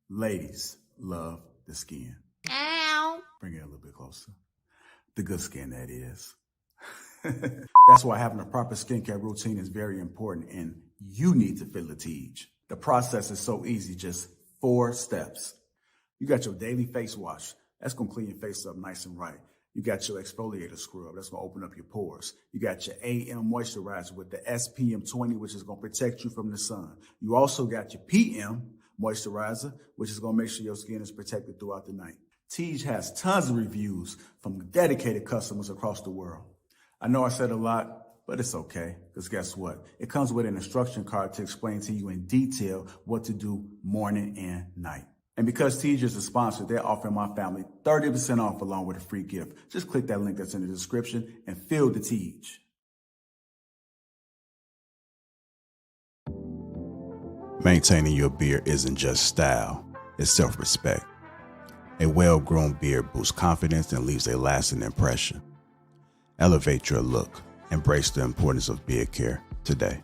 Ladies love the skin. Ow. Bring it a little bit closer. The good skin, that is. That's why having a proper skincare routine is very important, and you need to feel the Teej. The process is so easy, just 4 steps. You got your daily face wash. That's going to clean your face up nice and right. You got your exfoliator scrub. That's going to open up your pores. You got your AM moisturizer with the SPM 20, which is going to protect you from the sun. You also got your PM moisturizer, which is going to make sure your skin is protected throughout the night. Teej has tons of reviews from dedicated customers across the world. I know I said a lot, but it's okay, because guess what? It comes with an instruction card to explain to you in detail what to do morning and night. And because Teej is a sponsor, they're offering my family 30% off along with a free gift. Just click that link that's in the description and feel the Teej. Maintaining your beard isn't just style, it's self-respect. A well-grown beard boosts confidence and leaves a lasting impression. Elevate your look. Embrace the importance of beard care today.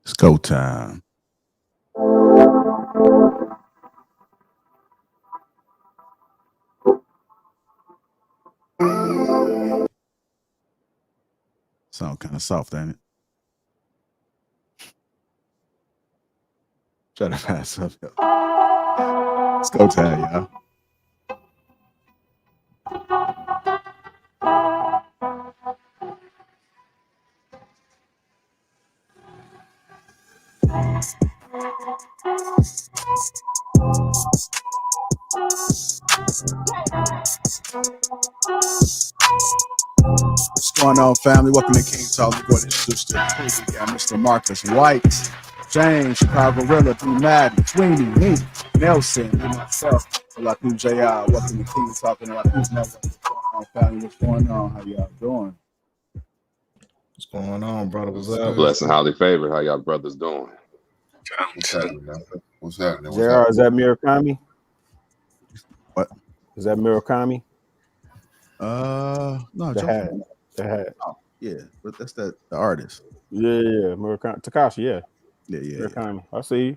It's go time. Sound kind of soft, ain't it? Try to pass up. It's go time, y'all. What's going on, family? Welcome to King Talk. We're going to introduce the crew. We got Mr. Marcus White, James, Chicago Rilla, B. Madden, Sweeney, me, Nelson, me, myself, Lapeef JR. Welcome to King Talk and Lapeef Network. What's going on, family? What's going on? How y'all doing? What's going on, brother? What's up? Blessed and highly favored. How y'all brothers doing? What's happening? What's happening? JR, is that Murakami? What? Is that Murakami? No, The hat. The hat. Oh, yeah, but that's the artist. Yeah. Murakami. Takashi, yeah. Yeah. Murakami. I see you.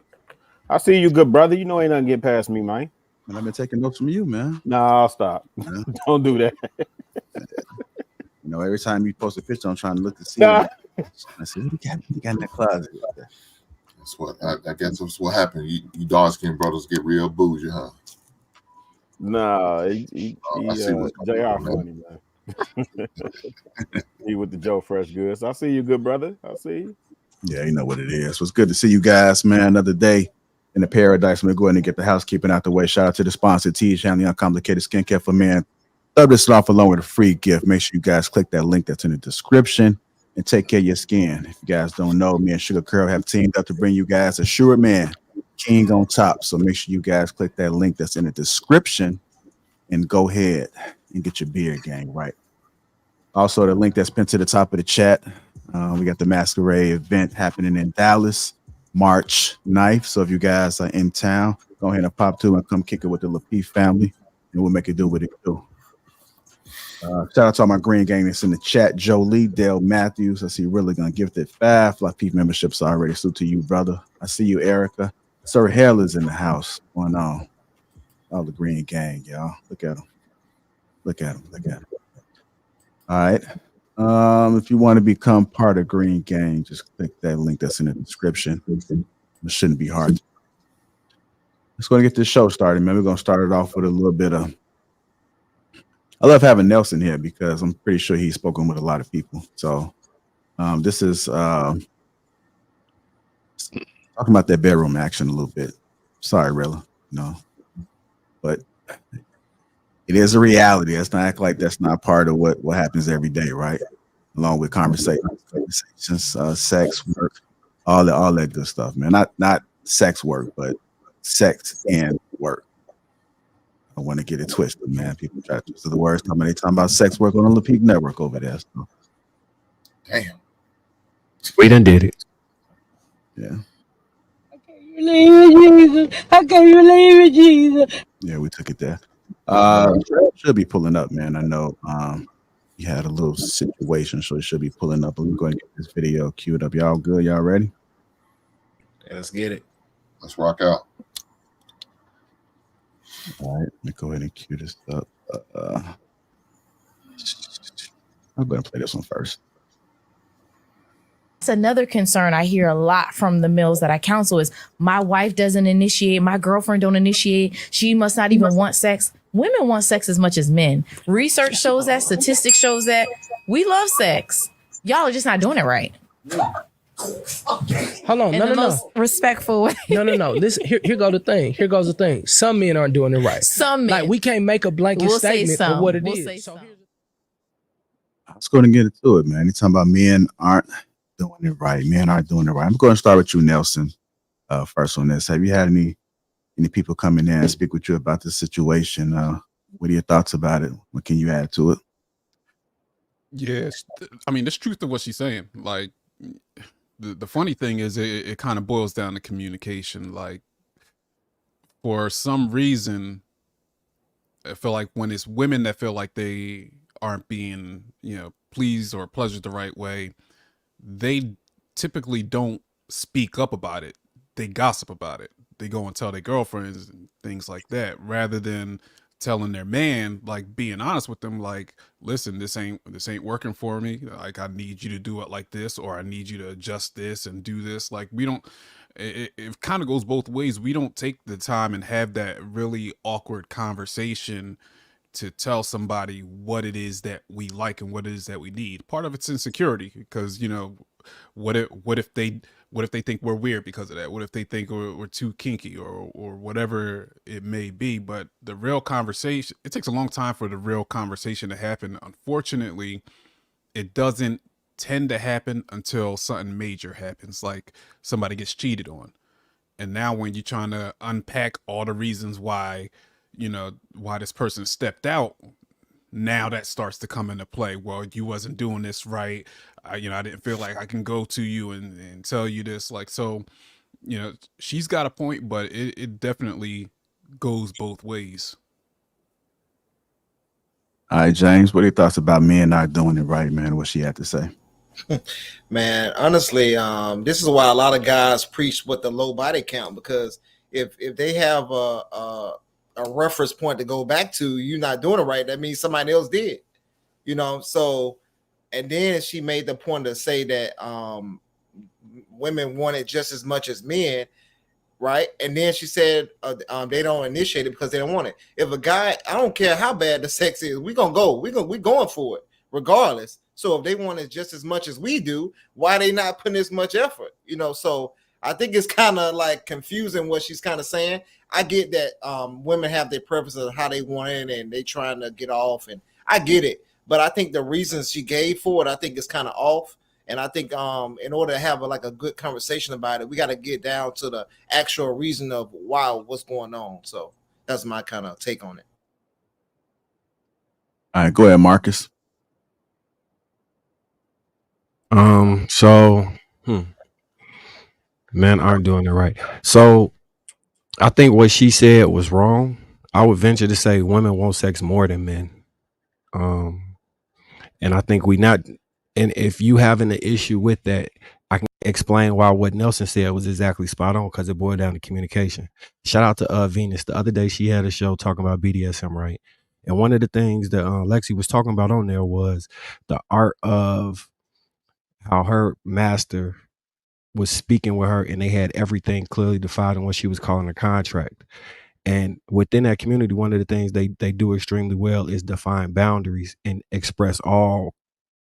I see you, good brother. You know ain't nothing get past me, man. And I've been taking notes from you, man. Nah, stop. Yeah. Don't do that. You know, every time you post a picture, I'm trying to look to see. I said, what do you got in that closet? That's what I guess that's what happened. You dark skinned brothers get real bougie, huh? Nah, I see what's going JR on, man. funny, man. He with the Joe Fresh Goods. I see you, good brother. I see you. Yeah, you know what it is. So it's good to see you guys, man. Another day in the paradise. I'm going to go ahead and get the housekeeping out the way. Shout out to the sponsor, Teach Handling Uncomplicated Skincare for Men. Start this off along with a free gift. Make sure you guys click that link that's in the description and take care of your skin. If you guys don't know, me and Sugar Curl have teamed up to bring you guys Assured Man King on top. So make sure you guys click that link that's in the description and go ahead and get your beard gang right. Also, the link that's pinned to the top of the chat. We got the Masquerade event happening in Dallas, March 9th. So if you guys are in town, go ahead and pop to and come kick it with the Lapeef family, and we'll make it do what it do. Shout out to all my green gang that's in the chat. Jolie, Dale Matthews. I see you really gonna gift it 5 Lapeef memberships already. So to you, brother. I see you, Erica. Sir Hell is in the house. What's going on? All the green gang, y'all. Look at them. Look at them. Look at them. All right. If you want to become part of Green Gang, just click that link that's in the description. It shouldn't be hard. Let's go and get this show started, man. We're gonna start it off with a little bit of. I love having Nelson here because I'm pretty sure he's spoken with a lot of people. So this is talking about that bedroom action a little bit. Sorry, Rilla. No, but it is a reality. Let's not act like that's not part of what happens every day, right? Along with conversations, sex, work, all that good stuff, man. Not sex work, but sex and work. I want to get it twisted, man. People try to twist the words. They talking about sex work on the Lapeef Network over there. So. Damn. We done did it. Yeah. I can't believe it, Jesus. I can't believe it, Jesus. Yeah, we took it there. Should be pulling up, man. I know he had a little situation, so it should be pulling up. But we're going to get this video queued up. Y'all good? Y'all ready? Yeah, let's get it. Let's rock out. All right, let me go ahead and cue this up. I'm going to play this one first. another concern I hear a lot from the males that I counsel is my wife doesn't initiate, my girlfriend don't initiate, she must not even want sex. Women want sex as much as men. Research shows that, statistics shows that. We love sex. Y'all are just not doing it right. Hold on, In no, the no, most no. respectful way. No. Listen, here goes the thing. Here goes the thing. Some men aren't doing it right. Some men. Like, we can't make a blanket We'll say statement some. of what it We'll is. say So some. Let's go and get into it, man. You're talking about men aren't doing it right. Men aren't doing it right. I'm going to start with you, Nelson, first on this. Have you had any people come in there and speak with you about this situation? What are your thoughts about it? What can you add to it? Yes, I mean, there's truth to what she's saying. Like, the funny thing is, it kind of boils down to communication. Like, for some reason, I feel like when it's women that feel like they aren't being, pleased or pleasured the right way, they typically don't speak up about it. They gossip about it. They go and tell their girlfriends and things like that, rather than telling their man, like being honest with them, like, listen, this ain't working for me. Like, I need you to do it like this, or I need you to adjust this and do this. Like, we don't, it kind of goes both ways. We don't take the time and have that really awkward conversation to tell somebody what it is that we like and what it is that we need. Part of it's insecurity, because what if they think we're weird because of that? What if they think we're too kinky or whatever it may be? But the real conversation, it takes a long time for the real conversation to happen. Unfortunately, it doesn't tend to happen until something major happens, like somebody gets cheated on. And now when you're trying to unpack all the reasons why this person stepped out, now that starts to come into play. Well, you wasn't doing this right. I didn't feel like I can go to you and tell you this. Like, so, she's got a point, but it definitely goes both ways. All right, James, what are your thoughts about men not doing it right, man? What she had to say? Man, honestly, this is why a lot of guys preach with the low body count, because if they have a reference point to go back to, you're not doing it right, that means somebody else did, so. And then she made the point to say that women want it just as much as men, right? And then she said they don't initiate it because they don't want it. If a guy, I don't care how bad the sex is, we're going for it regardless. So if they want it just as much as we do, why are they not putting as much effort? So I think it's kind of like confusing what she's kind of saying. I get that women have their preferences of how they want it and they trying to get off, and I get it. But I think the reasons she gave for it, I think is kind of off. And I think in order to have a good conversation about it, we got to get down to the actual reason of what's going on. So that's my kind of take on it. All right, go ahead, Marcus. Men aren't doing it right. So I think what she said was wrong. I would venture to say women want sex more than men. And I think and if you having an issue with that, I can explain why what Nelson said was exactly spot on, because it boiled down to communication. Shout out to Venus. The other day she had a show talking about BDSM, right? And one of the things that Lexi was talking about on there was the art of how her master was speaking with her, and they had everything clearly defined in what she was calling a contract. And within that community, one of the things they do extremely well is define boundaries and express all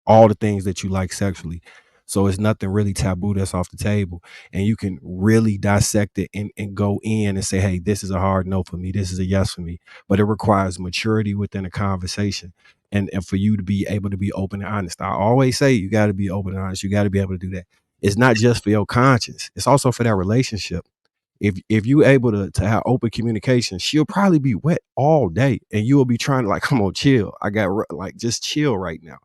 the things that you like sexually. So it's nothing really taboo that's off the table. And you can really dissect it and go in and say, hey, this is a hard no for me. This is a yes for me. But it requires maturity within a conversation. And for you to be able to be open and honest. I always say you got to be open and honest. You got to be able to do that. It's not just for your conscience. It's also for that relationship. If you able to have open communication, she'll probably be wet all day and you will be trying to come on, chill. I got just chill right now.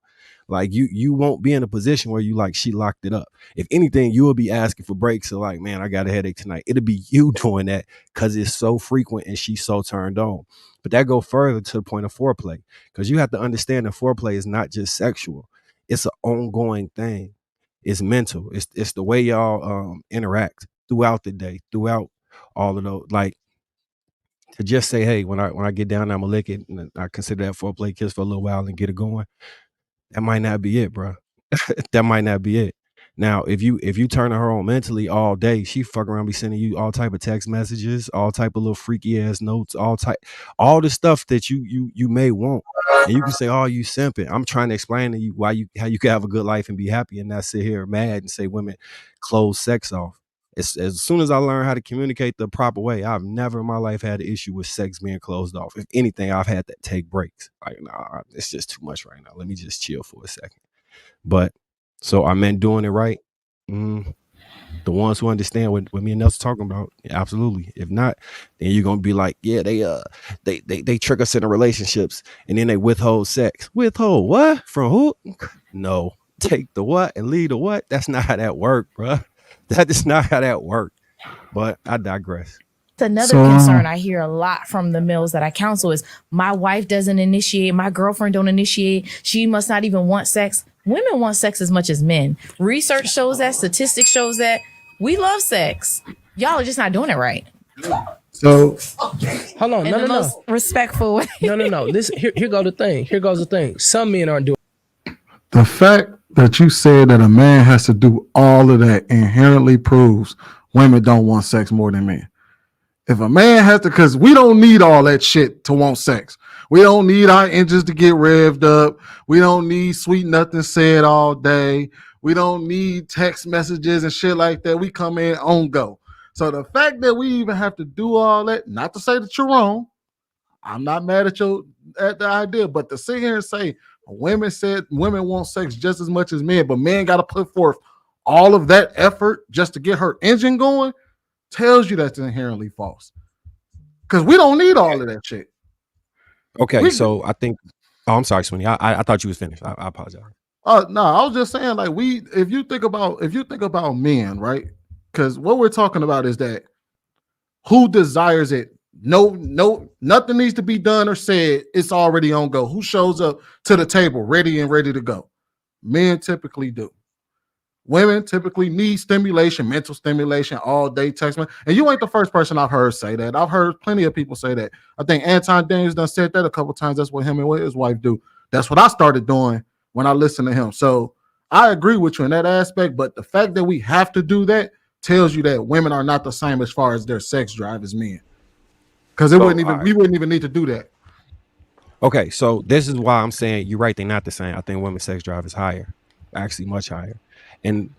Like you won't be in a position where you she locked it up. If anything, you will be asking for breaks. So man, I got a headache tonight. It'll be you doing that because it's so frequent and she's so turned on. But that go further to the point of foreplay, because you have to understand that foreplay is not just sexual. It's an ongoing thing. It's mental. It's the way y'all interact throughout the day, throughout all of those. Like, to just say, hey, when I get down, I'm gonna lick it, and I consider that foreplay kiss for a little while and get it going. That might not be it, bro. That might not be it. Now, if you turn her on mentally all day, she fuck around be sending you all type of text messages, all type of little freaky ass notes, all the stuff that you may want. And you can say, "Oh, you simping." I'm trying to explain to you how you can have a good life and be happy, and not sit here mad and say women close sex off. As soon as I learned how to communicate the proper way, I've never in my life had an issue with sex being closed off. If anything, I've had to take breaks. Like, nah, it's just too much right now. Let me just chill for a second. But so I meant doing it right. The ones who understand what me and Nelson talking about, yeah, absolutely. If not, then you're gonna be like, yeah, they trick us into relationships and then they withhold sex. Withhold what? From who? No. Take the what and leave the what? That's not how that work, bro. That is not how that work. But I digress. Another concern I hear a lot from the males that I counsel is my wife doesn't initiate, my girlfriend don't initiate, she must not even want sex. Women want sex as much as men. Research shows that, statistics shows that. We love sex. Y'all are just not doing it right. So hold on, In the most respectful way. No. Listen, here goes the thing. Some men aren't doing the fact that you said that a man has to do all of that inherently proves women don't want sex more than men. If a man has to, because we don't need all that shit to want sex. We don't need our engines to get revved up. We don't need sweet nothing said all day. We don't need text messages and shit like that. We come in on go. So the fact that we even have to do all that, not to say that you're wrong, I'm not mad at the idea, but to sit here and say women want sex just as much as men, but men got to put forth all of that effort just to get her engine going, tells you that's inherently false. Because we don't need all of that shit. Okay, so I think. Oh, I'm sorry, Sweeney. I thought you was finished. I apologize. No, I was just saying, like, if you think about men, right? Because what we're talking about is that who desires it? No, nothing needs to be done or said. It's already on go. Who shows up to the table ready to go? Men typically do. Women typically need stimulation, mental stimulation, all day text. And you ain't the first person I've heard say that. I've heard plenty of people say that. I think Anton Daniels done said that a couple times. That's what him and his wife do. That's what I started doing when I listened to him. So I agree with you in that aspect. But the fact that we have to do that tells you that women are not the same as far as their sex drive as men. Because we wouldn't even need to do that. Okay, so this is why I'm saying you're right. They're not the same. I think women's sex drive is higher, actually much higher. And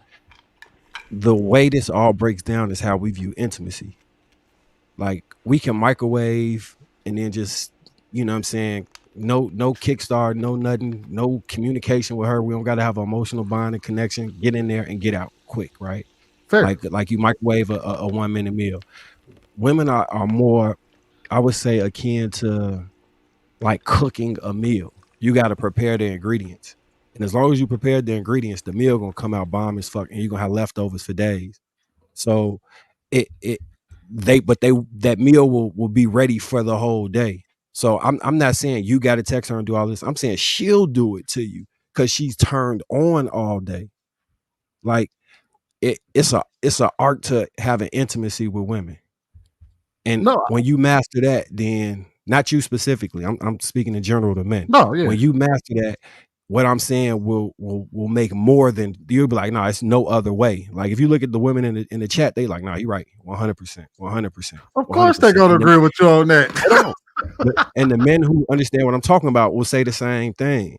the way this all breaks down is how we view intimacy. Like, we can microwave and then just, you know what I'm saying, no kickstart, no nothing, no communication with her. We don't got to have an emotional bond and connection. Get in there and get out quick, right? Fair. Like you microwave a 1 minute meal. Women are more, I would say, akin to like cooking a meal. You got to prepare the ingredients. And as long as you prepare the ingredients, the meal gonna come out bomb as fuck, and you're gonna have leftovers for days. So that meal will be ready for the whole day. So I'm not saying you got to text her and do all this. I'm saying she'll do it to you because she's turned on all day. Like it's a art to having intimacy with women. And when you master that, then not you specifically, I'm speaking in general to men. When you master that, what I'm saying will make more than you'll be like, no, it's no other way. Like if you look at the women in the chat, they like, no, you're right, 100%. Of course, they're gonna agree with you on that. And the men who understand what I'm talking about will say the same thing.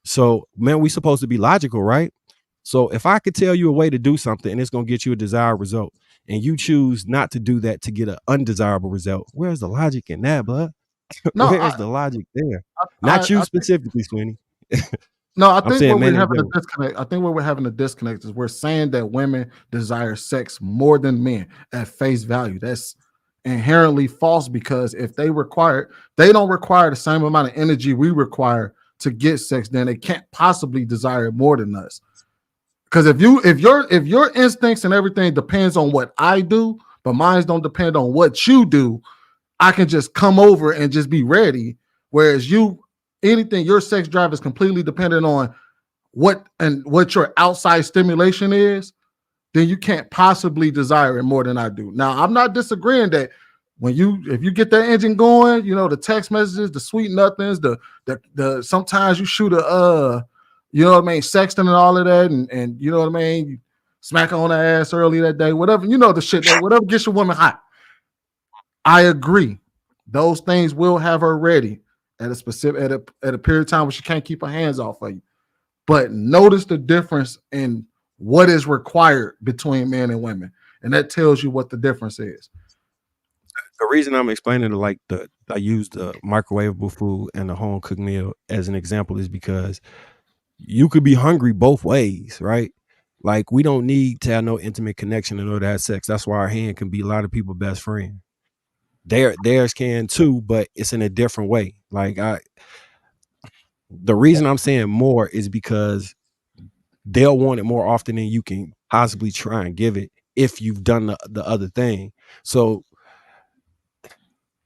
So, man, we supposed to be logical, right? So if I could tell you a way to do something and it's gonna get you a desired result, and you choose not to do that to get an undesirable result, where's the logic in that, bud? Where's the logic there? Not you specifically, Sweeney. No, I think where we're having a disconnect. I think where we're having a disconnect is we're saying that women desire sex more than men at face value. That's inherently false because if they don't require the same amount of energy we require to get sex, then they can't possibly desire it more than us. Because if your instincts and everything depends on what I do, but mine don't depend on what you do, I can just come over and just be ready. Whereas anything, your sex drive is completely dependent on what your outside stimulation is, then you can't possibly desire it more than I do. Now, I'm not disagreeing that if you get that engine going, the text messages, the sweet nothings, the sometimes you shoot a you know what I mean, sexting and all of that, and you know what I mean, smack her on the ass early that day, whatever, you know, the shit that whatever gets your woman hot. I agree. Those things will have her ready at a specific at a period of time where she can't keep her hands off of you. But notice the difference in what is required between men and women, and that tells you what the difference is. The reason I'm explaining it like I use the microwavable food and the home cooked meal as an example is because you could be hungry both ways, right? Like we don't need to have no intimate connection in order to have sex. That's why our hand can be a lot of people's best friend. Theirs can too, but it's in a different way. Like the reason I'm saying more is because they'll want it more often than you can possibly try and give it if you've done the other thing. So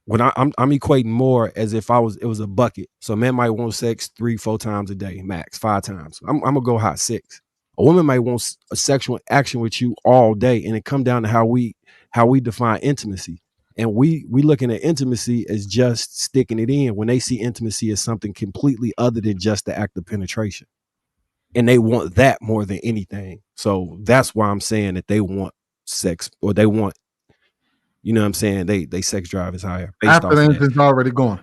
when I'm equating more as if it was a bucket. So men might want sex 3-4 times a day, max 5 times. I'm gonna go hot 6. A woman might want a sexual action with you all day, and it come down to how we define intimacy. And we looking at intimacy as just sticking it in when they see intimacy as something completely other than just the act of penetration. And they want that more than anything. So that's why I'm saying that they want sex, or they want, you know what I'm saying? They sex drive is higher. After the engine's already going.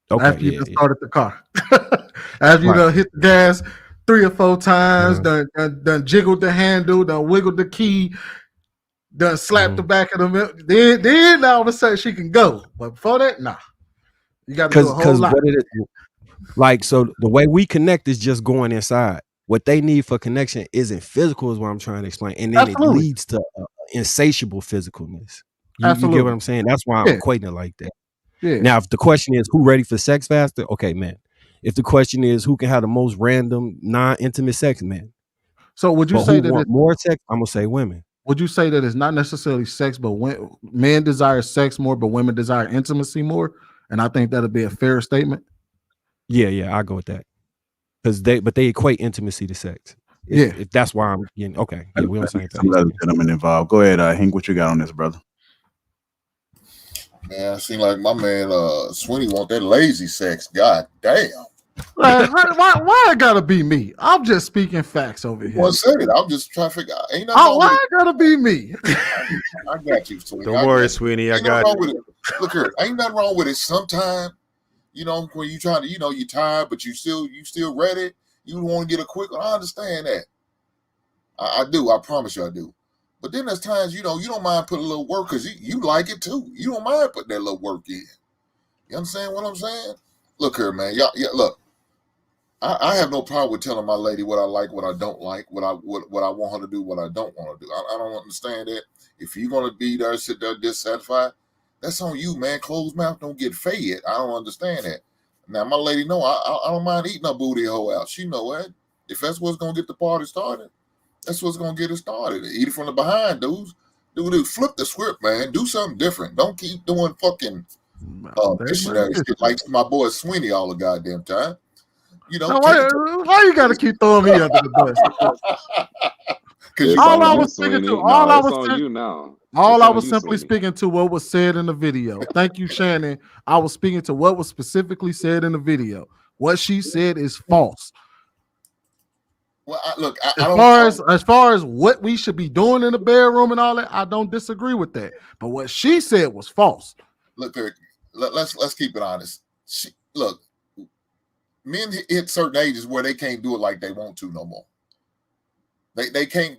Okay, after you started the car. After you done hit the gas 3 or 4 times, done jiggled the handle, done wiggled the key, done slapped the back of the then all of a sudden she can go. But before that, nah. You got to do a whole lot. Like, so the way we connect is just going inside. What they need for connection isn't physical, is what I'm trying to explain. And then it leads to insatiable physicalness. You get what I'm saying? That's why I'm equating it like that. Yeah. Now, if the question is who ready for sex faster, okay, man. If the question is who can have the most random, non-intimate sex, man. So would you say that want more sex? I'm gonna say women. Would you say that it's not necessarily sex, but when men desire sex more, but women desire intimacy more? And I think that'd be a fair statement. Yeah, I go with that. Because they equate intimacy to sex. If that's why I'm getting okay. Yeah, we on the same page. Some other gentlemen involved. Go ahead, Hank. What you got on this, brother? Man, I seem like my man Sweeney want that lazy sex. God damn. Why it gotta be me? I'm just speaking facts over here. Well, said it. I'm just trying to figure out. Ain't why it gotta be me? I got you, Sweeney. Don't worry, Sweeney. I got you. Look here, ain't nothing wrong with it. Sometime, you know, when you trying to, you know, you're tired, but you still ready. You want to get a quick one. I understand that. I do. I promise you, I do. But then there's times, you know, you don't mind putting a little work because you like it too. You don't mind putting that little work in. You understand what I'm saying? Look here, man. Look. I have no problem with telling my lady what I like, what I don't like, what I want her to do, what I don't want to do. I don't understand that. If you're gonna be there, sit there dissatisfied, that's on you, man. Closed mouth don't get fed. I don't understand that. Now my lady know I don't mind eating her booty hole out. She know that. If that's what's gonna get the party started, that's what's gonna get it started. Eat it from the behind, dudes. Dude, flip the script, man. Do something different. Don't keep doing fucking missionary shit like my boy Sweeney all the goddamn time. You know, why you got to keep throwing me under the bus? Because all I was speaking to, all I was simply speaking to what was said in the video. Thank you, Shannon. I was speaking to what was specifically said in the video. What she said is false. Well, look, as far as what we should be doing in the bedroom and all that, I don't disagree with that. But what she said was false. Look, let's keep it honest. Look. Men hit certain ages where they can't do it like they want to no more. They can't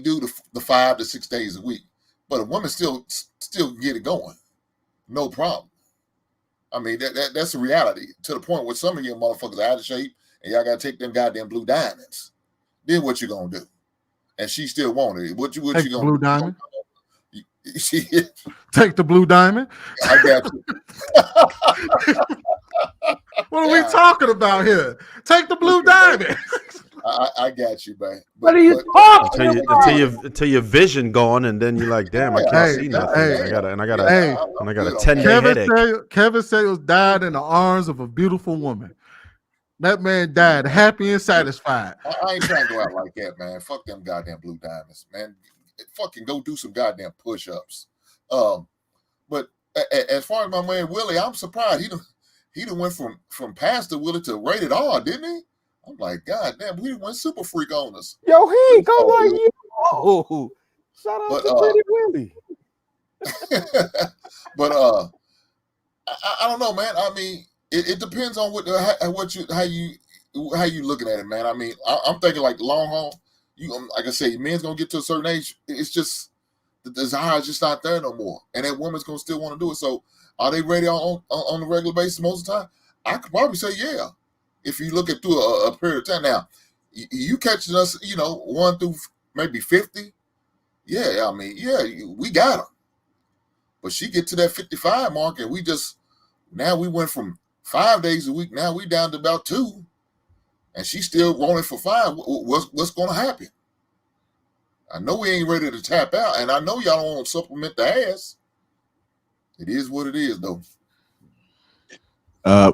do the 5 to 6 days a week, but a woman still get it going, no problem. I mean that's a reality to the point where some of you motherfuckers are out of shape and y'all gotta take them goddamn blue diamonds. Then what you gonna do? And she still wanted it. What you gonna do? Blue diamond? Take the blue diamond. I got you. What are we talking about here? Take the blue diamond. I got you, man. What are you talking about? Until your vision gone, and then you're like, damn, I can't see nothing. I got a 10-day headache. Kevin Samuels died in the arms of a beautiful woman. That man died happy and satisfied. I ain't trying to go out like that, man. Fuck them goddamn blue diamonds, man. Fucking go do some goddamn push-ups. But as far as my man Willie, I'm surprised he done went from Pastor Willie to rated R, didn't he? I'm like, God damn, we went super freak on us. Yo, he ain't go like you. Oh, shout out to Pretty Willie. But I don't know, man. I mean, it depends on how you looking at it, man. I mean, I'm thinking like long haul. Like I say, men's gonna get to a certain age. It's just the desire is just not there no more, and that woman's gonna still want to do it. So, are they ready on a regular basis most of the time? I could probably say yeah. If you look at through a period of time, now you catching us, 1 through maybe 50. Yeah, I mean, yeah, we got her. But she get to that 55 mark, and now we went from 5 days a week. Now we down to about 2, and she's still rolling for 5. What's going to happen? I know we ain't ready to tap out, and I know y'all don't want to supplement the ass. It is what it is, though.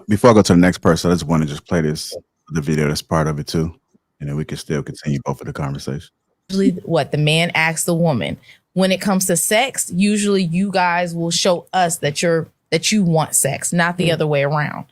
Before I go to the next person, I just want to just play the video that's part of it too, and then we can still continue both of the conversation. Usually, what the man asks the woman. When it comes to sex, usually you guys will show us that you want sex, not the other way around.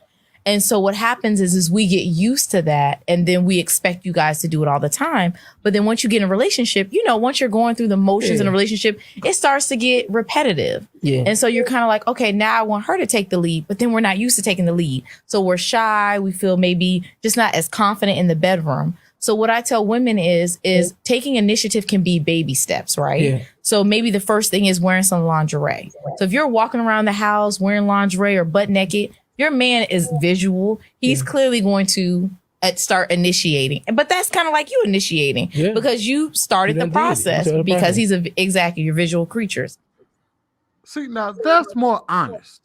And so what happens is we get used to that, and then we expect you guys to do it all the time. But then once you get in a relationship, once you're going through the motions in a relationship, it starts to get repetitive. Yeah. And so you're kind of like, okay, now I want her to take the lead, but then we're not used to taking the lead. So we're shy. We feel maybe just not as confident in the bedroom. So what I tell women is taking initiative can be baby steps, right? Yeah. So maybe the first thing is wearing some lingerie. So if you're walking around the house wearing lingerie or butt naked, your man is visual. He's clearly going to start initiating. But that's kind of like you initiating because you started the process because he's exactly your visual creatures. See, now that's more honest.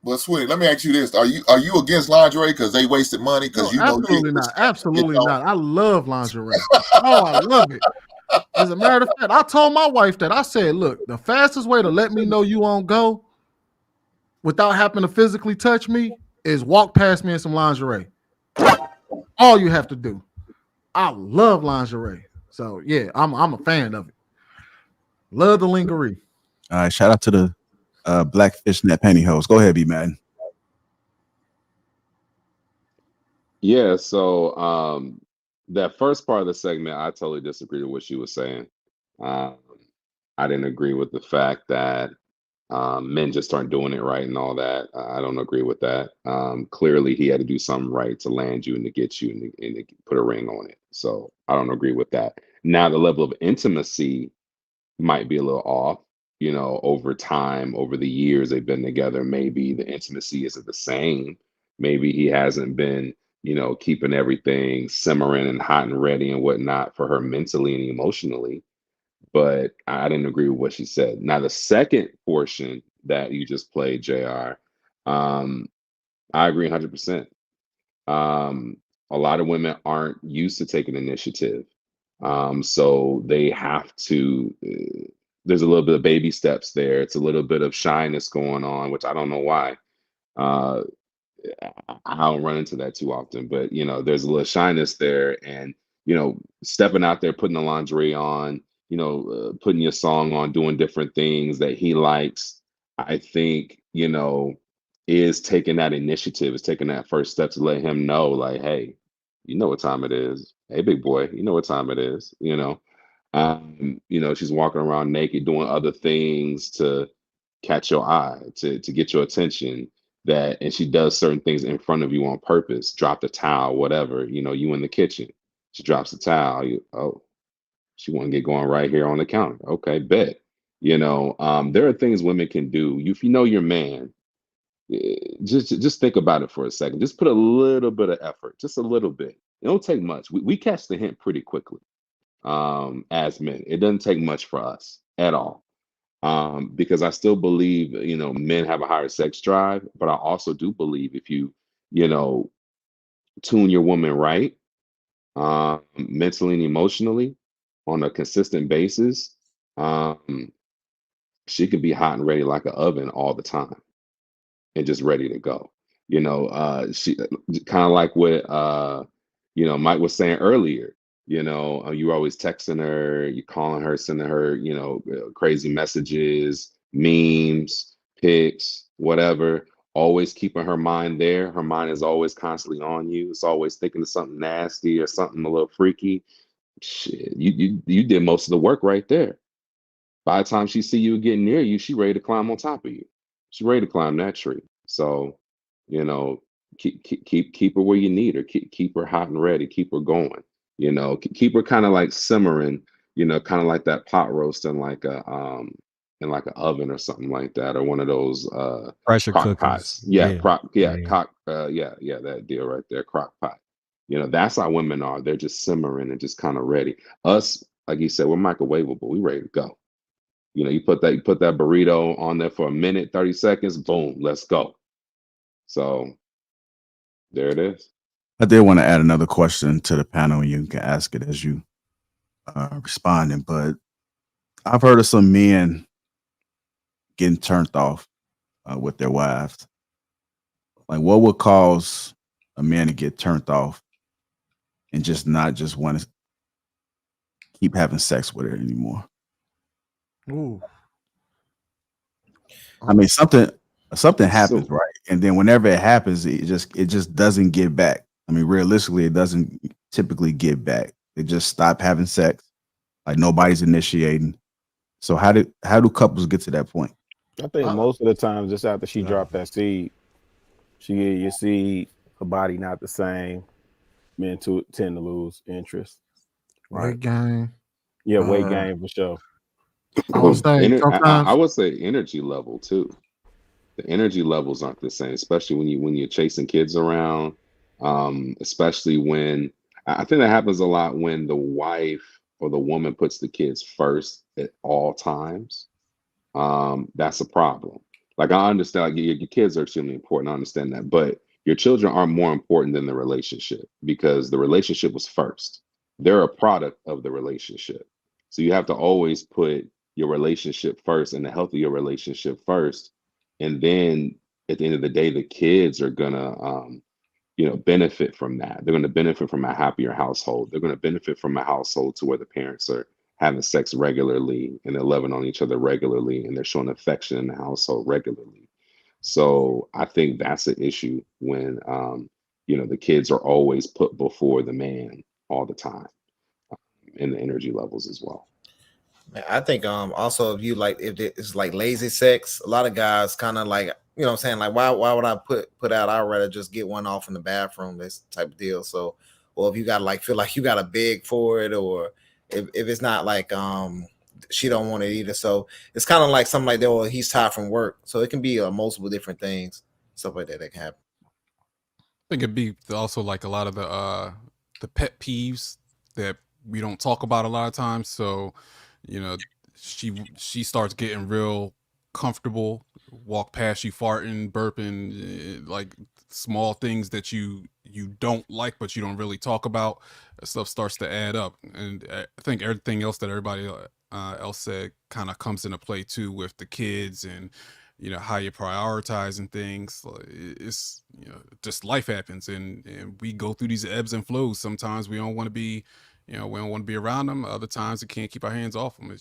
Well, sweetie, let me ask you this: Are you against lingerie because they wasted money? Because absolutely not. Absolutely not. I love lingerie. Oh, I love it. As a matter of fact, I told my wife that. I said, look, the fastest way to let me know you won't go without having to physically touch me is walk past me in some lingerie. All you have to do. I love lingerie. So yeah, I'm a fan of it. Love the lingerie. All right, shout out to the black fishnet pantyhose. Go ahead, B Madden. Yeah, so that first part of the segment, I totally disagree with what she was saying. I didn't agree with the fact that men just aren't doing it right and all that. I don't agree with that. Clearly, he had to do something right to land you and to get you and to put a ring on it. So I don't agree with that. Now, the level of intimacy might be a little off. Over time, over the years they've been together, maybe the intimacy isn't the same. Maybe he hasn't been, keeping everything simmering and hot and ready and whatnot for her mentally and emotionally. But I didn't agree with what she said. Now, the second portion that you just played, JR, I agree 100%. A lot of women aren't used to taking initiative. So they have to, there's a little bit of baby steps there. It's a little bit of shyness going on, which I don't know why. I don't run into that too often, but there's a little shyness there, and stepping out there, putting the lingerie on, putting your song on, doing different things that he likes. I think is taking that initiative, is taking that first step to let him know, like, hey, you know what time it is. Hey, big boy, you know what time it is. She's walking around naked, doing other things to catch your eye, to get your attention. And she does certain things in front of you on purpose. Drop the towel, whatever. You in the kitchen. She drops the towel. She want to get going right here on the counter. Okay, bet. There are things women can do. If you know your man, just think about it for a second. Just put a little bit of effort, just a little bit. It don't take much. We catch the hint pretty quickly. As men, it doesn't take much for us at all. Because I still believe, men have a higher sex drive, but I also do believe if you, tune your woman right, mentally and emotionally on a consistent basis, she can be hot and ready like an oven all the time and just ready to go. She kind of like what, Mike was saying earlier. You're always texting her, you're calling her, sending her, crazy messages, memes, pics, whatever. always keeping her mind there. Her mind is always constantly on you. It's always thinking of something nasty or something a little freaky. Shit, you did most of the work right there. By the time she see you getting near you, she ready to climb on top of you. She's ready to climb that tree. So, you know, keep her where you need her. Keep her hot and ready. Keep her going. You know, keep her kind of like simmering. You know, kind of like that pot roast in like an oven or something like that, or one of those Pressure crock cookers. pots. Yeah, Yeah. that deal right there, crock pot. You know, that's how women are. They're just simmering and just kind of ready. Us, like you said, we're microwavable. We ready to go. You know, you put that burrito on there for a minute, 30 seconds, boom, let's go. So there it is. I did want to add another question to the panel, and you can ask it as you responding. But I've heard of some men getting turned off with their wives. Like, what would cause a man to get turned off and just not just want to keep having sex with her anymore? Ooh. I mean, something happens, So right? And then whenever it happens, it just doesn't get back. I mean, realistically, it doesn't typically get back. They just stop having sex, like nobody's initiating. So how do couples get to that point? I think most of the time, just after she dropped that seed, she get your seed, her body not the same. Men tend to lose interest. Right? Weight gain. Yeah, weight gain for sure. I would say sometimes. I would say energy level too. The energy levels aren't the same, especially when you're chasing kids around. Especially when I think that happens a lot when the wife or the woman puts the kids first at all times. That's a problem. Like, I understand, like, your kids are extremely important. I understand that, but your children are more important than the relationship, because the relationship was first. They're a product of the relationship. So you have to always put your relationship first and the health of your relationship first. And then at the end of the day, the kids are gonna benefit from that. They're gonna benefit from a happier household. They're gonna benefit from a household to where the parents are having sex regularly and they're loving on each other regularly and they're showing affection in the household regularly. So I think that's an issue when the kids are always put before the man all the time, and the energy levels as well. I think also, if it's like lazy sex, a lot of guys kind of like, what I'm saying, like, why would I put out? I'd rather just get one off in the bathroom, this type of deal. So, or if you gotta like feel like you gotta beg for it, or if it's not like she don't want it either. So it's kind of like something like that, or he's tired from work. So it can be multiple different things, stuff like that can happen. I think it'd be also like a lot of the pet peeves that we don't talk about a lot of times. So, she starts getting real comfortable, walk past you farting, burping, like small things that you don't like, but you don't really talk about. That stuff starts to add up, and I think everything else that everybody else said kind of comes into play too, with the kids and how you're prioritizing things. Like, it's just life happens, and we go through these ebbs and flows. Sometimes we don't want to be we don't want to be around them. Other times we can't keep our hands off them.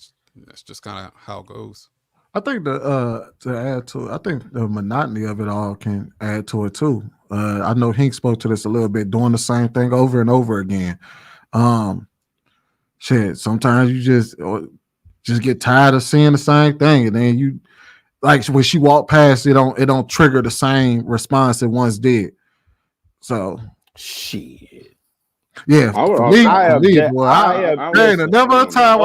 That's just kind of how it goes. I think to add to it, I think the monotony of it all can add to it too. I know Hink spoke to this a little bit, doing the same thing over and over again. Sometimes you just get tired of seeing the same thing, and then you, like, when she walked past, it don't trigger the same response it once did. So shit. Yeah, for me, never a time.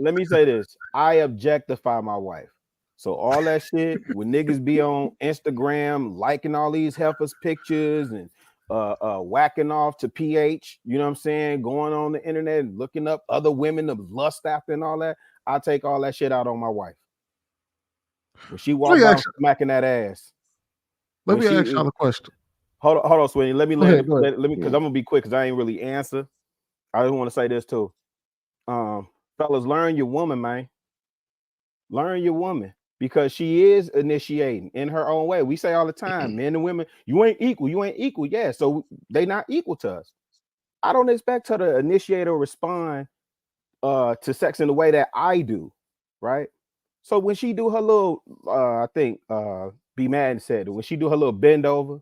Let me say this: I objectify my wife. So all that shit, when niggas be on Instagram liking all these heifers pictures and whacking off to PH, you know what I'm saying, going on the internet and looking up other women to lust after and all that, I take all that shit out on my wife. When she walks out smacking that ass. Let me ask y'all a question. Hold on, Sweeney. Let me, because I'm gonna be quick because I ain't really answer. I just want to say this too. Fellas, learn your woman, man. Learn your woman, because she is initiating in her own way. We say all the time, men and women, you ain't equal. Yeah, so they not equal to us. I don't expect her to initiate or respond to sex in the way that I do, right? So when she do her little, I think be mad and said it. When she do her little bend over,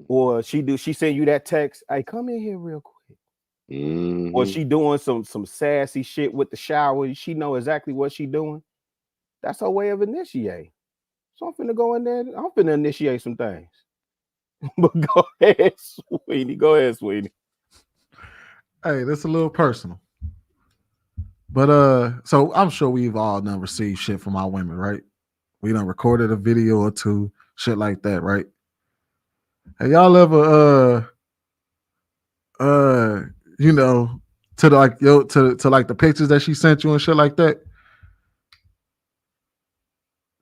or she send you that text, hey, come in here real quick. Or she doing some sassy shit with the shower. She know exactly what she doing. That's her way of initiate. So I'm finna go in there. I'm finna initiate some things. But go ahead, Sweeney. Go ahead, Sweeney. Hey, that's a little personal. But so I'm sure we've all done received shit from our women, right? We done recorded a video or two, shit like that, right? Hey, y'all ever you know, to like the pictures that she sent you and shit like that?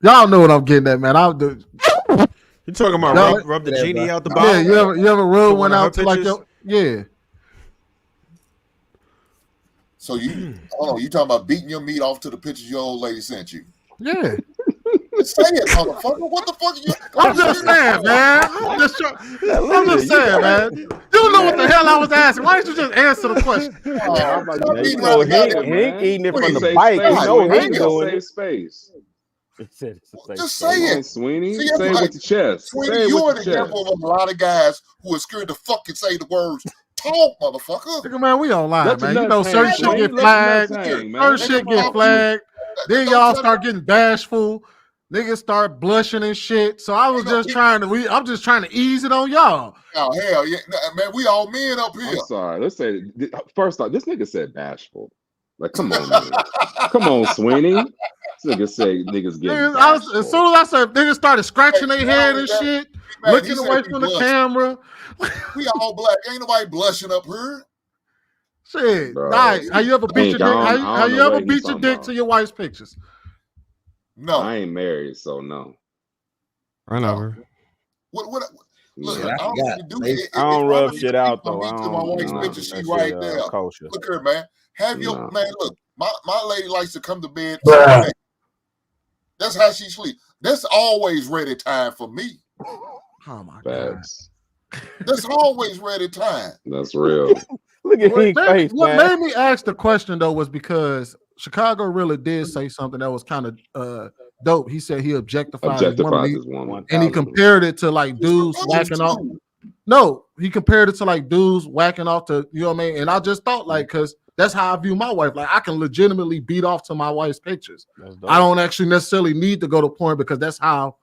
Y'all know what I'm getting at, man. You talking about rub the genie out the bottle? Yeah, you ever rub one out to like So you you talking about beating your meat off to the pictures your old lady sent you? Yeah. Say it, motherfucker. What the fuck are you? I'm just saying, man. I'm just saying, man. You don't know what the hell I was asking. Why didn't you just answer the question? Hank eating it from the bike. You know Hank doing it. Space. Just say it, Sweeney. See, say it with the chest. Sweeney, you're an example of a lot of guys who are scared to fucking say the words. Talk, motherfucker. Nigga, man, we online, man. You know, certain shit get flagged. Certain shit get flagged. Then y'all start getting bashful. Niggas start blushing and shit. So I was just trying to. I'm just trying to ease it on y'all. Oh hell yeah, man. We all men up here. I'm sorry. Let's say first off, this nigga said bashful. Like, come on, man. Come on, Sweeney. This nigga say niggas get. As soon as I said niggas started scratching their head and shit, looking away from the camera. We all black. Ain't nobody blushing up here. Shit, nice. How you ever beat your dick? How you ever beat your dick to your wife's pictures? No, I ain't married, so no. Run over. What? Look, Yeah, I don't rub shit out though. My wife's picture, she right there. Kosher. Look here, man. Have your man. Look, my lady likes to come to bed. That's how she sleeps. That's always ready time for me. Oh my god. That's always ready time. That's real. Look at his face, what man. made me ask the question though was because Chicago really did say something that was kind of dope. He said he objectified his woman, and he compared it to like dudes whacking off. No, he compared it to like dudes whacking off to, you know what I mean? And I just thought like, because that's how I view my wife. Like I can legitimately beat off to my wife's pictures. I don't actually necessarily need to go to porn because that's how,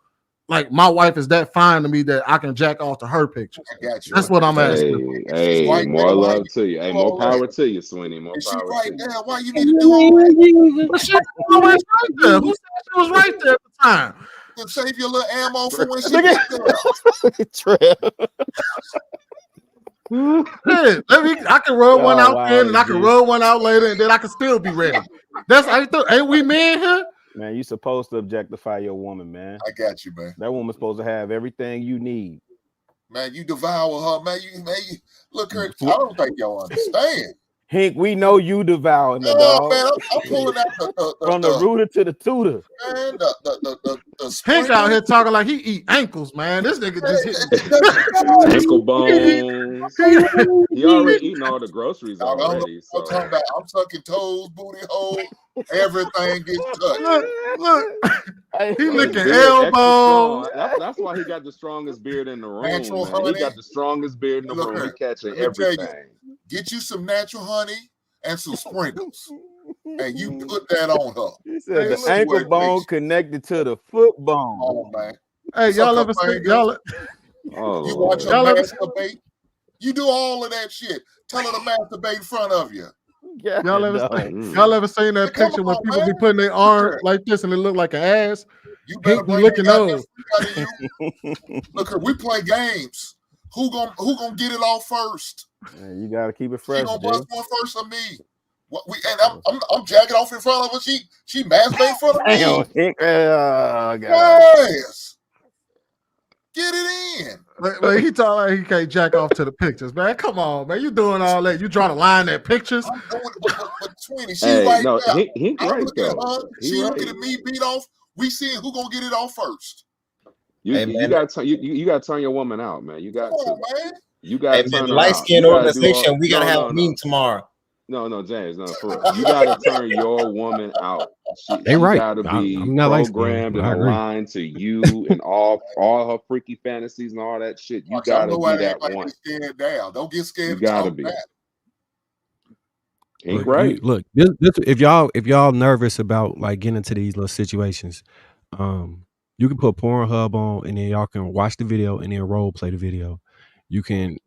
like, my wife is that fine to me that I can jack off to her pictures. I got you. That's what I'm asking. Hey, more love to you. Hey, more power to you, Sweeney. More power right to you. there. Why you need to do all that? She was always right there. Who said she was right there at the time? To save your little ammo for when she gets there. Yeah, I can roll one out then, and I can roll one out later, and then I can still be ready. That's ain't we men here? Man, you supposed to objectify your woman, man. I got you, man. That woman's supposed to have everything you need. Man, you devour her, man. You look her. I don't think y'all understand. Hank, we know you devouring the dog. dog. Man, I'm pulling out from the rooter to the tutor. Man, the Hank out here talking like he eat ankles, man. This nigga just hit ankle bones. He already eating all the groceries already. I'm talking about. I'm sucking toes, booty hole. Everything gets touched. Look. He licking elbows. That's why he got the strongest beard in the room. He got the strongest beard in the room. He catching everything. Get you some natural honey and some sprinkles, and you put that on her. He said the ankle bone connected to the foot bone. Oh man! Hey, y'all ever see y'all? You watch her masturbate. You do all of that shit. Tell her to masturbate in front of you. Y'all ever seen that picture when people be putting their arms like this and it look like an ass? You better be looking those. Look, we play games. Who gonna get it off first? Man, you gotta keep it fresh. She gonna bust one first of me. I'm jacking off in front of her. She masturbating in front of me. Yes. Get it in. Like he talking like he can't jack off to the pictures, man. Come on, man. You doing all that? You draw the line at pictures? I'm doing it, but Sweeney, she's right there. He right though. She looking at me beat off. We seeing who gonna get it off first. You gotta turn your woman out, man. You got to. Man. You got to turn the light skin organization. We gotta have a meeting tomorrow. No, James, no, for real. You gotta turn your woman out. They She right. gotta be I'm not like programmed and I agree. aligned to you and all her freaky fantasies and all that shit. You Y'all gotta know be why they act that like one. they scared down. Don't get scared You of gotta talking be. back. Ain't right. Look, this, if y'all nervous about like getting into these little situations, you can put Pornhub on and then y'all can watch the video and then role play the video. You can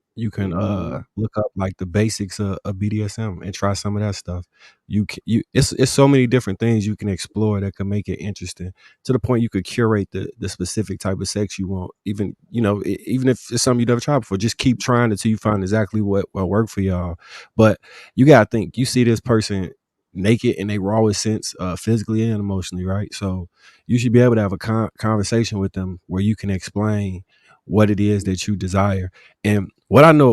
look up like the basics of BDSM and try some of that stuff. It's so many different things you can explore that can make it interesting to the point you could curate the specific type of sex you want. Even even if it's something you never tried before, just keep trying until you find exactly what worked for y'all. But you gotta think, you see this person naked in their rawest sense, physically and emotionally, right? So you should be able to have a conversation with them where you can explain what it is that you desire. And what I know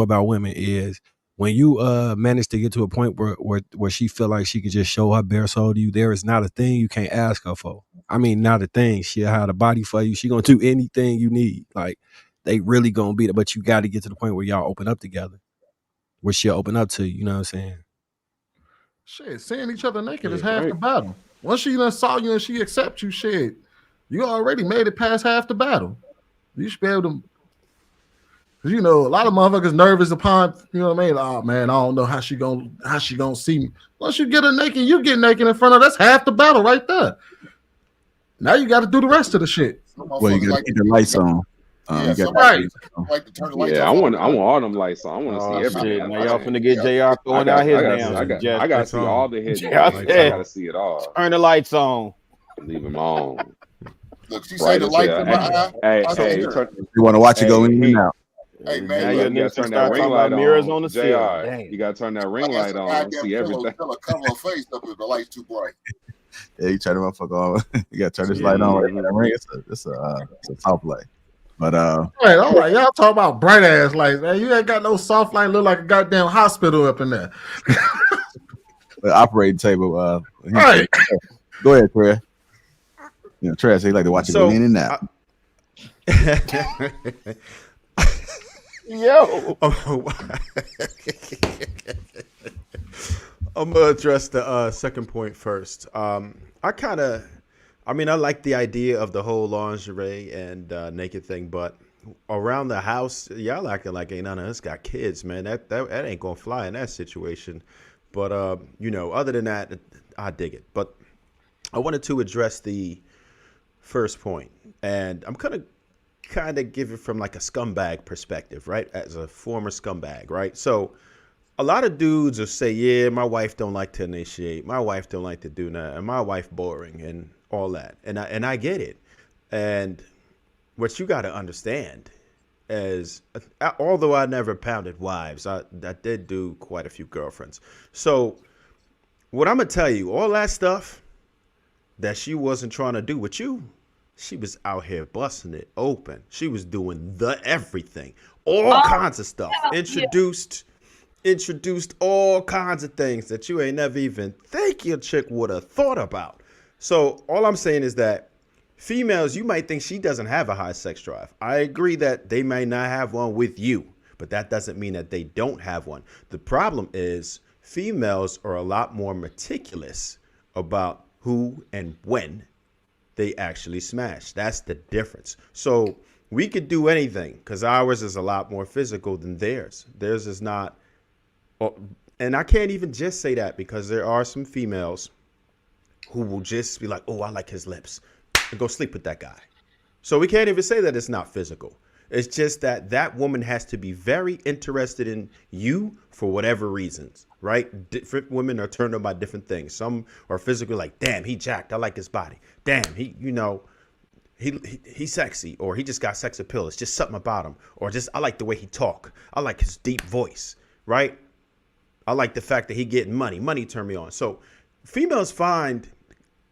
about women is when you manage to get to a point where she feel like she can just show her bare soul to you, there is not a thing you can't ask her for. I mean, not a thing. She'll have the body for you. She gonna do anything you need. Like, they really gonna be there, but you got to get to the point where y'all open up together, where she'll open up to you. You know what I'm saying? Shit, seeing each other naked is half the battle. Once she done saw you and she accepts you, shit, you already made it past half the battle. You should be able to, because a lot of motherfuckers nervous upon, you know what I mean? Oh man, I don't know how she gonna see me. Once you get her naked, you get naked in front of her, that's half the battle right there. Now you got to do the rest of the shit. Well, you got to keep the lights on. Yeah, you somebody like to turn the lights off. I want all them lights on. I want to see everything. Shit. Now y'all finna get JR throwing out his damn suggestions. I gotta see all the hidden lights. I gotta see it all. Turn the lights on. Leave them on. Look, she say the lights in my eye. Hey, you want to watch it go in and out. Hey Now man, your you gotta niggas turn start that ring talking light about mirrors on. on the JR, ceiling. you gotta turn that ring light on. See everything. Cover her face up if the light's too bright. Yeah, you turn the motherfucker on. You gotta turn this light on. Right, that ring. It's a soft light. But Wait, all right, y'all talk about bright ass lights, man. You ain't got no soft light, look like a goddamn hospital up in there. the operating table. Right. Go ahead, Trey. Trey, so you like to watch it go in and out. Yo. I'm gonna address the second point first. I like the idea of the whole lingerie and naked thing, but around the house, y'all acting like ain't none of us got kids, man. That ain't gonna fly in that situation. But other than that, I dig it. But I wanted to address the first point, and I'm gonna kind of give it from like a scumbag perspective, right? As a former scumbag, right? So a lot of dudes will say, yeah, my wife don't like to initiate, my wife don't like to do that, and my wife boring and all that. And I get it. And what you got to understand is, although I never pounded wives, I did do quite a few girlfriends. So what I'm going to tell you, all that stuff that she wasn't trying to do with you, she was out here busting it open. She was doing the everything, all kinds of stuff, introduced all kinds of things that you ain't never even think your chick would have thought about. So all I'm saying is that females, you might think she doesn't have a high sex drive. I agree that they may not have one with you, but that doesn't mean that they don't have one. The problem is females are a lot more meticulous about who and when they actually smash. That's the difference. So we could do anything because ours is a lot more physical than theirs. Theirs is not. And I can't even just say that, because there are some females who will just be like, oh, I like his lips, and go sleep with that guy. So we can't even say that it's not physical. It's just that woman has to be very interested in you for whatever reasons, right? Different women are turned on by different things. Some are physically like, damn, he jacked, I like his body. Damn, he's sexy, or he just got sex appeal. It's just something about him. Or just, I like the way he talk. I like his deep voice, right? I like the fact that he getting money. Money turn me on. So females find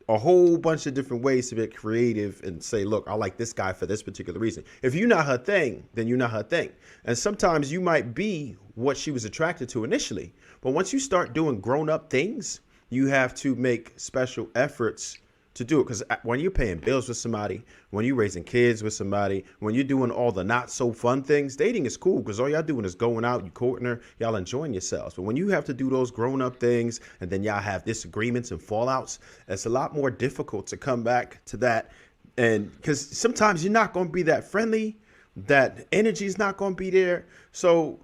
a whole bunch of different ways to be creative and say, look, I like this guy for this particular reason. If you're not her thing, then you're not her thing. And sometimes you might be what she was attracted to initially. But once you start doing grown-up things, you have to make special efforts to do it. Because when you're paying bills with somebody, when you're raising kids with somebody, when you're doing all the not so fun things, dating is cool because all y'all doing is going out, you courting her, y'all enjoying yourselves. But when you have to do those grown up things and then y'all have disagreements and fallouts, it's a lot more difficult to come back to that. And because sometimes you're not going to be that friendly, that energy is not going to be there. So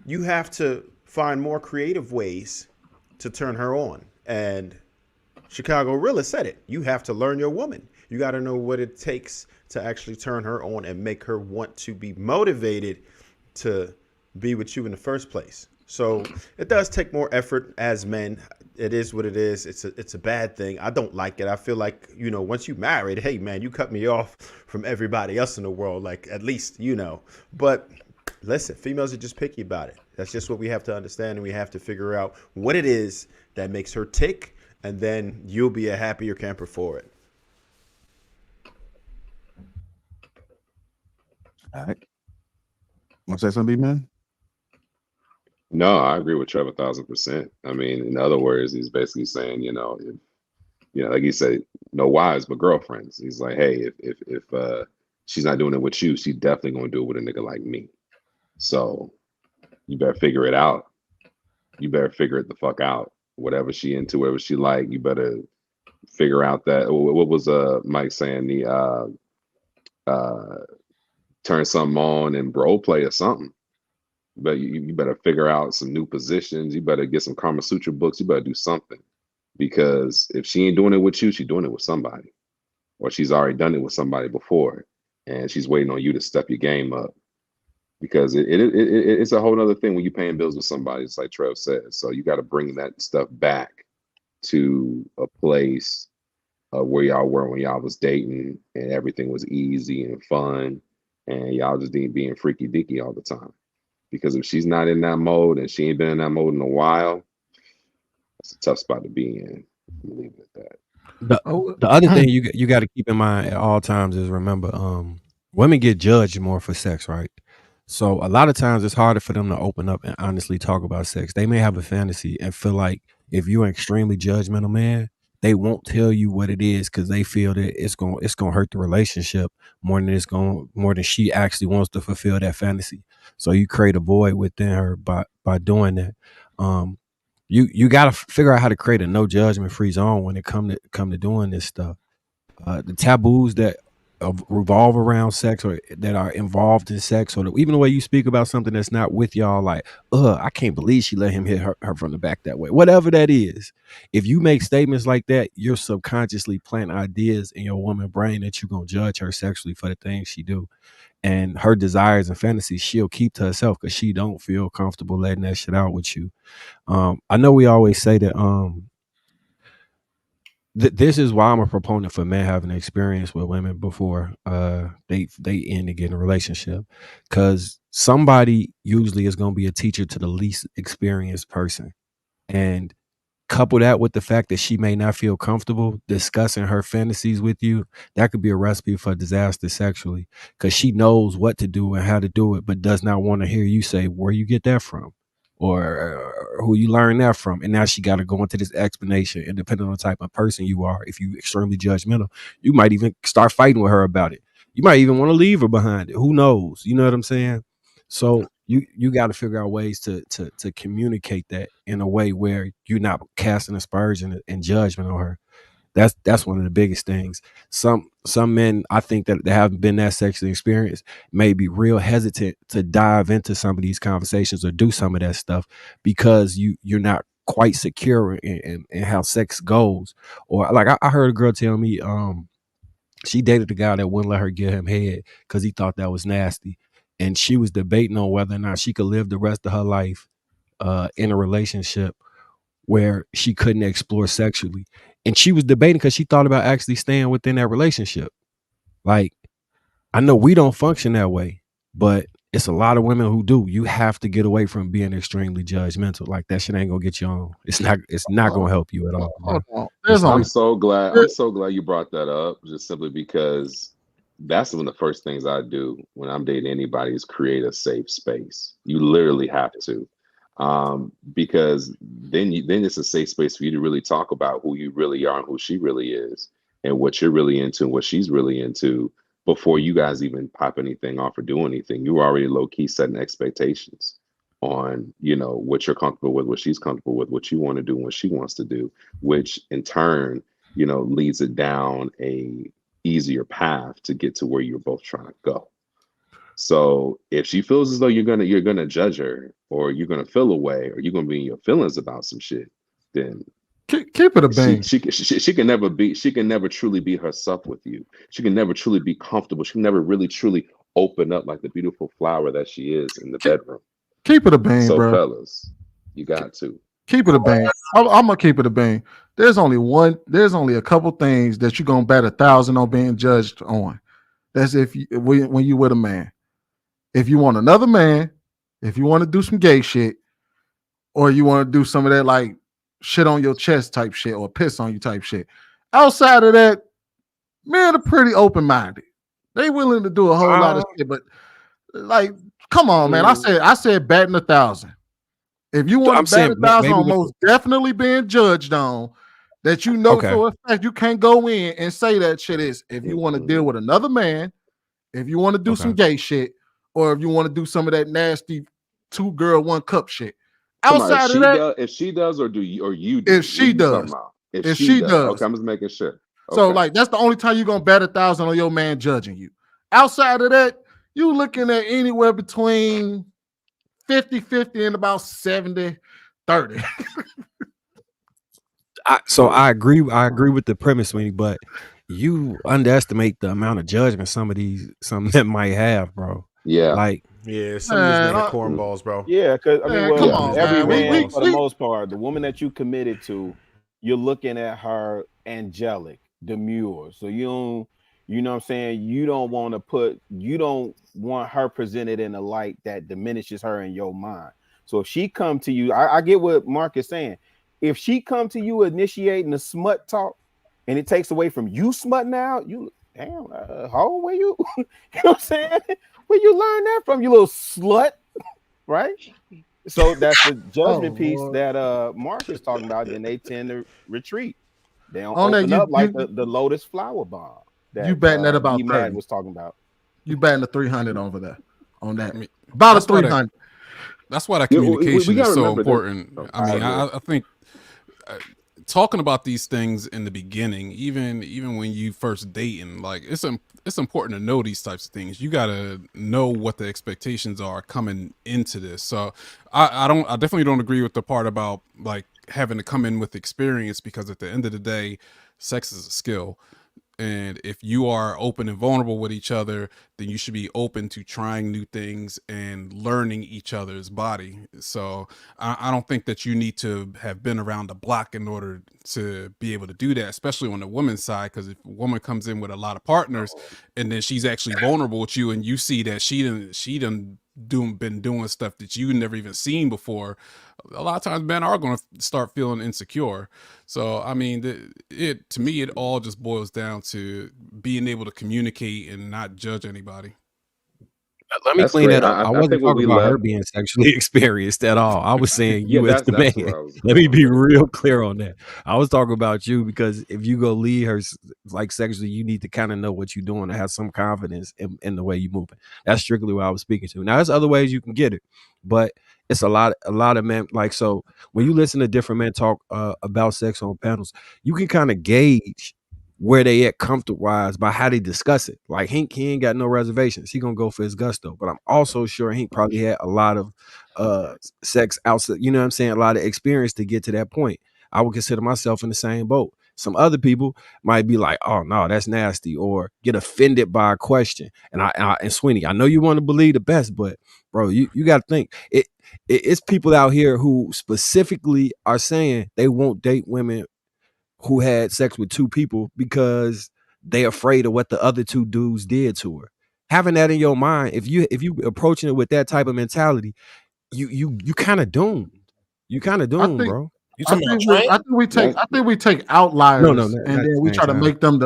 you have to find more creative ways to turn her on. And Chicago Rilla said it. You have to learn your woman. You got to know what it takes to actually turn her on and make her want to be motivated to be with you in the first place. So it does take more effort as men. It is what it is. It's a bad thing. I don't like it. I feel like, once you married, hey man, you cut me off from everybody else in the world, like at least, But listen, females are just picky about it. That's just what we have to understand, and we have to figure out what it is that makes her tick, and then you'll be a happier camper for it. All right. Want to say something, man? No, I agree with Trevor 1,000%. I mean, in other words, he's basically saying, if, like he said, no wives but girlfriends. He's like, hey, if she's not doing it with you, she's definitely gonna do it with a nigga like me. So you better figure it out. You better figure it the fuck out. Whatever she into, whatever she like, you better figure out that. What was Mike saying? The turn something on and role play or something. But you better figure out some new positions. You better get some Kama Sutra books. You better do something, because if she ain't doing it with you, she's doing it with somebody, or she's already done it with somebody before, and she's waiting on you to step your game up. Because it's a whole other thing when you're paying bills with somebody. It's like Trev said. So you got to bring that stuff back to a place where y'all were when y'all was dating, and everything was easy and fun, and y'all just didn't being freaky deaky all the time. Because if she's not in that mode, and she ain't been in that mode in a while, it's a tough spot to be in. I'm leave it at that. The other thing you got to keep in mind at all times is, remember, women get judged more for sex, right? So a lot of times it's harder for them to open up and honestly talk about sex. They may have a fantasy and feel like if you're an extremely judgmental man, they won't tell you what it is because they feel that it's gonna hurt the relationship more than she actually wants to fulfill that fantasy. So you create a void within her by doing that. You got to figure out how to create a no judgment free zone when it come to doing this stuff. The taboos that revolve around sex, or that are involved in sex, or even the way you speak about something that's not with y'all, like, I can't believe she let him hit her from the back that way. Whatever that is, if you make statements like that, you're subconsciously planting ideas in your woman brain that you're gonna judge her sexually for the things she do, and her desires and fantasies she'll keep to herself because she don't feel comfortable letting that shit out with you. I know we always say that this is why I'm a proponent for men having experience with women before they end and get in a relationship, because somebody usually is going to be a teacher to the least experienced person, and couple that with the fact that she may not feel comfortable discussing her fantasies with you, that could be a recipe for disaster sexually, because she knows what to do and how to do it, but does not want to hear you say where you get that from, or who you learn that from. And now she got to go into this explanation, and depending on the type of person you are, if you extremely judgmental, you might even start fighting with her about it. You might even want to leave her behind it. Who knows? You know what I'm saying? So you got to figure out ways to communicate that in a way where you're not casting aspersion and judgment on her. That's one of the biggest things. Some men, I think, that they haven't been that sexually experienced may be real hesitant to dive into some of these conversations or do some of that stuff because you're not quite secure in how sex goes. Or like I heard a girl tell me she dated a guy that wouldn't let her get him head because he thought that was nasty. And she was debating on whether or not she could live the rest of her life in a relationship where she couldn't explore sexually. And she was debating because she thought about actually staying within that relationship. Like, I know we don't function that way, but it's a lot of women who do. You have to get away from being extremely judgmental. Like, that shit ain't gonna get you on. It's not gonna help you at all. I'm so glad you brought that up, just simply because that's one of the first things I do when I'm dating anybody is create a safe space. You literally have to, because then it's a safe space for you to really talk about who you really are and who she really is. and what you're really into and what she's really into before you guys even pop anything off or do anything. You were already low key setting expectations on, you know, what you're comfortable with, what she's comfortable with, what you want to do, and what she wants to do, which in turn, you know, leads it down a easier path to get to where you're both trying to go. So if she feels as though you're gonna judge her, or you're gonna feel away, or you're gonna be in your feelings about some shit, then keep it a bang. She can never truly be herself with you. She can never truly be comfortable. She can never really truly open up like the beautiful flower that she is in the bedroom. Keep it a bang, so bro. Fellas, you got to keep it a bang. I'm gonna keep it a bang. There's only a couple things that you're gonna bet 1,000 on being judged on. That's when you with a man. If you want another man, if you want to do some gay shit, or you want to do some of that like shit on your chest type shit, or piss on you type shit. Outside of that, men are pretty open-minded. They willing to do a whole lot of shit, but like, come on, man. I said batting 1,000. If you want to bat 1,000 on most definitely being judged on, that you know for a fact you can't go in and say that shit is if you want to deal with another man, if you want to do some gay shit, or if you want to do some of that nasty 2 girl 1 cup shit. Outside of that, if she does, or you do? If she does. If she does. Okay, I'm just making sure. Okay. So like that's the only time you're gonna bet 1,000 on your man judging you. Outside of that, you looking at anywhere between 50-50 and about 70-30. I agree with the premise, Sweeney, but you underestimate the amount of judgment some that might have, bro. Yeah. Like, some of these men are cornballs, bro. Yeah, because I mean, come on, every man. For the most part, the woman that you committed to, you're looking at her angelic, demure. So you know what I'm saying? You don't want her presented in a light that diminishes her in your mind. So if she come to you, I get what Mark is saying. If she come to you initiating the smut talk, and it takes away from you smutting out, you damn, how where you, you know what I'm saying? Where you learn that from, you little slut, right? So that's the judgment piece that Mark is talking about. Then they tend to retreat. They don't open up like the lotus flower bomb. You betting that about 30 was talking about. You betting the 300 over there on that. About a 300. That's why that communication is so important. I think talking about these things in the beginning, even when you first dating, like it's important to know these types of things. You got to know what the expectations are coming into this. So I definitely don't agree with the part about like having to come in with experience, because at the end of the day, sex is a skill. And if you are open and vulnerable with each other, then you should be open to trying new things and learning each other's body. So I don't think that you need to have been around the block in order to be able to do that, especially on the woman's side. Because if a woman comes in with a lot of partners and then she's actually vulnerable with you, and you see that she done been doing stuff that you never even seen before, a lot of times men are going to start feeling insecure. So I mean, to me it all just boils down to being able to communicate and not judge anybody. Let me clean that up. I wasn't talking about her being sexually experienced at all. I was saying you as the man. Let me be real clear on that. I was talking about you, because if you go lead her like sexually, you need to kind of know what you're doing and have some confidence in the way you move. That's strictly what I was speaking to. Now, there's other ways you can get it, but it's a lot of men. Like, so when you listen to different men talk about sex on panels, you can kind of gauge where they at comfort wise by how they discuss it. Like Hink, he ain't got no reservations. He gonna go for his gusto. But I'm also sure Hink probably had a lot of sex outside, you know what I'm saying, a lot of experience to get to that point. I would consider myself in the same boat. Some other people might be like, oh no, that's nasty, or get offended by a question. And Sweeney, I know you want to believe the best, but bro, you got to think it's people out here who specifically are saying they won't date women who had sex with 2 people because they afraid of what the other 2 dudes did to her. Having that in your mind, if you approaching it with that type of mentality, you kind of doomed. You kind of doomed, bro. I think we take outliers and then we try to make them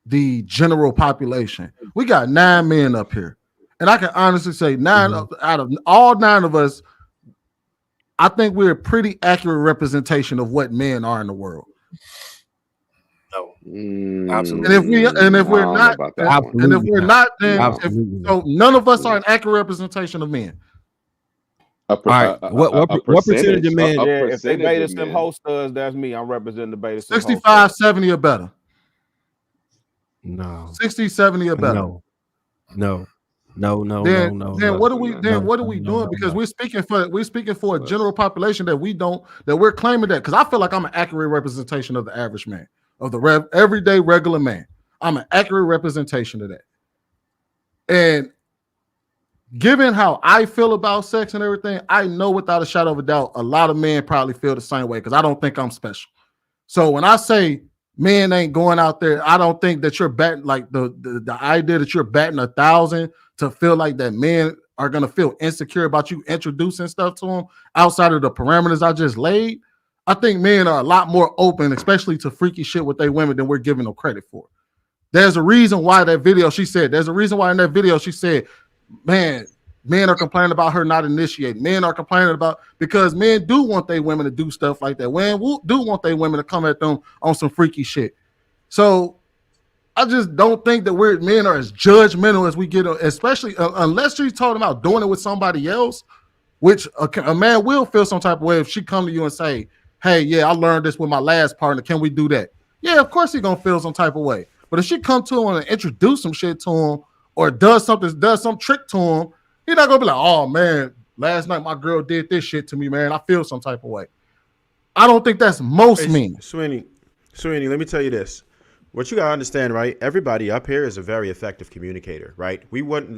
the general population. We got 9 men up here, and I can honestly say 9 out of all 9 of us, I think we're a pretty accurate representation of what men are in the world. Absolutely. And if we're not, then so none of us are an accurate representation of men. All right, what percentage of men? Yeah, if they beta sim host us, that's me. I'm representing the beta sim 65, 70 or better. No. 60, 70 or better. No. Then what are we doing? Because we're speaking for a general population that we're claiming that. Because I feel like I'm an accurate representation of the average man, of the everyday regular man. I'm an accurate representation of that. And given how I feel about sex and everything, I know without a shadow of a doubt, a lot of men probably feel the same way because I don't think I'm special. So when I say men ain't going out there, I don't think that you're batting like the idea that you're batting 1,000 to feel like that men are going to feel insecure about you introducing stuff to them outside of the parameters I just laid. I think men are a lot more open, especially to freaky shit with their women than we're giving them credit for. There's a reason why in that video she said, man, men are complaining about her not initiating. Men are complaining about, because men do want their women to do stuff like that. Men do want their women to come at them on some freaky shit. So I just don't think that men are as judgmental as we get, especially unless she's talking about doing it with somebody else, which a man will feel some type of way if she come to you and say, hey, yeah, I learned this with my last partner. Can we do that? Yeah, of course he's going to feel some type of way. But if she come to him and introduce some shit to him or does some trick to him, he's not going to be like, oh, man, last night my girl did this shit to me, man. I feel some type of way. I don't think that's most men. Sweeney, let me tell you this. What you got to understand, right? Everybody up here is a very effective communicator, right?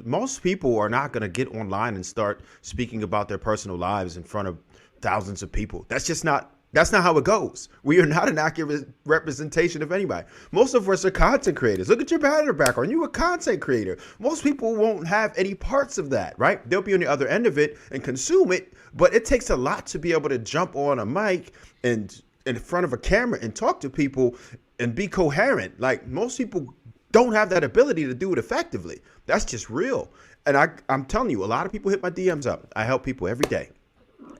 Most people are not going to get online and start speaking about their personal lives in front of thousands of people. That's not how it goes. We are not an accurate representation of anybody. Most of us are content creators. Look at your background. You're a content creator. Most people won't have any parts of that, right? They'll be on the other end of it and consume it, but it takes a lot to be able to jump on a mic and in front of a camera and talk to people and be coherent. Like, most people don't have that ability to do it effectively. That's just real. And I'm telling you, a lot of people hit my DMs up. I help people every day.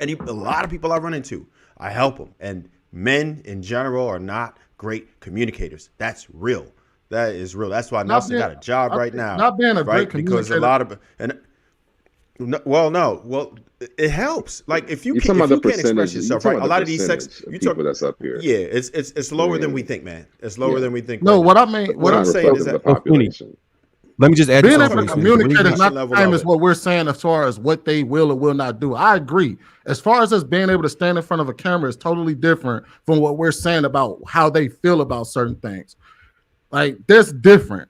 And a lot of people I run into, I help them. And men in general are not great communicators. That's real. That is real. That's why Nelson got a job right now. Not being a great communicator. Because a lot of it helps. Like, if you can't express yourself, right? A lot of these people that's up here. Yeah, it's lower than we think, man. It's lower than we think. No, what I'm saying is that population. Let me just add being able to communicate is not the same as what we're saying as far as what they will or will not do. I agree. As far as us being able to stand in front of a camera is totally different from what we're saying about how they feel about certain things. Like, that's different.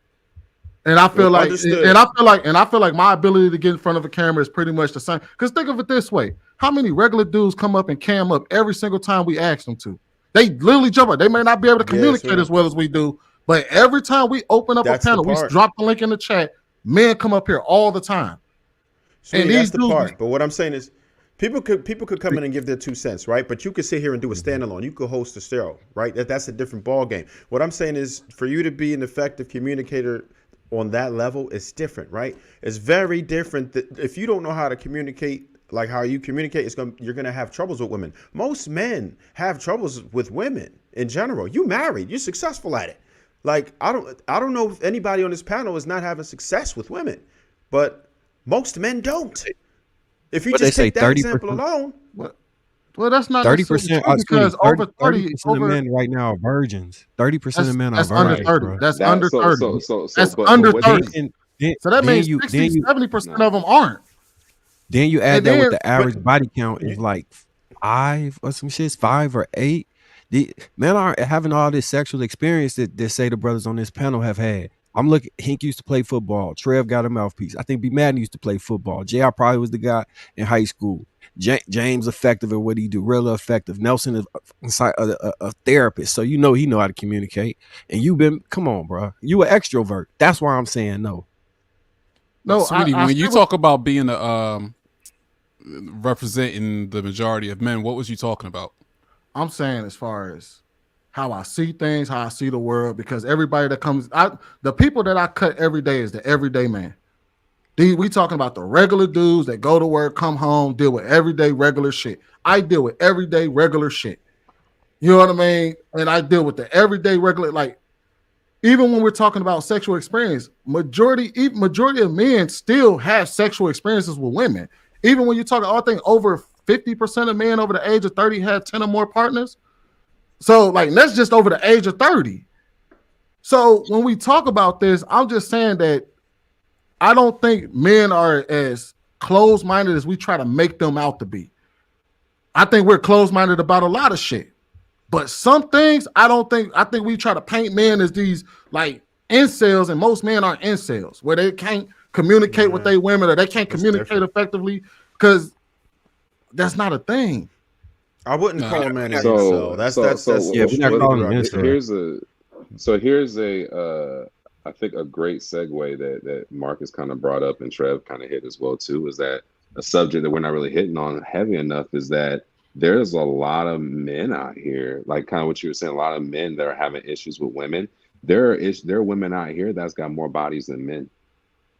And I feel like my ability to get in front of a camera is pretty much the same. Because think of it this way: how many regular dudes come up and cam up every single time we ask them to? They literally jump up. They may not be able to communicate as well as we do, but every time we open up a panel, we drop the link in the chat. Men come up here all the time. And that's the part. But what I'm saying is, people could come in and give their 2 cents, right? But you could sit here and do a standalone. You could host a show, right? That's a different ball game. What I'm saying is, for you to be an effective communicator on that level, is different, right? It's very different. That if you don't know how to communicate like how you communicate, you're gonna have troubles with women. Most men have troubles with women in general. You married, you're successful at it. Like, I don't know if anybody on this panel is not having success with women, but most men don't. If you just take that example alone. Well, that's not 30%, because over 30% of men right now are virgins. 30% of men are virgins. That's under 30. That's under 30. So that means 60-70% of them aren't. Then you add that with the average body count is like 5 or some shit, 5 or 8. The men aren't having all this sexual experience that say the brothers on this panel have had. I'm looking. Hink used to play football. Trev got a mouthpiece. I think B. Madden used to play football. JR probably was the guy in high school. James effective at what he do, really effective. Nelson is a therapist, so he know how to communicate. And come on, bro. You an extrovert. That's why I'm saying no. No, Sweetie, when you talk about being representing the majority of men, what was you talking about? I'm saying as far as how I see things, how I see the world, because everybody that comes, the people that I cut every day is the everyday man. We talking about the regular dudes that go to work, come home, deal with everyday regular shit. I deal with everyday regular shit. You know what I mean? And I deal with the everyday regular, like, even when we're talking about sexual experience, majority of men still have sexual experiences with women. Even when you talk, I think over 50% of men over the age of 30 have 10 or more partners. So like that's just over the age of 30. So when we talk about this, I'm just saying that I don't think men are as closed-minded as we try to make them out to be. I think we're closed-minded about a lot of shit. But some things I think we try to paint men as these like incels, and most men aren't incels, where they can't communicate with their women or they can't communicate effectively, because that's not a thing. I wouldn't call a man an incel. That's yeah, we're not calling him incel. Here's a I think a great segue that Marcus kind of brought up and Trev kind of hit as well too, is that a subject that we're not really hitting on heavy enough is that there's a lot of men out here, like kind of what you were saying, a lot of men that are having issues with women. There are women out here that's got more bodies than men.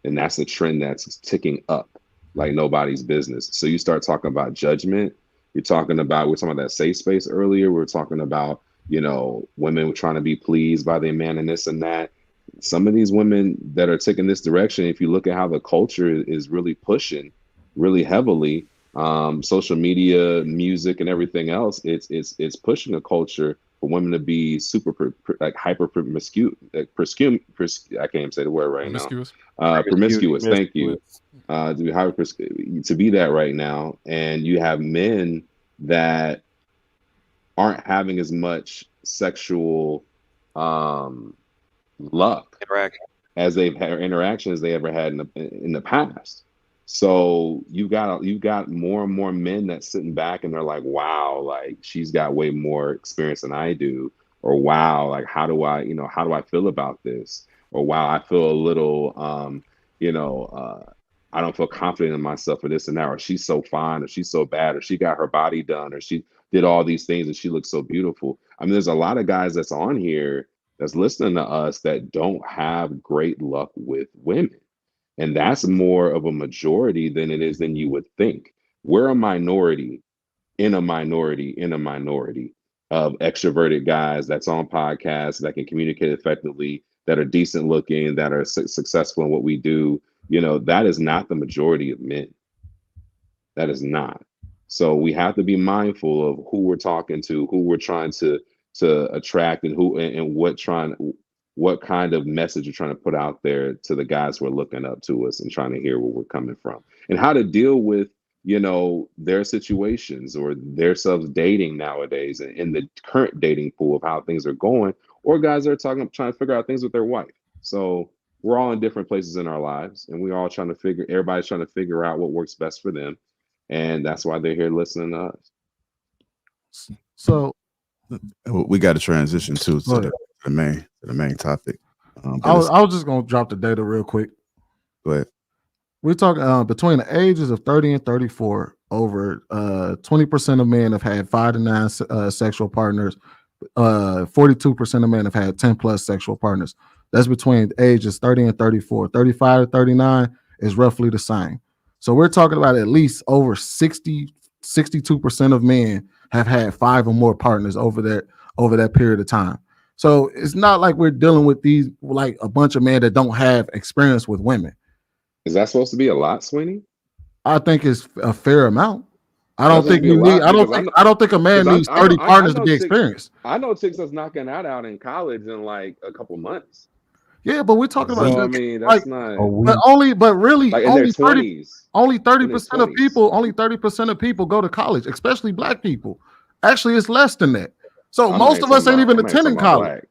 And that's a trend that's ticking up like nobody's business. So you start talking about judgment. We're talking about that safe space earlier. We're talking about, women trying to be pleased by their man and this and that. Some of these women that are taking this direction, if you look at how the culture is really pushing really heavily, social media, music, and everything else, it's pushing a culture for women to be super hyper promiscuous. I can't even say the word right now. Promiscuous. Thank you. To be to be that right now, and you have men that aren't having as much sexual luck as they've had, or interaction as they ever had in the past. So you've got more and more men that's sitting back and they're like, wow, like she's got way more experience than I do, or wow, like how do I feel about this, or wow, I feel a little I don't feel confident in myself for this and that, or she's so fine, or she's so bad, or she got her body done, or she did all these things and she looks so beautiful. I mean, there's a lot of guys that's on here that's listening to us that don't have great luck with women. And that's more of a majority than it is than you would think. We're a minority in a minority of extroverted guys that's on podcasts that can communicate effectively, that are decent looking, that are successful in what we do. That is not the majority of men. That is not. So we have to be mindful of who we're talking to, who we're trying to attract, and who and what kind of message you're trying to put out there to the guys who are looking up to us and trying to hear where we're coming from, and how to deal with, their situations or their selves dating nowadays, and in the current dating pool of how things are going, or guys that are trying to figure out things with their wife. So we're all in different places in our lives, and we're all everybody's trying to figure out what works best for them. And that's why they're here listening to us. So we got to transition to the main topic. I was just gonna drop the data real quick. Go ahead. We're talking between the ages of 30 and 34, over 20% of men have had 5 to 9 sexual partners. 42% of men have had 10 plus sexual partners. That's between ages 30 and 34. 35 to 39 is roughly the same. So we're talking about at least over 62% of men have had 5 or more partners over that period of time. So it's not like we're dealing with these like a bunch of men that don't have experience with women. Is that supposed to be a lot, Sweeney? I think it's a fair amount. I don't think a man needs 30 partners to be experienced. I know chicks that's knocking that out in college in like a couple months. Yeah, but we're talking about. I mean, that's not. But really, like only 30% of people. Only 30% of people go to college, especially black people. Actually, it's less than that. So most of us ain't even attending college.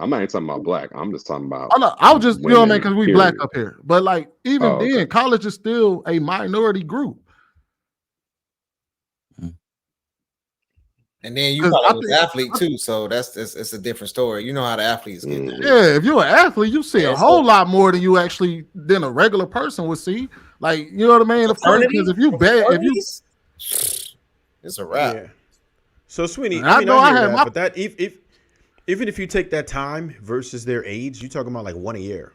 I'm not even talking about black. I'm just talking about. I was just, because we black up here. But like even then, college is still a minority group. And then you probably an athlete too, so it's a different story. You know how the athletes get that. Yeah, if you're an athlete, you see a whole lot more than than a regular person would see. Like, you know what I mean? Because if you bet, it's a wrap. Yeah. So Sweeney, I hear that, but that even if you take that time versus their age, you're talking about like 1 a year.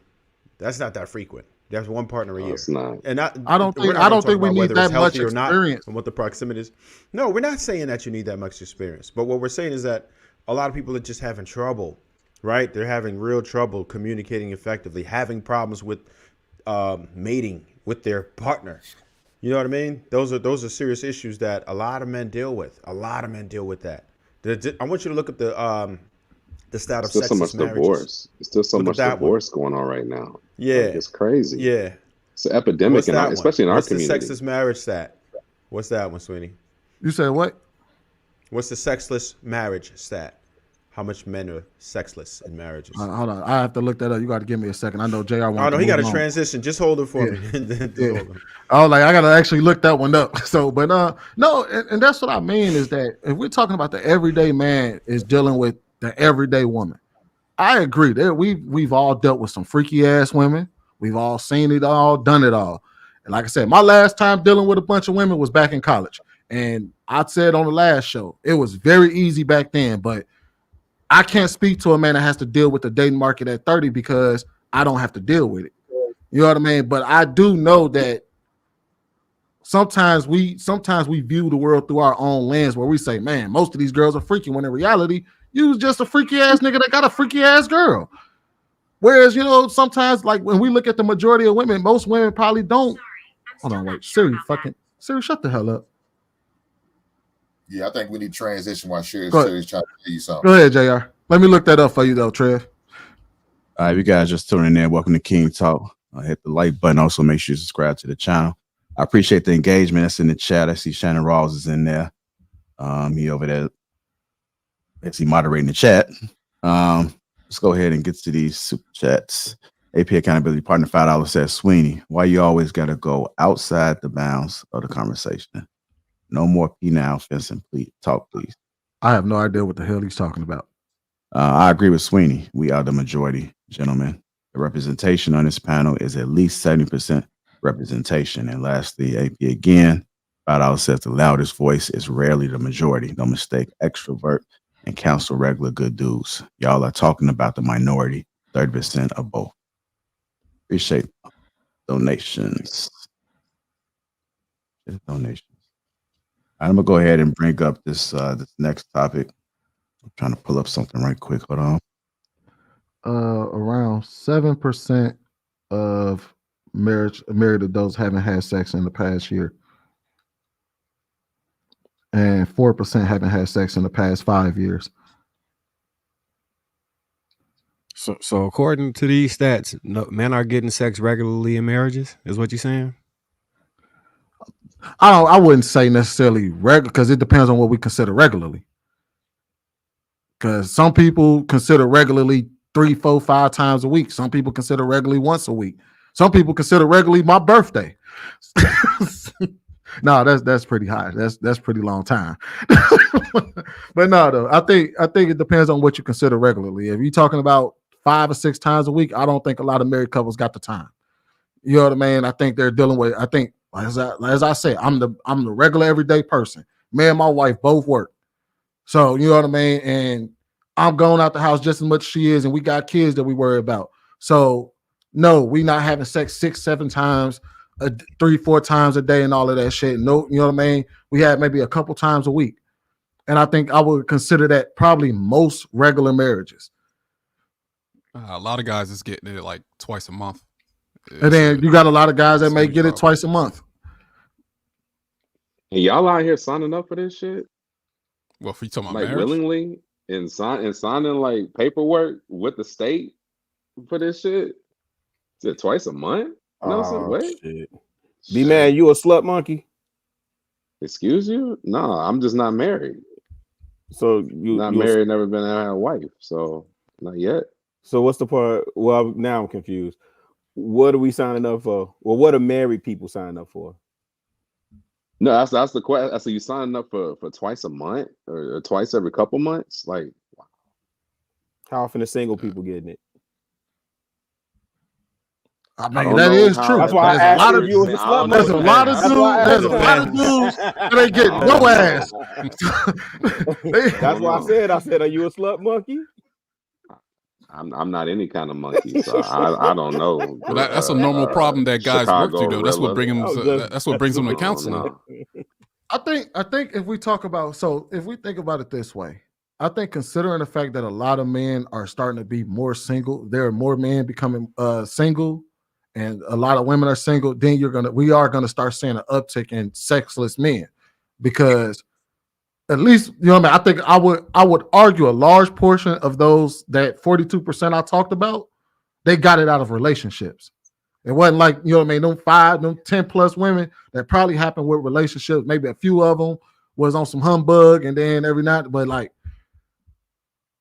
That's not that frequent. That's one partner a year. It's not. And I don't think we need that much experience. And what the proximity is. No, we're not saying that you need that much experience. But what we're saying is that a lot of people are just having trouble right? They're having real trouble communicating effectively, having problems with mating with their partner. You know what I mean? Those are serious issues that a lot of men deal with. A lot of men deal with that. I want you to look at the stat of Still so much sexist marriages. divorce. There's still so much divorce going on right now. Yeah, like, it's crazy. Yeah, it's an epidemic, especially in our community. What's the sexist marriage stat? What's that one, Sweeney? You said what? What's the sexless marriage stat? How much men are sexless in marriages? Hold on, I have to look that up. You got to give me a second. I know JR wants. Oh no, he got a transition. Just hold it for me. Yeah. Oh, like I got to actually look that one up. So, but no, and that's what I mean is that if we're talking about the everyday man is dealing with the everyday woman, I agree that we've all dealt with some freaky ass women. We've all seen it all, done it all. And like I said, my last time dealing with a bunch of women was back in college. And I said on the last show, it was very easy back then, but I can't speak to a man that has to deal with the dating market at 30 because I don't have to deal with it. You know what I mean? But I do know that sometimes we view the world through our own lens where we say, man, most of these girls are freaky, when in reality, you was just a freaky ass nigga that got a freaky ass girl. Whereas, you know, sometimes like when we look at the majority of women, most women probably don't. Hold on, wait. Siri, shut the hell up. Yeah, I think we need to transition while Sherry's trying to tell you something. Go ahead, JR. Let me look that up for you, though, Trev. All right, you guys just tuning in. Welcome to King Talk. Hit the like button. Also, make sure you subscribe to the channel. I appreciate the engagement that's in the chat. I see Shannon Rawls is in there. He over there. Let's see, moderating the chat. Let's go ahead and get to these super chats. AP Accountability Partner $5 says, Sweeney, why you always got to go outside the bounds of the conversation? No more penile fencing, please. Talk, please. I have no idea what the hell he's talking about. I agree with Sweeney. We are the majority, gentlemen. The representation on this panel is at least 70% representation. And lastly, AP again, $5 says the loudest voice is rarely the majority. No mistake, extrovert and counsel regular good dudes. Y'all are talking about the minority, 30% of both. Appreciate donations. Donations. I'm gonna go ahead and bring up this next topic. I'm trying to pull up something right quick. Hold on. Around 7% of married adults haven't had sex in the past year, and 4% haven't had sex in the past 5 years. So according to these stats, men are getting sex regularly in marriages, is what you're saying? I wouldn't say necessarily regular, because it depends on what we consider regularly. Because some people consider regularly 3, 4, 5 times a week. Some people consider regularly once a week. Some people consider regularly my birthday. No, that's pretty high. That's pretty long time. But no, though, I think it depends on what you consider regularly. If you're talking about 5 or 6 times a week, I don't think a lot of married couples got the time. You know what I mean? I think they're dealing with. I think as I say, I'm the regular everyday person. Me and my wife both work, so you know what I mean. And I'm going out the house just as much as she is, and we got kids that we worry about. So no, we not having sex 6, 7 times, 3, 4 times a day, and all of that shit. No, you know what I mean. We had maybe a couple times a week, and I think I would consider that probably most regular marriages. A lot of guys is getting it like twice a month. And then you got a lot of guys that may get it twice a month. And y'all out here signing up for this shit? Well, if you talking about like marriage? willingly and signing like paperwork with the state for this shit? Is it twice a month? Nelson, what? Shit. B-Man, you a slut monkey? Excuse you? No, I'm just not married. So you not married, never been had a wife, so not yet. So what's the part? Well, now I'm confused. What are we signing up for? Well, what are married people signing up for? No, that's the question. So you signing up for twice a month or twice every couple months? Like, wow. How often are single people getting it? I mean, that is true. That's why I asked you. There's a lot of dudes that ain't getting no ass. That's why I said, are you a slut monkey? I'm not any kind of monkey, so I don't know. Well, that's a normal problem that guys work through, though. That's what brings them to counseling. I think if we talk about, so if we think about it this way, I think considering the fact that a lot of men are starting to be more single, there are more men becoming single, and a lot of women are single. Then we are gonna start seeing an uptick in sexless men, because at least, you know what I mean. I think I would argue a large portion of those, that 42% I talked about, they got it out of relationships. It wasn't like, you know what I mean, them 10 plus women that probably happened with relationships. Maybe a few of them was on some humbug, and then every night, but like,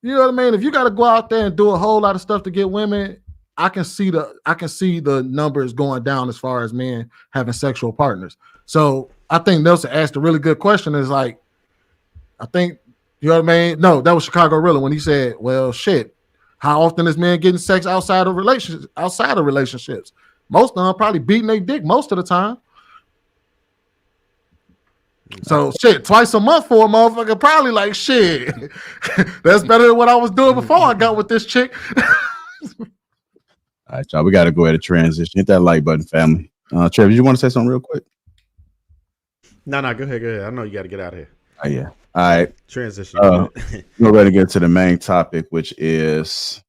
you know what I mean? If you got to go out there and do a whole lot of stuff to get women, I can see the numbers going down as far as men having sexual partners. So I think Nelson asked a really good question. Is like, I think, you know what I mean? No, that was Chicago Rilla when he said, well, shit, how often is men getting sex outside of relationships? Most of them probably beating their dick most of the time. So shit, twice a month for a motherfucker, probably like shit. That's better than what I was doing before I got with this chick. All right, y'all. We got to go ahead and transition. Hit that like button, family. Trevor, you want to say something real quick? No, go ahead. I know you got to get out of here. Oh, yeah. All right. Transition. We're ready to get to the main topic, which is,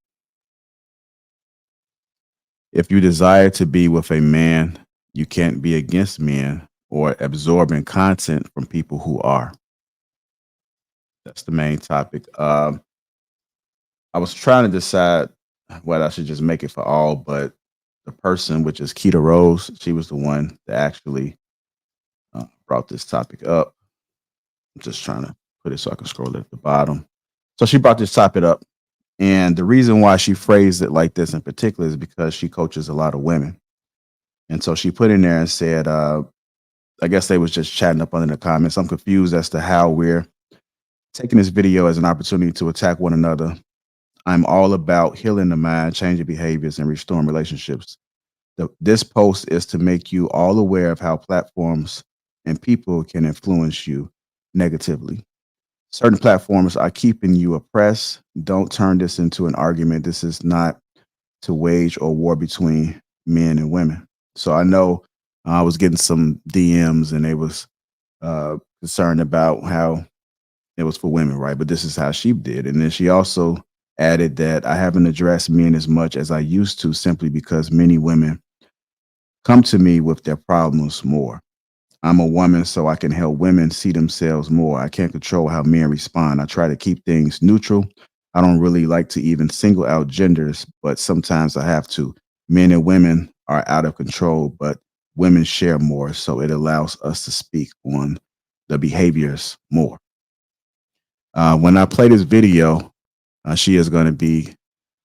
if you desire to be with a man, you can't be against men or absorbing content from people who are. That's the main topic. I was trying to decide whether I should just make it for all, but the person, which is Keita Rose, she was the one that actually brought this topic up. I'm just trying to put it so I can scroll it at the bottom. So she brought this topic up. And the reason why she phrased it like this in particular is because she coaches a lot of women. And so she put in there and said, I guess they was just chatting up under the comments. I'm confused as to how we're taking this video as an opportunity to attack one another. I'm all about healing the mind, changing behaviors, and restoring relationships. This post is to make you all aware of how platforms and people can influence you negatively. Certain platforms are keeping you oppressed. Don't turn this into an argument. This is not to wage a war between men and women. So I know I was getting some DMs and they was concerned about how it was for women, right? But this is how she did. And then she also added that I haven't addressed men as much as I used to, simply because many women come to me with their problems more. I'm a woman, so I can help women see themselves more. I can't control how men respond. I try to keep things neutral. I don't really like to even single out genders, but sometimes I have to. Men and women are out of control, but women share more, so it allows us to speak on the behaviors more. When I play this video, she is going to be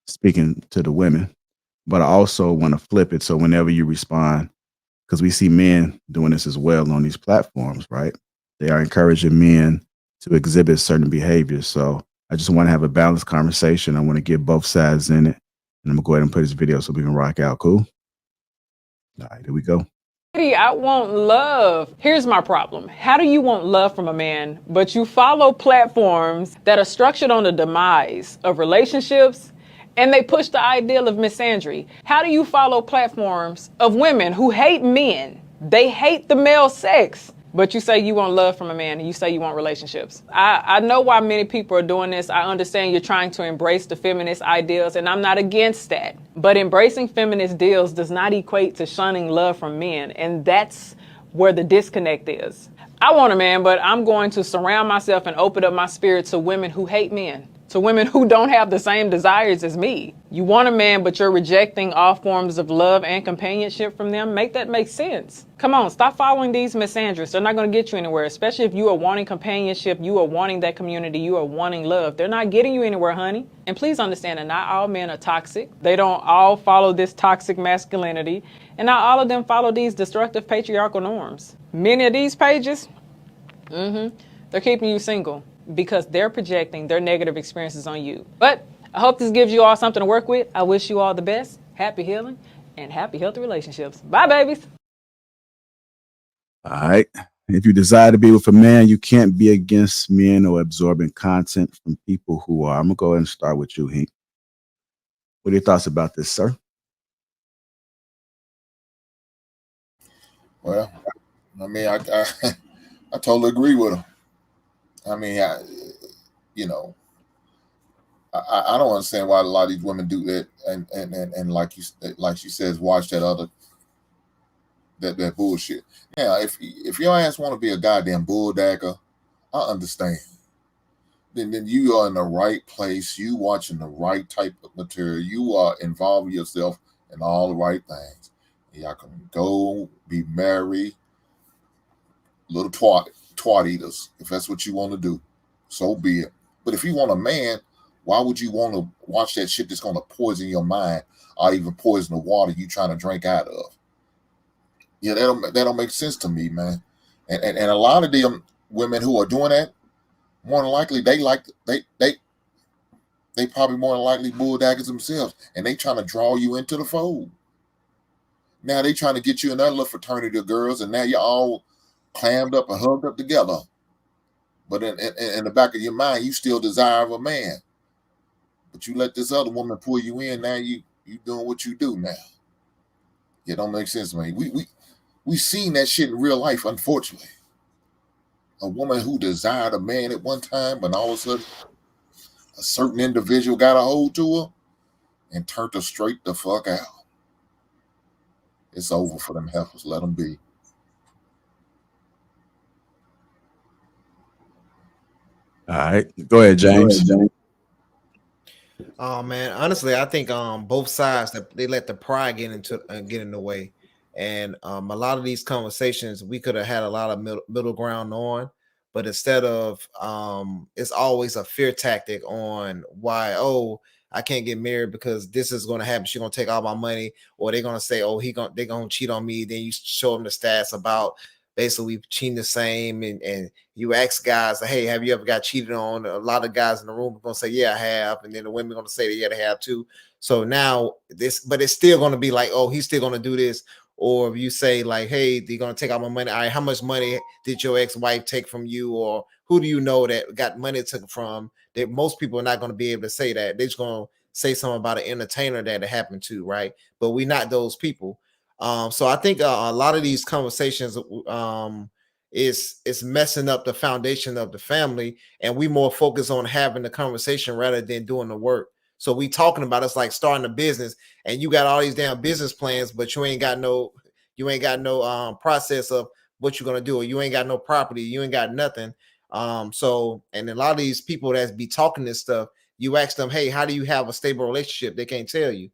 speaking to the women, but I also want to flip it. So whenever you respond, because we see men doing this as well on these platforms, right? They are encouraging men to exhibit certain behaviors. So I just want to have a balanced conversation. I want to get both sides in it. And I'm going to go ahead and put this video so we can rock out. Cool? All right, here we go. I want love. Here's my problem. How do you want love from a man, but you follow platforms that are structured on the demise of relationships, and they push the ideal of misandry? How do you follow platforms of women who hate men? They hate the male sex, but you say you want love from a man and you say you want relationships. I know why many people are doing this. I understand you're trying to embrace the feminist ideals, and I'm not against that. But embracing feminist deals does not equate to shunning love from men, and that's where the disconnect is. I want a man, but I'm going to surround myself and open up my spirit to women who hate men, to women who don't have the same desires as me. You want a man, but you're rejecting all forms of love and companionship from them? Make that make sense. Come on, stop following these misandrists. They're not going to get you anywhere, especially if you are wanting companionship, you are wanting that community, you are wanting love. They're not getting you anywhere, honey. And please understand that not all men are toxic. They don't all follow this toxic masculinity, and not all of them follow these destructive patriarchal norms. Many of these pages, they're keeping you single because they're projecting their negative experiences on you. But I hope this gives you all something to work with. I wish you all the best, happy healing, and happy, healthy relationships. Bye, babies. All right. If you desire to be with a man, you can't be against men or absorbing content from people who are. I'm going to go ahead and start with you, Hank. What are your thoughts about this, sir? Well, I mean, I totally agree with him. I mean, you know, I don't understand why a lot of these women do that, and like she says, watch that bullshit. Now, if your ass want to be a goddamn bulldagger, I understand. Then you are in the right place. You watching the right type of material. You are involving yourself in all the right things. Y'all can go be married, little twat eaters, if that's what you want to do. So be it. But if you want a man, why would you want to watch that shit that's going to poison your mind or even poison the water you trying to drink out of? Yeah, that don't make sense to me, man. And a lot of them women who are doing that, more than likely they probably more than likely bulldaggers themselves, and they trying to draw you into the fold. Now they trying to get you in that little fraternity of girls, and now you're all clammed up and hugged up together. But in the back of your mind, you still desire of a man. But you let this other woman pull you in. Now you doing what you do now. It don't make sense, man. We seen that shit in real life, unfortunately. A woman who desired a man at one time, but all of a sudden a certain individual got a hold to her and turned her straight the fuck out. It's over for them heifers. Let them be. All right. Go ahead, James. Oh man, honestly, I think both sides that they let the pride get in the way, and a lot of these conversations we could have had a lot of middle ground on, but instead of it's always a fear tactic on why I can't get married because this is going to happen. She's going to take all my money, or they're going to say they're going to cheat on me. Then you show them the stats about basically we cheating the same, and you ask guys, hey, have you ever got cheated on? A lot of guys in the room are going to say, yeah, I have. And then the women are going to say, yeah, they have too. So now but it's still going to be like, he's still going to do this. Or if you say like, hey, they're going to take all my money. All right, how much money did your ex-wife take from you? Or who do you know that got money took from? That most people are not going to be able to say that. They're just going to say something about an entertainer that it happened to, right? But we're not those people. So I think a lot of these conversations is messing up the foundation of the family, and we more focus on having the conversation rather than doing the work. So we talking about it's like starting a business, and you got all these damn business plans, but you ain't got no process of what you're gonna do, or you ain't got no property, you ain't got nothing. So and a lot of these people that be talking this stuff, you ask them, hey, how do you have a stable relationship? They can't tell you.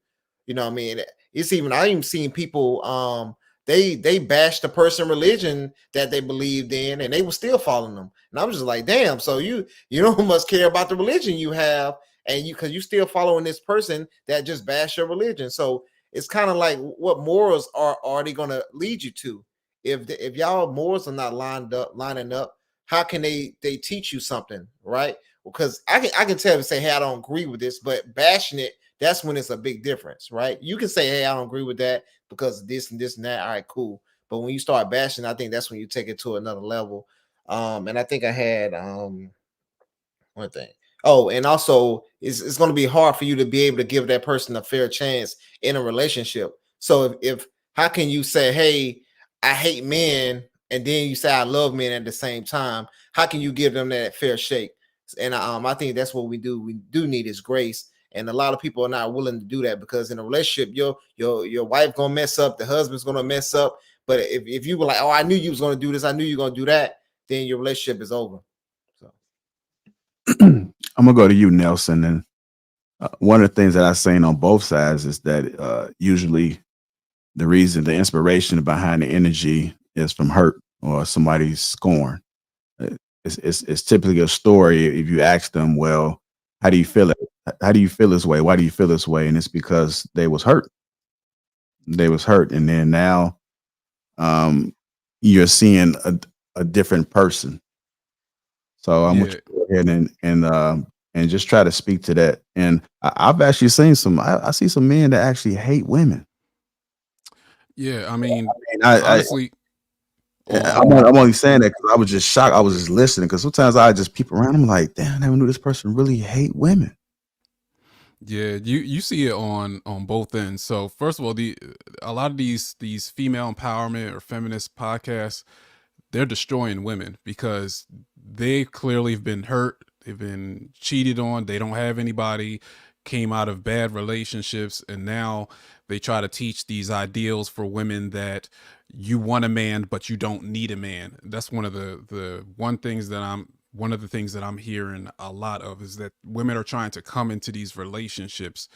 You know what I mean? It's even I even seen people they bashed the person religion that they believed in, and they were still following them. And I'm just like, damn, so you don't much care about the religion you have, and because you still following this person that just bashed your religion. So it's kind of like, what morals are they gonna lead you to? If y'all morals are not lining up, how can they teach you something, right? Because I can tell and say, hey, I don't agree with this, but bashing it, that's when it's a big difference, right? You can say, hey, I don't agree with that because of this and this and that. All right, cool. But when you start bashing, I think that's when you take it to another level. And I think I had one thing. Oh, and also it's going to be hard for you to be able to give that person a fair chance in a relationship. So if how can you say, hey, I hate men, and then you say I love men at the same time? How can you give them that fair shake? And I think that's what we do. We do need is grace. And a lot of people are not willing to do that, because in a relationship, your wife gonna mess up, the husband's gonna mess up. But if you were like, I knew you was gonna do this, I knew you were gonna do that, then your relationship is over. So I'm gonna go to you, Nelson. And one of the things that I've seen on both sides is that usually the inspiration behind the energy is from hurt or somebody's scorn. It's typically a story. If you ask them, well, how do you feel it? How do you feel this way? Why do you feel this way? And it's because they was hurt. They was hurt, and then now, you're seeing a different person. So I'm going to go ahead and just try to speak to that. And I've actually seen I see some men that actually hate women. Yeah, I mean honestly, I'm only saying that because I was just shocked. I was just listening, because sometimes I just peep around. I'm like, damn, I never knew this person really hate women. Yeah, you see it on both ends. So first of all, a lot of these female empowerment or feminist podcasts, they're destroying women because they clearly have been hurt. They've been cheated on. They don't have anybody, came out of bad relationships, and now they try to teach these ideals for women that you want a man, but you don't need a man. That's one of the things that I'm hearing a lot of, is that women are trying to come into these relationships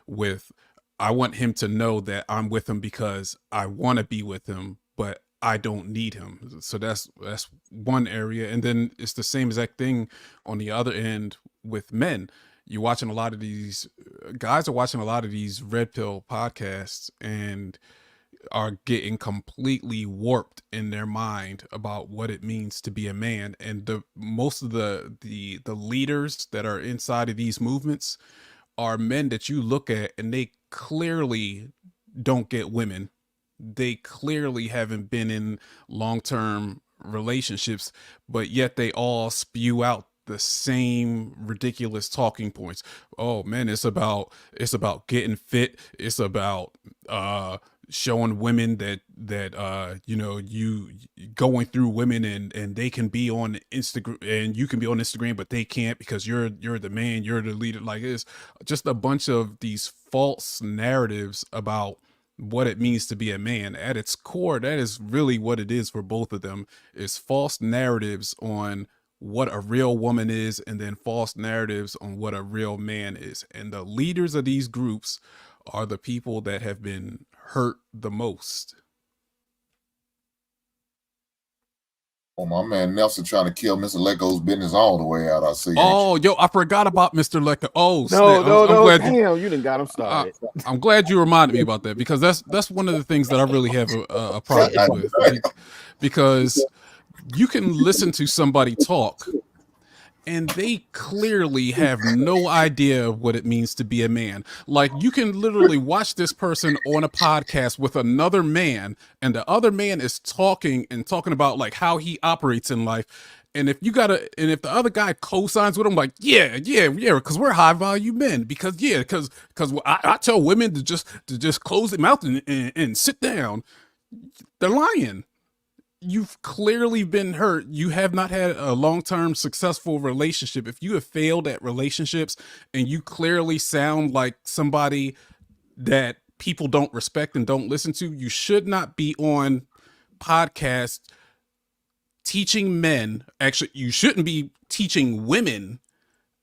with, I want him to know that I'm with him because I want to be with him, but I don't need him. So that's one area. And then it's the same exact thing on the other end with men. You're watching a lot of these guys are watching a lot of these red pill podcasts and are getting completely warped in their mind about what it means to be a man. And most of the leaders that are inside of these movements are men that you look at and they clearly don't get women. They clearly haven't been in long-term relationships, but yet they all spew out the same ridiculous talking points. Oh man, it's about getting fit. It's about showing women that you going through women and they can be on Instagram and you can be on Instagram, but they can't because you're the man, you're the leader. Like, it's just a bunch of these false narratives about what it means to be a man. At its core, that is really what it is for both of them, is false narratives on what a real woman is and then false narratives on what a real man is. And the leaders of these groups are the people that have been hurt the most. Oh, my man Nelson trying to kill Mr. Leco's business all the way out. I see. Oh, yo, I forgot about Mr. Leco. Oh, no, I'm glad damn, you done got him started. I'm glad you reminded me about that, because that's one of the things that I really have a problem with, because you can listen to somebody talk and they clearly have no idea what it means to be a man. Like, you can literally watch this person on a podcast with another man, and the other man is talking about like how he operates in life. And if the other guy co-signs with him, like, yeah, because we're high value men, because I tell women to just close their mouth and sit down. They're lying. You've clearly been hurt. You have not had a long-term successful relationship. If you have failed at relationships and you clearly sound like somebody that people don't respect and don't listen to, you should not be on podcasts teaching men. Actually, you shouldn't be teaching women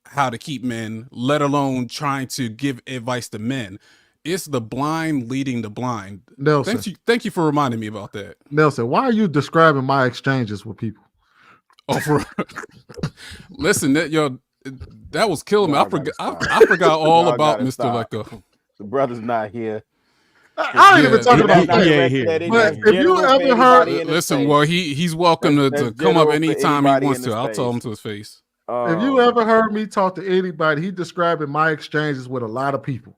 how to keep men, let alone trying to give advice to men. It's the blind leading the blind. Nelson, thank you for reminding me about that. Nelson, why are you describing my exchanges with people? Oh, listen, that was killing me. I forgot all about Mr. Leco. The brother's not here. I ain't even talking about that. But if you ever heard, listen, well, he's welcome to come up anytime he wants to. I'll tell him to his face. If you ever heard me talk to anybody, he describing my exchanges with a lot of people.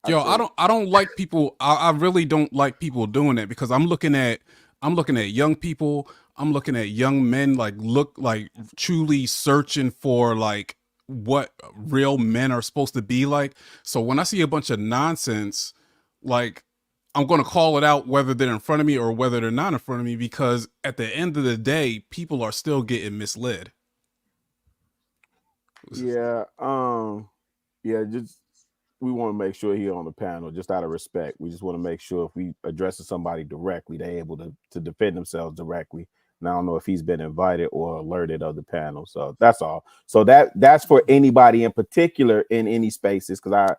Yo, I don't like people. I really don't like people doing that, because I'm looking at young people. I'm looking at young men look like truly searching for like what real men are supposed to be like. So when I see a bunch of nonsense, like, I'm going to call it out, whether they're in front of me or whether they're not in front of me, because at the end of the day, people are still getting misled. Yeah. Just, we want to make sure here on the panel, just out of respect, we just want to make sure if we address somebody directly, they're able to defend themselves directly. And I don't know if he's been invited or alerted of the panel. So that's all. So that's for anybody in particular in any spaces, because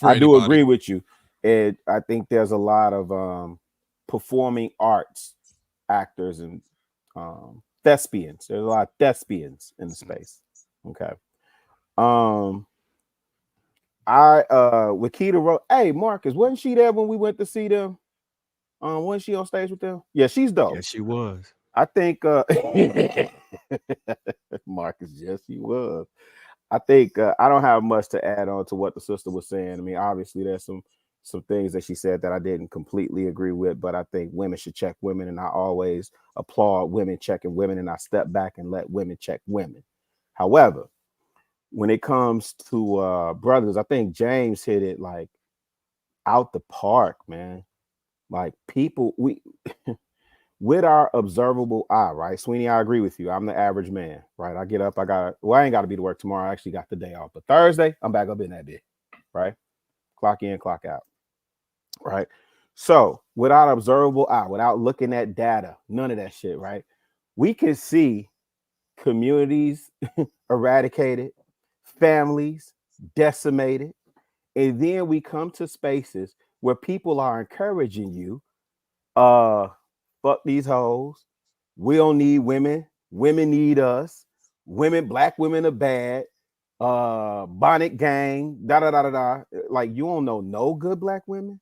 I do agree with you. And I think there's a lot of performing arts actors and thespians. There's a lot of thespians in the space. Okay. With Keita Rose. Hey, Marcus, wasn't she there when we went to see them? Wasn't she on stage with them? Yeah, she's dope. Yeah, she was. I think Marcus, yes, she was. I think I don't have much to add on to what the sister was saying. I mean, obviously there's some things that she said that I didn't completely agree with, but I think women should check women, and I always applaud women checking women, and I step back and let women check women. However, when it comes to brothers, I think James hit it like out the park, man. Like, people, with our observable eye, right? Sweeney, I agree with you. I'm the average man, right? I get up, I ain't got to be to work tomorrow. I actually got the day off. But Thursday, I'm back up in that bit, right? Clock in, clock out, right? So without observable eye, without looking at data, none of that shit, right? We can see communities eradicated, families decimated, and then we come to spaces where people are encouraging you, fuck these hoes, we don't need women, women need us, black women are bad, bonnet gang, da da da da da. Like, you don't know no good black women,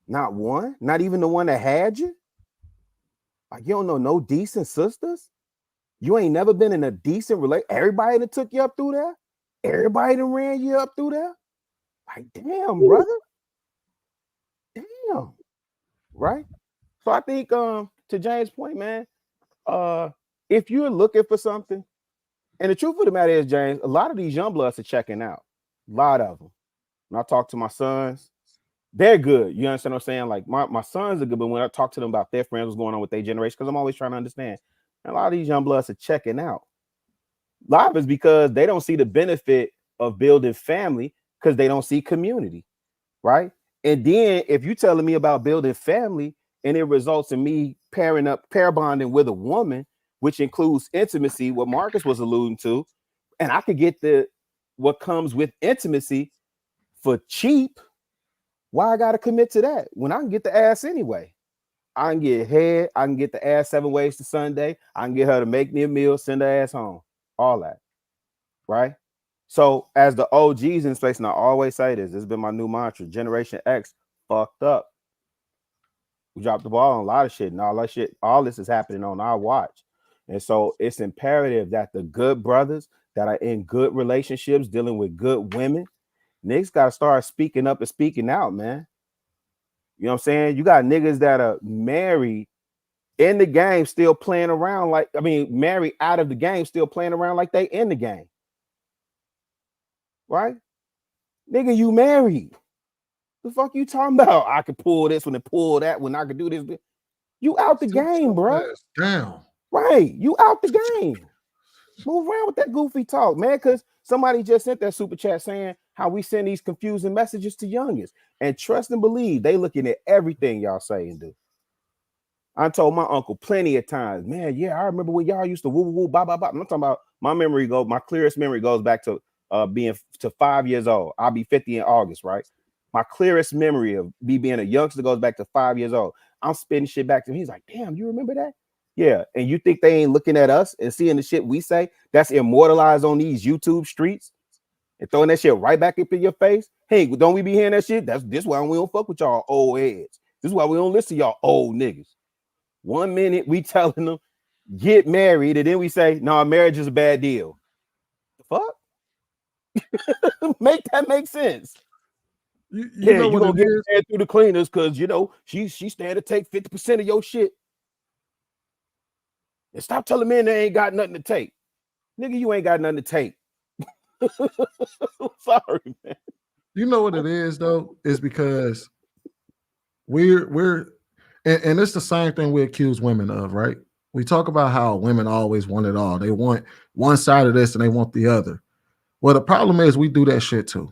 not one, not even the one that had you. Like, you don't know no decent sisters. You ain't never been in a decent relationship. Everybody that took you up through there, everybody that ran you up through there. Like, damn, brother. Damn. Right? So I think to James' point, man, if you're looking for something, and the truth of the matter is, James, a lot of these young bloods are checking out. A lot of them. When I talk to my sons, they're good. You understand what I'm saying? Like, my sons are good, but when I talk to them about their friends, what's going on with their generation, because I'm always trying to understand. And a lot of these young bloods are checking out. A lot of it's because they don't see the benefit of building family because they don't see community, right? And then if you're telling me about building family and it results in me pair bonding with a woman, which includes intimacy, what Marcus was alluding to, and I could get what comes with intimacy for cheap, why I gotta commit to that when I can get the ass anyway? I can get head, I can get the ass 7 ways to Sunday, I can get her to make me a meal, send her ass home, all that, right? So as the OGs in space, and I always say this has been my new mantra, Generation X fucked up. We dropped the ball on a lot of shit, and all this is happening on our watch. And so it's imperative that the good brothers that are in good relationships, dealing with good women, niggas got to start speaking up and speaking out, man. You know what I'm saying? You got niggas that are married in the game, still playing around married out of the game, still playing around like they in the game. Right? Nigga, you married. The fuck you talking about? I could pull this one and pull that one. I could do this. You out the game, bro. Damn. Right. You out the game. Move around with that goofy talk, man, because somebody just sent that super chat saying how we send these confusing messages to youngest. And trust and believe, they looking at everything y'all say and do. I told my uncle plenty of times, man, yeah, I remember when y'all used to woo, woo, bop, bop, bop. I'm talking about my clearest memory goes back to being to 5 years old. I'll be 50 in August, right? My clearest memory of me being a youngster goes back to 5 years old. I'm spitting shit back to him. He's like, damn, you remember that? Yeah. And you think they ain't looking at us and seeing the shit we say that's immortalized on these YouTube streets and throwing that shit right back up in your face? Hey, don't we be hearing that shit? This why we don't fuck with y'all old heads. This is why we don't listen to y'all old niggas. 1 minute we telling them get married, and then we say, no, marriage is a bad deal. The fuck? Make that make sense. You know you gonna get married through the cleaners because she stand to take 50% of your shit. And stop telling men they ain't got nothing to take. Nigga, you ain't got nothing to take. Sorry, man. You know what it is, though? It's because we're and it's the same thing we accuse women of, right? We talk about how women always want it all. They want one side of this and they want the other. Well, the problem is we do that shit too.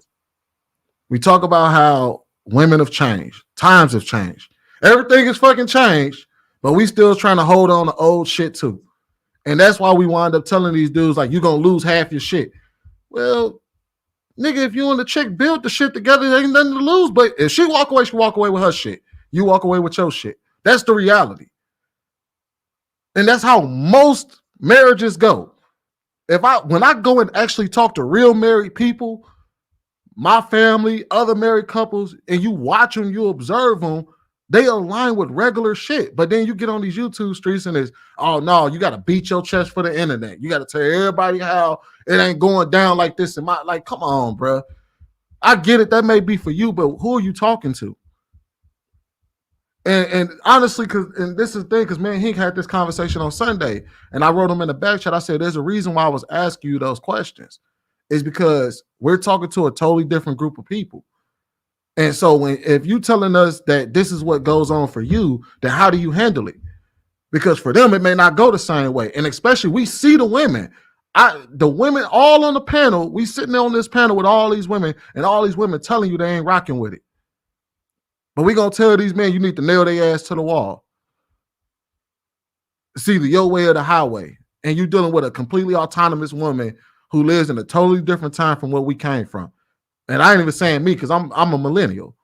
We talk about how women have changed. Times have changed. Everything is fucking changed, but we still trying to hold on to old shit too. And that's why we wind up telling these dudes, like, you're going to lose half your shit. Well, nigga, if you and the chick build the shit together, there ain't nothing to lose. But if she walk away with her shit. You walk away with your shit. That's the reality. And that's how most marriages go. When I go and actually talk to real married people, my family, other married couples, and you watch them, you observe them, they align with regular shit. But then you get on these YouTube streets and it's, oh no, you got to beat your chest for the internet. You got to tell everybody how it ain't going down like this. Like, come on, bro. I get it. That may be for you, but who are you talking to? And honestly, and this is the thing, because me and Hink had this conversation on Sunday, and I wrote him in the back chat. I said, there's a reason why I was asking you those questions. Is because we're talking to a totally different group of people. And so if you telling us that this is what goes on for you, then how do you handle it? because for them it may not go the same way. And especially we see the women. The women all on the panel, we sitting there on this panel with all these women, and all these women telling you they ain't rocking with it. But we gonna tell these men you need to nail their ass to the wall. It's either your way or the highway. And you're dealing with a completely autonomous woman who lives in a totally different time from where we came from. And I ain't even saying me, because I'm a millennial.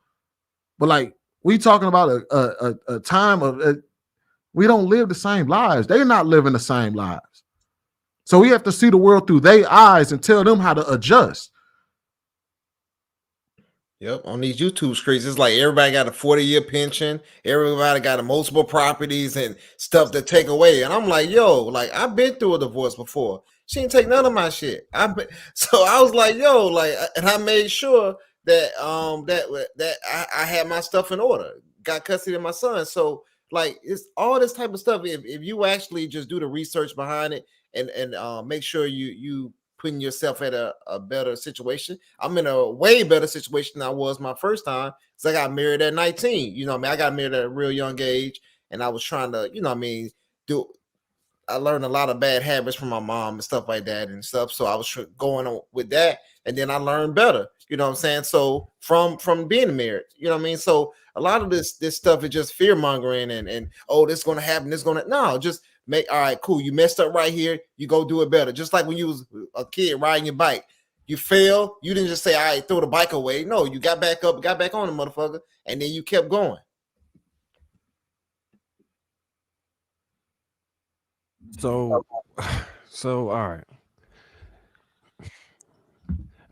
But like, we talking about a time of we don't live the same lives. They're not living the same lives. So we have to see the world through their eyes and tell them how to adjust. Yep, on these YouTube streets, it's like everybody got a 40-year pension, everybody got a multiple properties and stuff to take away. And I'm like, yo, like I've been through a divorce before. She didn't take none of my shit. So I was like, yo, like, and I made sure that I had my stuff in order, got custody of my son. So like it's all this type of stuff. If you actually just do the research behind it and make sure you putting yourself at a better situation. I'm in a way better situation than I was my first time, because I got married at 19. You know what I mean? I got married at a real young age, and I was trying to, you know what I mean, I learned a lot of bad habits from my mom and stuff like that and stuff. So I was going on with that, and then I learned better. You know what I'm saying? So from being married, you know what I mean? So a lot of this stuff is just fear mongering and oh, this is gonna happen, no, just make all right, cool. You messed up right here. You go do it better. Just like when you was a kid riding your bike, you fail. You didn't just say, all right, throw the bike away. No, you got back up, got back on the motherfucker, and then you kept going. So all right.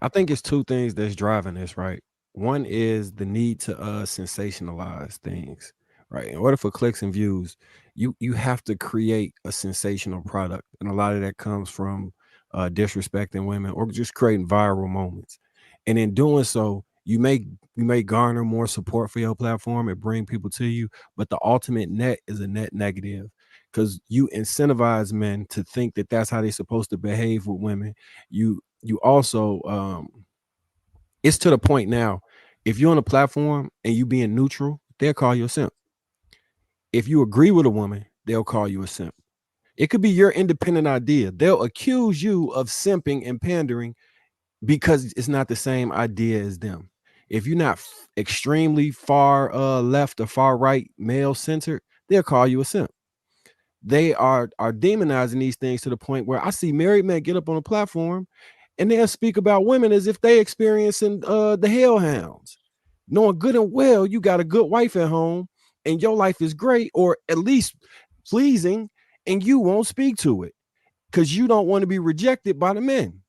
I think it's two things that's driving this, right? One is the need to sensationalize things, right? In order for clicks and views, you have to create a sensational product, and a lot of that comes from disrespecting women or just creating viral moments. And in doing so, you may garner more support for your platform and bring people to you, but the ultimate net is a net negative, because you incentivize men to think that that's how they're supposed to behave with women. You also it's to the point now, if you're on a platform and you being neutral, they'll call you a simp. If you agree with a woman, they'll call you a simp. It could be your independent idea. They'll accuse you of simping and pandering because it's not the same idea as them. If you're not extremely far left or far right male centered, they'll call you a simp. They are demonizing these things to the point where I see married men get up on a platform and they'll speak about women as if they experiencing the hellhounds, knowing good and well you got a good wife at home and your life is great, or at least pleasing, and you won't speak to it because you don't want to be rejected by the men.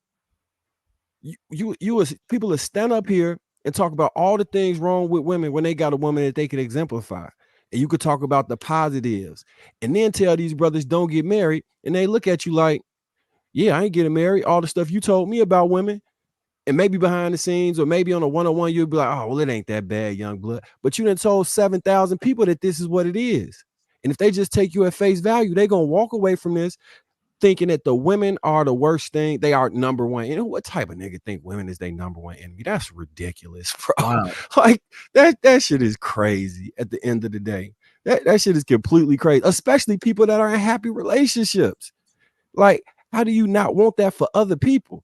You as people that stand up here and talk about all the things wrong with women when they got a woman that they can exemplify. And you could talk about the positives and then tell these brothers don't get married. And they look at you like, yeah, I ain't getting married. All the stuff you told me about women, and maybe behind the scenes or maybe on a one-on-one, you'll be like, oh, well, it ain't that bad, young blood. But you done told 7,000 people that this is what it is. And if they just take you at face value, they're going to walk away from this thinking that the women are the worst thing. They are number one. You know, what type of nigga think women is their number one enemy? That's ridiculous, bro. Wow. Like that shit is crazy at the end of the day. That shit is completely crazy, especially people that are in happy relationships. Like, how do you not want that for other people?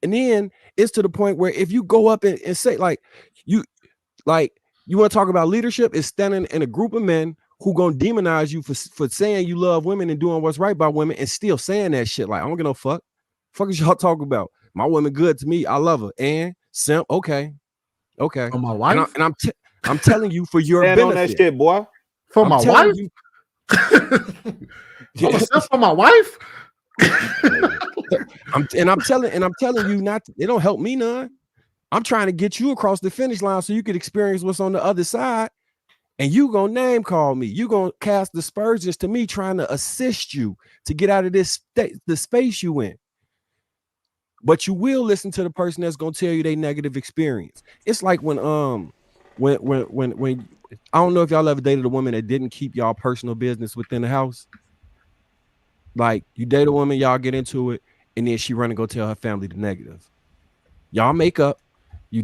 And then it's to the point where if you go up and say you want to talk about leadership, is standing in a group of men who gonna demonize you for saying you love women and doing what's right by women and still saying that shit. Like, I don't give no fuck. Fuck is y'all talking about? My woman good to me. I love her. And simp, okay. For my wife? And I'm telling you for your benefit. On that shit, boy. For my wife? I'm a simp for my wife? I'm telling you not. It don't help me none. I'm trying to get you across the finish line so you could experience what's on the other side. And you gonna name call me. You gonna cast dispersions to me, trying to assist you to get out of this the space you in. But you will listen to the person that's gonna tell you their negative experience. It's like when I don't know if y'all ever dated a woman that didn't keep y'all personal business within the house. Like, you date a woman, y'all get into it, and then she run and go tell her family the negative. Y'all make up. You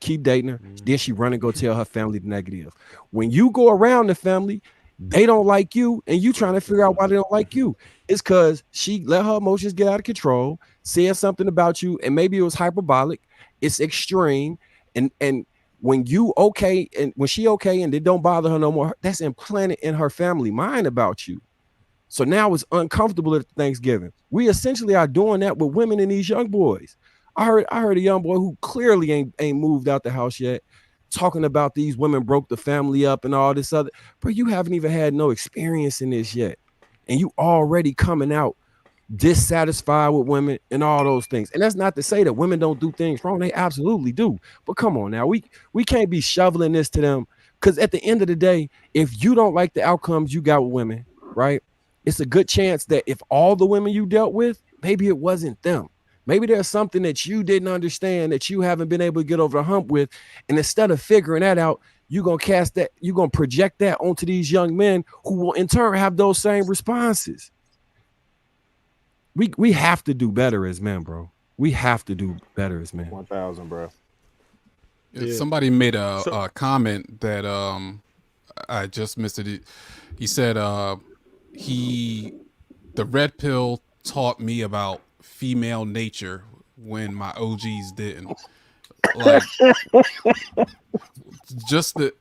keep dating her, then she run and go tell her family the negative. When you go around the family, They don't like you, and you trying to figure out why they don't like you. It's because she let her emotions get out of control, said something about you, and maybe it was hyperbolic. It's extreme, and when you okay, and when she okay, and it don't bother her no more, that's implanted in her family mind about you. So now it's uncomfortable at Thanksgiving. We essentially are doing that with women and these young boys. I heard a young boy who clearly ain't moved out the house yet, talking about these women broke the family up and all this other. But you haven't even had no experience in this yet, and you already coming out dissatisfied with women and all those things. And that's not to say that women don't do things wrong. They absolutely do. But come on now, we can't be shoveling this to them, because at the end of the day, if you don't like the outcomes you got with women, right, it's a good chance that if all the women you dealt with, maybe it wasn't them. Maybe there's something that you didn't understand that you haven't been able to get over the hump with. And instead of figuring that out, you're going to project that onto these young men who will in turn have those same responses. We have to do better as men, bro. We have to do better as men. 1,000, bro. Yeah. Somebody made a comment that I just missed it. He said the red pill taught me about female nature when my OGs didn't. Like, just the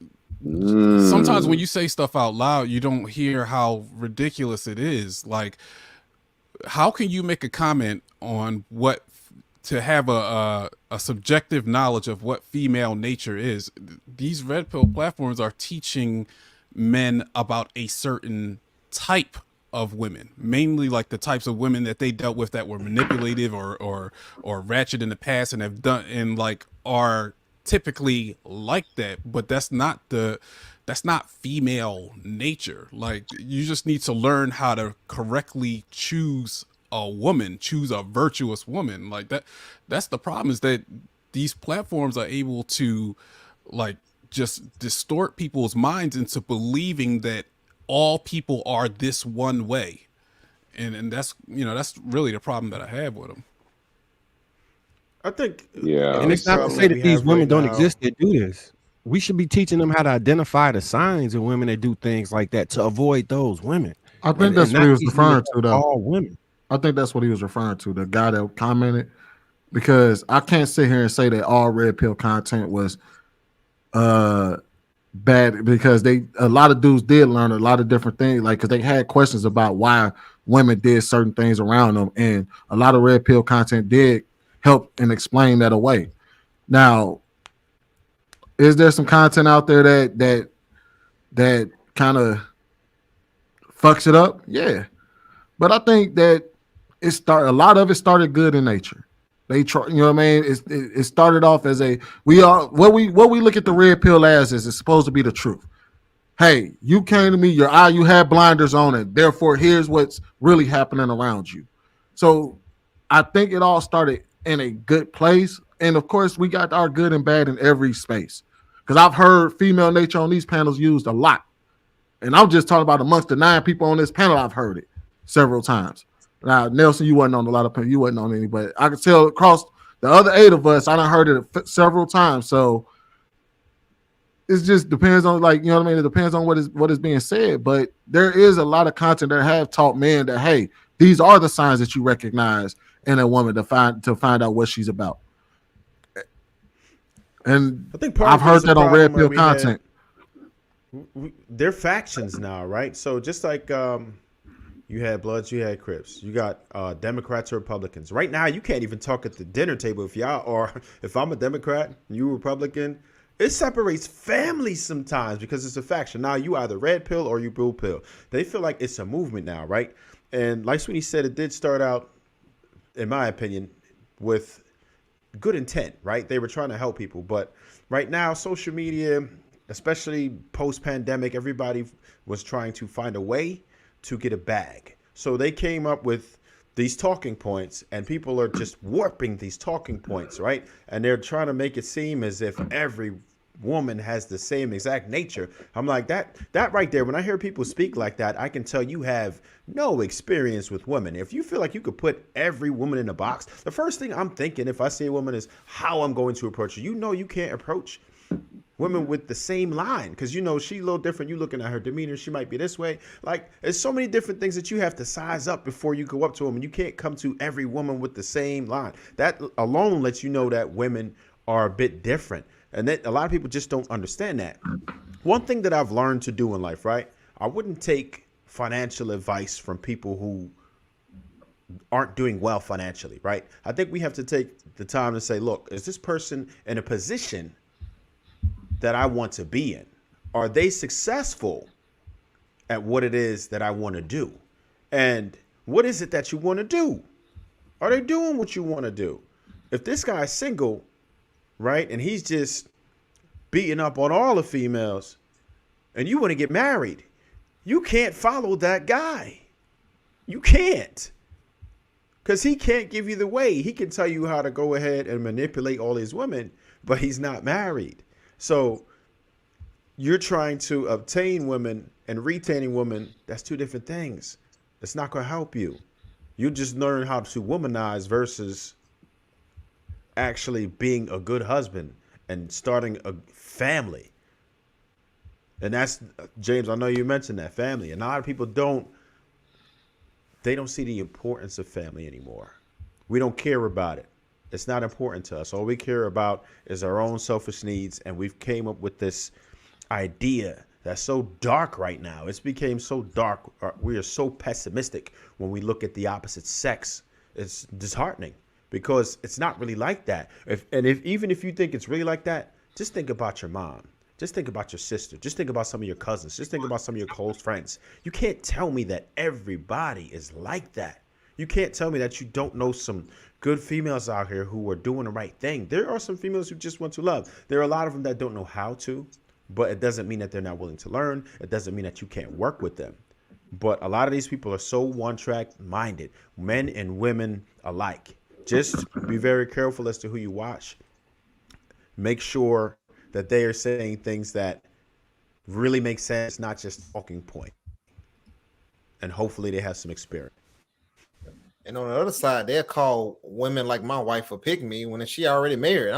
sometimes when you say stuff out loud, you don't hear how ridiculous it is. Like, how can you make a comment on what to have a subjective knowledge of what female nature is? These red pill platforms are teaching men about a certain type of women, mainly like the types of women that they dealt with that were manipulative or ratchet in the past and have done and like are typically like that. But that's not female nature. Like, you just need to learn how to correctly choose a virtuous woman. Like that's the problem, is that these platforms are able to like just distort people's minds into believing that all people are this one way. And that's, that's really the problem that I have with them. I think, and it's not to say that these women don't exist that do this. We should be teaching them how to identify the signs of women that do things like that to avoid those women. I think that's what he was referring to, though. All women. I think that's what he was referring to, the guy that commented, because I can't sit here and say that all red pill content was bad, because a lot of dudes did learn a lot of different things, like, because they had questions about why women did certain things around them, and a lot of red pill content did help and explain that away. Now, is there some content out there that kind of fucks it up? Yeah, but I think that a lot of it started good in nature. They try, you know what I mean? It started off as what we look at the red pill as is it's supposed to be the truth. Hey, you came to me, you had blinders on it. Therefore, here's what's really happening around you. So I think it all started in a good place. And of course, we got our good and bad in every space. Because I've heard female nature on these panels used a lot. And I'm just talking about amongst the 9 people on this panel, I've heard it several times. Now, Nelson, you wasn't on a lot of panels. You wasn't on any, but I could tell across the other 8 of us, I done heard it several times. So it just depends on, like, you know what I mean? It depends on what is being said. But there is a lot of content that have taught men that, hey, these are the signs that you recognize in a woman to find out what she's about. And I think I've heard that on red pill content. They're factions now, right? So just like you had Bloods, you had Crips, you got Democrats or Republicans. Right now, you can't even talk at the dinner table if I'm a Democrat, you a Republican. It separates families sometimes because it's a faction. Now you either red pill or you blue pill. They feel like it's a movement now, right? And like Sweeney said, it did start out, in my opinion, with good intent, right? They were trying to help people. But right now, social media, especially post-pandemic, everybody was trying to find a way to get a bag. So they came up with these talking points, and people are just warping these talking points, right? And they're trying to make it seem as if every woman has the same exact nature. I'm like, that right there, when I hear people speak like that, I can tell you have no experience with women. If you feel like you could put every woman in a box, the first thing I'm thinking if I see a woman is how I'm going to approach her. You know, you can't approach women with the same line, because you know she's a little different. You looking at her demeanor, she might be this way. Like, there's so many different things that you have to size up before you go up to them, and you can't come to every woman with the same line. That alone lets you know that women are a bit different, and that a lot of people just don't understand that. One thing that I've learned to do in life, right? I wouldn't take financial advice from people who aren't doing well financially, right? I think we have to take the time to say, look, is this person in a position that I want to be in? Are they successful at what it is that I want to do? And what is it that you want to do? Are they doing what you want to do? If this guy's single, right, and he's just beating up on all the females, and you want to get married, you can't follow that guy. You can't. Because he can't give you the way. He can tell you how to go ahead and manipulate all these women, but he's not married. So you're trying to obtain women and retaining women. That's two different things. It's not going to help you. You just learn how to womanize versus actually being a good husband and starting a family. And that's, James, I know you mentioned that, family. And a lot of people don't see the importance of family anymore. We don't care about it. It's not important to us. All we care about is our own selfish needs. And we've came up with this idea that's so dark right now. It's became so dark. We are so pessimistic when we look at the opposite sex. It's disheartening because it's not really like that. Even if you think it's really like that, just think about your mom. Just think about your sister. Just think about some of your cousins. Just think about some of your close friends. You can't tell me that everybody is like that. You can't tell me that you don't know some good females out here who are doing the right thing. There are some females who just want to love. There are a lot of them that don't know how to, but it doesn't mean that they're not willing to learn. It doesn't mean that you can't work with them. But a lot of these people are so one-track minded, men and women alike. Just be very careful as to who you watch. Make sure that they are saying things that really make sense, not just talking point. And hopefully they have some experience. And on the other side, they'll call women like my wife a pick me when she already married.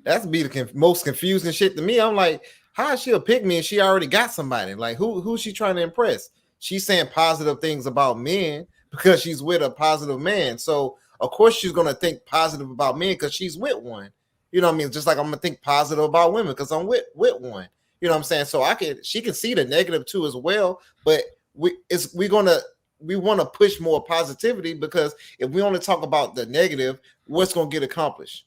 That's be the most confusing shit to me. I'm like, how is she a pick me and she already got somebody? Like, who's she trying to impress? She's saying positive things about men because she's with a positive man. So of course she's gonna think positive about men because she's with one. You know what I mean? Just like I'm gonna think positive about women because I'm with one. You know what I'm saying? So she can see the negative too as well. But we want to push more positivity, because if we only talk about the negative, what's gonna get accomplished?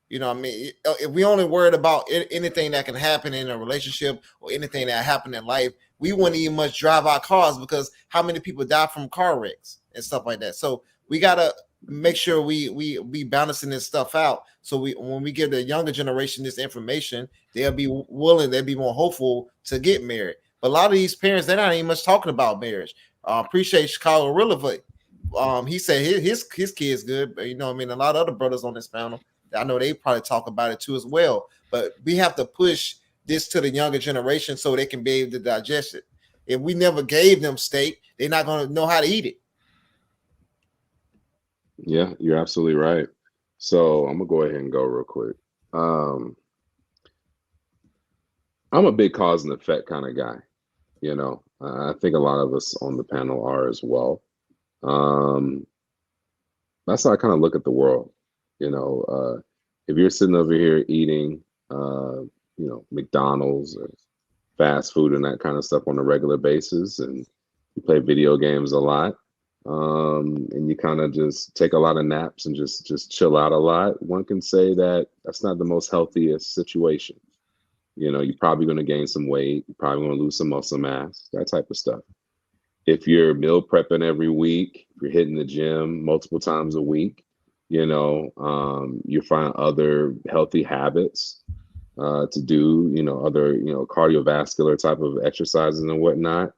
You know what I mean? If we only worried about anything that can happen in a relationship or anything that happened in life, we wouldn't even much drive our cars, because how many people die from car wrecks and stuff like that? So we gotta make sure we balancing this stuff out. So when we give the younger generation this information, they'll be willing, they'll be more hopeful to get married. But a lot of these parents, they're not even much talking about marriage. Appreciate Chicago Relevant. He said his kid's good, but you know what I mean, a lot of other brothers on this panel, I know they probably talk about it too as well. But we have to push this to the younger generation so they can be able to digest it. If we never gave them steak, they're not going to know how to eat it. Yeah, you're absolutely right. So I'm gonna go ahead and go real quick. I'm a big cause and effect kind of guy. You know, I think a lot of us on the panel are as well. That's how I kind of look at the world. You know, if you're sitting over here eating, McDonald's or fast food and that kind of stuff on a regular basis, and you play video games a lot, and you kind of just take a lot of naps and just chill out a lot, one can say that that's not the most healthiest situation. You know, you're probably going to gain some weight, you're probably going to lose some muscle mass, that type of stuff. If you're meal prepping every week, if you're hitting the gym multiple times a week, you find other healthy habits to do, other, cardiovascular type of exercises and whatnot.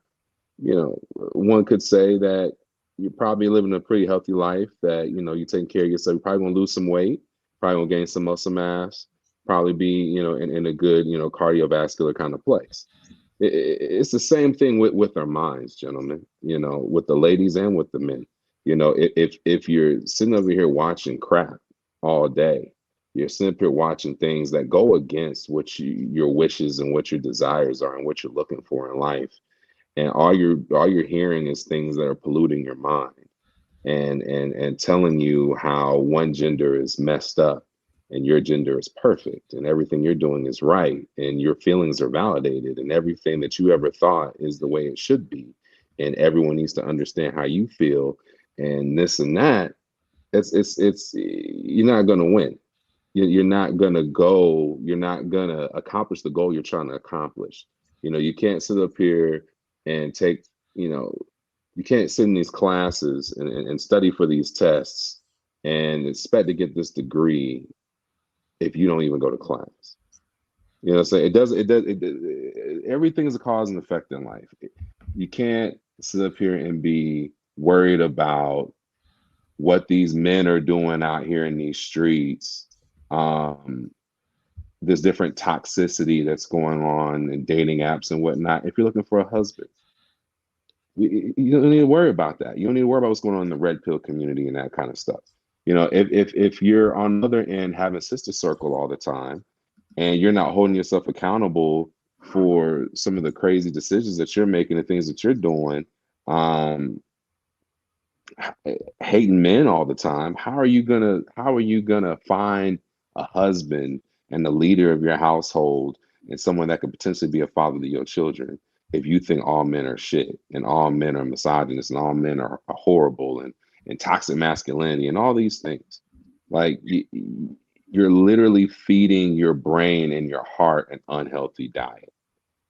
One could say that you're probably living a pretty healthy life, that, you're taking care of yourself. You're probably going to lose some weight, probably going to gain some muscle mass, probably be, in a good, cardiovascular kind of place. It's the same thing with our minds, gentlemen, with the ladies and with the men. If you're sitting over here watching crap all day, You're sitting up here watching things that go against what your wishes and what your desires are and what you're looking for in life. And all you're hearing is things that are polluting your mind and telling you how one gender is messed up and your gender is perfect and everything you're doing is right and your feelings are validated and everything that you ever thought is the way it should be. And everyone needs to understand how you feel and this and that. It's you're not going to win. You're not going to go, you're not going to accomplish the goal you're trying to accomplish. You can't sit up here and take, you can't sit in these classes and study for these tests and expect to get this degree if you don't even go to class. So everything is a cause and effect in life. You can't sit up here and be worried about what these men are doing out here in these streets. There's different toxicity that's going on in dating apps and whatnot. If you're looking for a husband, you don't need to worry about that. You don't need to worry about what's going on in the red pill community and that kind of stuff. If you're on the other end having sister circle all the time and you're not holding yourself accountable for some of the crazy decisions that you're making and things that you're doing, hating men all the time, how are you gonna find a husband and the leader of your household and someone that could potentially be a father to your children if you think all men are shit and all men are misogynist and all men are horrible and toxic masculinity and all these things? Like you're literally feeding your brain and your heart an unhealthy diet.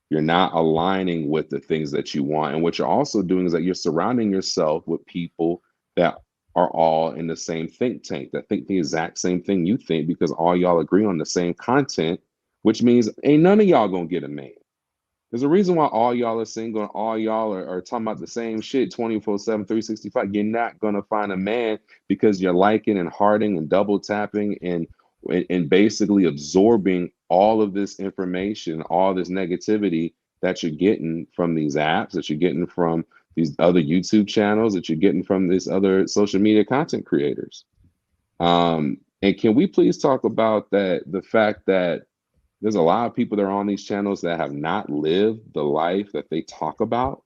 You're not aligning with the things that you want. And what you're also doing is that you're surrounding yourself with people that are all in the same think tank, that think the exact same thing you think, because all y'all agree on the same content, which means ain't none of y'all gonna get a man. There's a reason why all y'all are single and all y'all are talking about the same shit 24/7, 365. You're not gonna find a man because you're liking and hearting and double tapping and basically absorbing all of this information, all this negativity that you're getting from these apps, that you're getting from these other YouTube channels, that you're getting from these other social media content creators. And can we please talk about the fact that there's a lot of people that are on these channels that have not lived the life that they talk about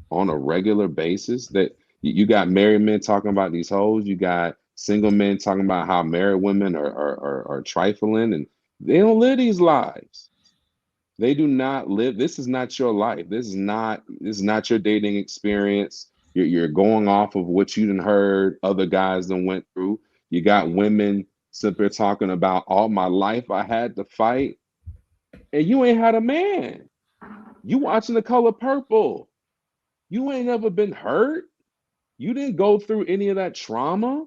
on a regular basis? That you got married men talking about these hoes, you got single men talking about how married women are trifling, and they don't live these lives. They do not live. This is not your life. This is not your dating experience. You're going off of what you done heard other guys done went through. You got women sit there talking about all my life I had to fight, and you ain't had a man. You watching The Color Purple. You ain't never been hurt. You didn't go through any of that trauma.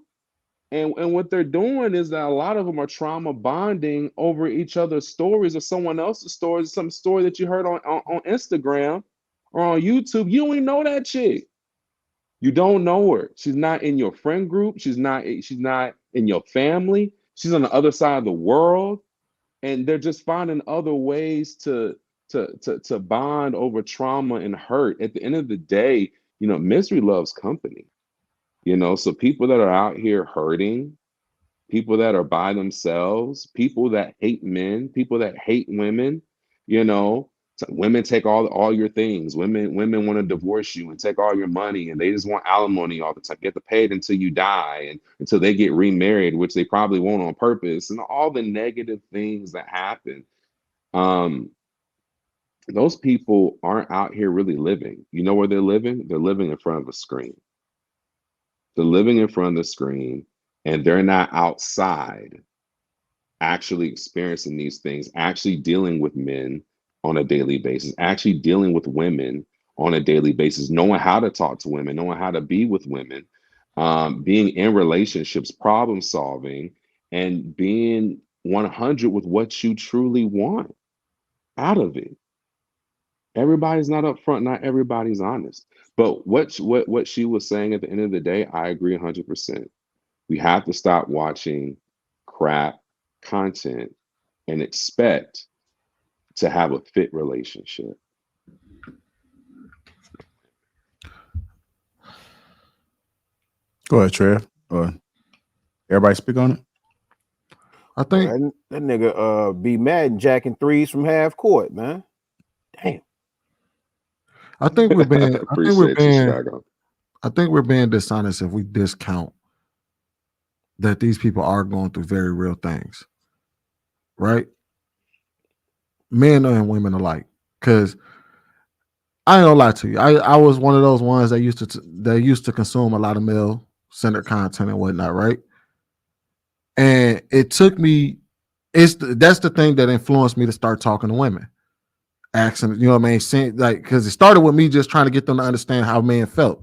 And what they're doing is that a lot of them are trauma bonding over each other's stories or someone else's stories, some story that you heard on Instagram or on YouTube. You don't even know that chick. You don't know her. She's not in your friend group. She's not in your family. She's on the other side of the world. And they're just finding other ways to bond over trauma and hurt. At the end of the day, misery loves company. So people that are out here hurting, people that are by themselves, people that hate men, people that hate women, women take all your things. Women want to divorce you and take all your money, and they just want alimony all the time. Get paid until you die and until they get remarried, which they probably won't on purpose, and all the negative things that happen. Those people aren't out here really living. You know where they're living? They're living in front of a screen. They're living in front of the screen, and they're not outside actually experiencing these things, actually dealing with men on a daily basis, actually dealing with women on a daily basis, knowing how to talk to women, knowing how to be with women, being in relationships, problem solving, and being 100 with what you truly want out of it. Everybody's not upfront, not everybody's honest. But what she was saying at the end of the day, I agree 100%. We have to stop watching crap content and expect to have a fit relationship. Go ahead, Trev. Everybody speak on it. I think that nigga be mad and jacking threes from half court, man. Damn. I think we're being Chicago. I think we're being dishonest if we discount that these people are going through very real things, right? Men and women alike. Because I ain't gonna lie to you, I was one of those ones that used to consume a lot of male-centered content and whatnot, right? And it took me, that's the thing that influenced me to start talking to women, asking, you know what I mean, because it started with me just trying to get them to understand how men felt.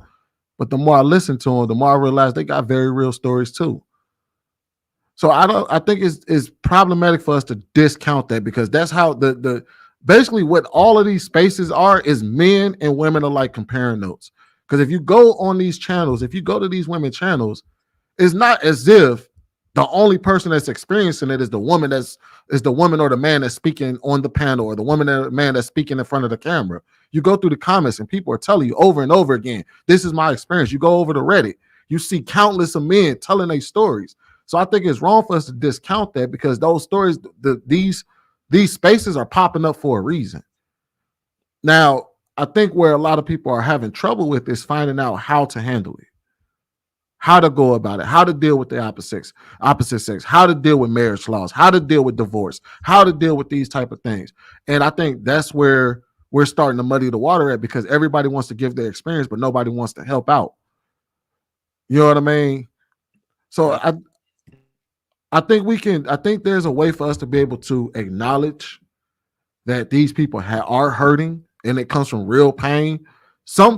But the more I listened to them, the more I realized they got very real stories too. So I think it's problematic for us to discount that, because that's how the basically what all of these spaces are is men and women alike comparing notes. Because if you go on these channels, if you go to these women channels, it's not as if the only person that's experiencing it is the woman or the man that's speaking on the panel, or the woman or the man that's speaking in front of the camera. You go through the comments and people are telling you over and over again, this is my experience. You go over to Reddit, you see countless of men telling their stories. So I think it's wrong for us to discount that, because those stories, these spaces are popping up for a reason. Now, I think where a lot of people are having trouble with is finding out how to handle it, how to go about it, how to deal with the opposite sex, how to deal with marriage laws, how to deal with divorce, how to deal with these type of things. And I think that's where we're starting to muddy the water at, because everybody wants to give their experience, but nobody wants to help out. You know what I mean? So I think there's a way for us to be able to acknowledge that these people are hurting, and it comes from real pain.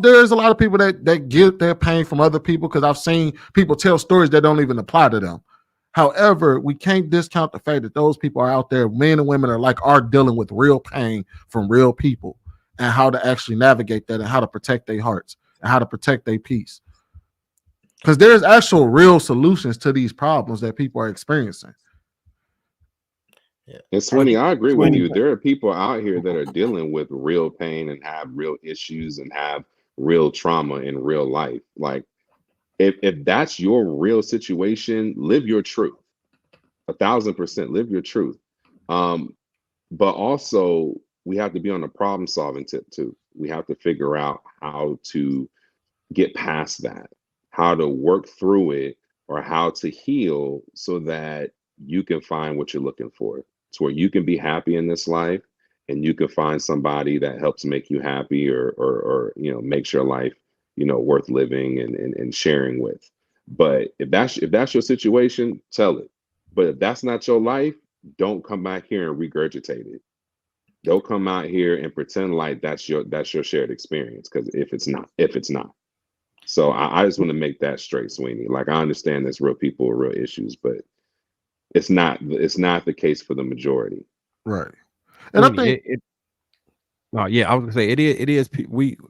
There's a lot of people that get their pain from other people, because I've seen people tell stories that don't even apply to them. However, we can't discount the fact that those people are out there, men and women are dealing with real pain from real people, and how to actually navigate that, and how to protect their hearts, and how to protect their peace. Because there's actual real solutions to these problems that people are experiencing. Yeah. And Sweeney, I agree with you. There are people out here that are dealing with real pain and have real issues and have real trauma in real life. Like, if that's your real situation, live your truth. 1,000% live your truth. But also, we have to be on the problem solving tip too. We have to figure out how to get past that, how to work through it, or how to heal so that you can find what you're looking for. It's where you can be happy in this life, and you can find somebody that helps make you happy, or makes your life, worth living and sharing with. But if that's your situation, tell it. But if that's not your life, don't come back here and regurgitate it. Don't come out here and pretend like that's your shared experience, because if it's not. So I just want to make that straight, Sweeney. Like, I understand there's real people with real issues, but it's not the case for the majority. Right. And I think I was gonna say it is.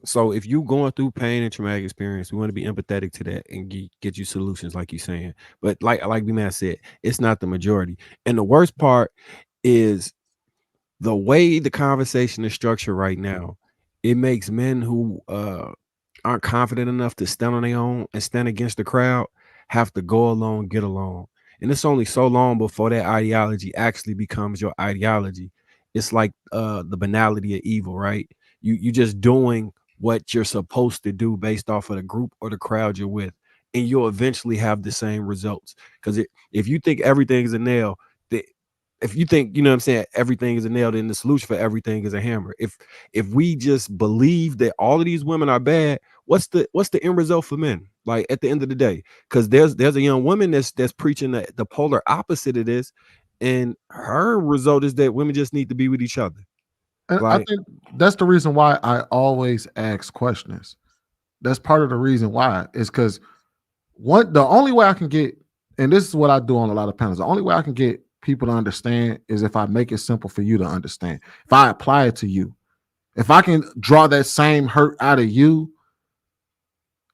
So if you going through pain and traumatic experience, we want to be empathetic to that and get you solutions, like you're saying. But like B-Man said, it's not the majority. And the worst part is the way the conversation is structured right now. It makes men who aren't confident enough to stand on their own and stand against the crowd have to go along, get along. And it's only so long before that ideology actually becomes your ideology. It's like the banality of evil, right? You just doing what you're supposed to do based off of the group or the crowd you're with, and you'll eventually have the same results. Because if you think everything is a nail, if you think, everything is a nail, then the solution for everything is a hammer. If we just believe that all of these women are bad, what's the end result for men? Like, at the end of the day, because there's a young woman that's preaching the polar opposite of this, and her result is that women just need to be with each other. And I think that's the reason why I always ask questions. That's part of the reason why, is because the only way I can get, and this is what I do on a lot of panels, the only way I can get people to understand is if I make it simple for you to understand. If I apply it to you, if I can draw that same hurt out of you,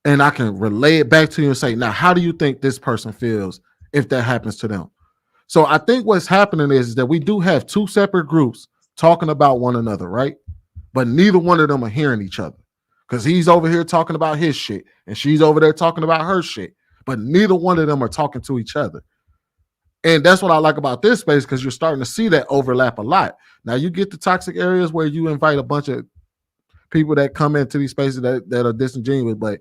and I can relay it back to you and say, now, how do you think this person feels if that happens to them? So I think what's happening is that we do have two separate groups talking about one another, right? But neither one of them are hearing each other, because he's over here talking about his shit and she's over there talking about her shit, but neither one of them are talking to each other. And that's what I like about this space, because you're starting to see that overlap a lot. Now you get the toxic areas where you invite a bunch of people that come into these spaces that are disingenuous, but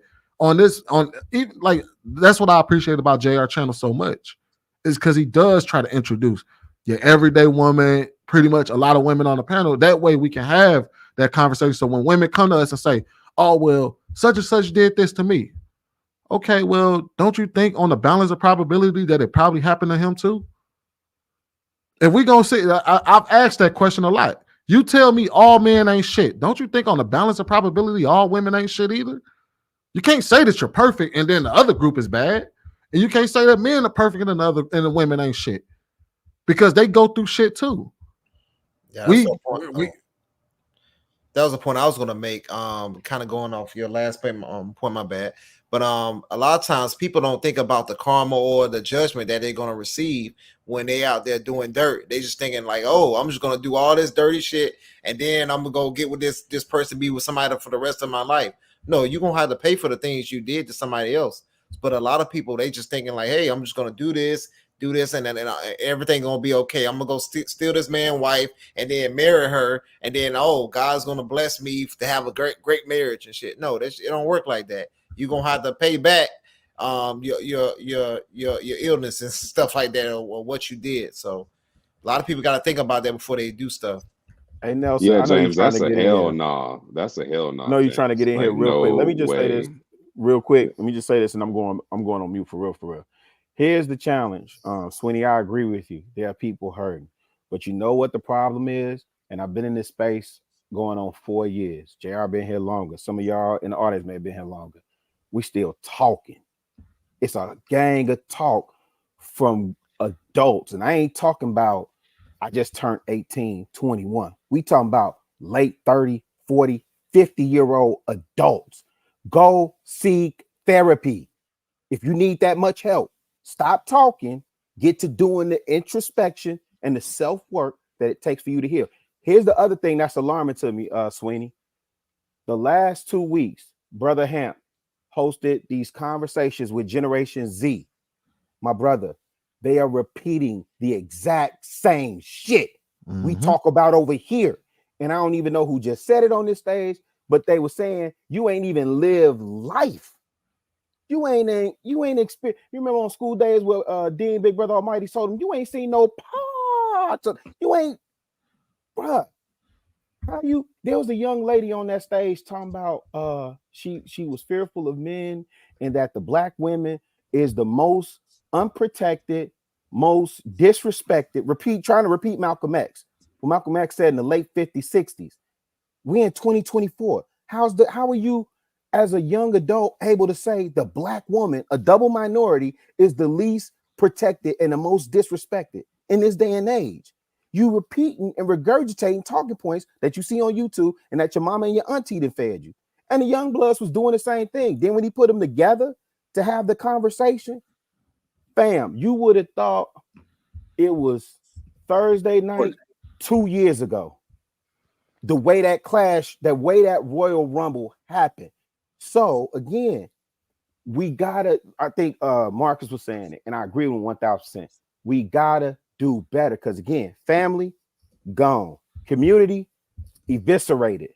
like that's what I appreciate about JR channel so much, is because he does try to introduce your everyday woman, pretty much a lot of women on the panel. That way we can have that conversation. So when women come to us and say, oh, well, such and such did this to me. Okay, well, don't you think on the balance of probability that it probably happened to him too? If we gonna say, I've asked that question a lot. You tell me all men ain't shit. Don't you think on the balance of probability all women ain't shit either? You can't say that you're perfect and then the other group is bad. And you can't say that men are perfect and the women ain't shit, because they go through shit too. Yeah, that was a point I was gonna make. Kind of going off your last point, my bad. But a lot of times people don't think about the karma or the judgment that they're gonna receive when they out there doing dirt. They just thinking like, oh, I'm just gonna do all this dirty shit and then I'm gonna go get with this person, be with somebody for the rest of my life. No, you're gonna have to pay for the things you did to somebody else. But a lot of people, they just thinking like, hey, I'm just gonna do this, and then everything gonna be okay. I'm gonna go steal this man's wife and then marry her, and then God's gonna bless me to have a great marriage and shit. No, it don't work like that. You're gonna have to pay back your illness and stuff like that, or what you did. So a lot of people got to think about that before they do stuff. Hey Nelson, yeah, I know James, you're trying that's to a get hell in here. no. That's a hell no. I know you're trying to get in like, here real quick. Let me just say this real quick. Let me just say this, and I'm going on mute for real. Here's the challenge. Sweeney, I agree with you. There are people hurting. But you know what the problem is? And I've been in this space going on 4 years. JR been here longer. Some of y'all in the audience may have been here longer. We still talking. It's a gang of talk from adults. And I ain't talking about I just turned 18, 21. We talking about late 30, 40, 50-year-old adults. Go seek therapy. If you need that much help, stop talking, get to doing the introspection and the self-work that it takes for you to heal. Here's the other thing that's alarming to me, Sweeney. The last 2 weeks, Brother Hamp hosted these conversations with Generation Z. My brother, they are repeating the exact same shit we talk about over here. And I don't even know who just said it on this stage, but they were saying you ain't even lived life. You ain't experience. You remember on school days where Dean Big Brother Almighty told him you ain't seen no parts. You ain't, bruh. How you? There was a young lady on that stage talking about she was fearful of men and that the black women is the most unprotected, most disrespected. Trying to repeat Malcolm X. What Malcolm X said in the late 50s, 60s. We in 2024. How are you as a young adult able to say the black woman, a double minority, is the least protected and the most disrespected in this day and age? You repeating and regurgitating talking points that you see on YouTube and that your mama and your auntie done fed you. And the young bloods was doing the same thing. Then when he put them together to have the conversation, fam, you would have thought it was Thursday night 2 years ago. The way that clash, the way that Royal Rumble happened. So again, we gotta, I think Marcus was saying it, and I agree with 1,000%. We gotta do better, because again, family gone, community eviscerated,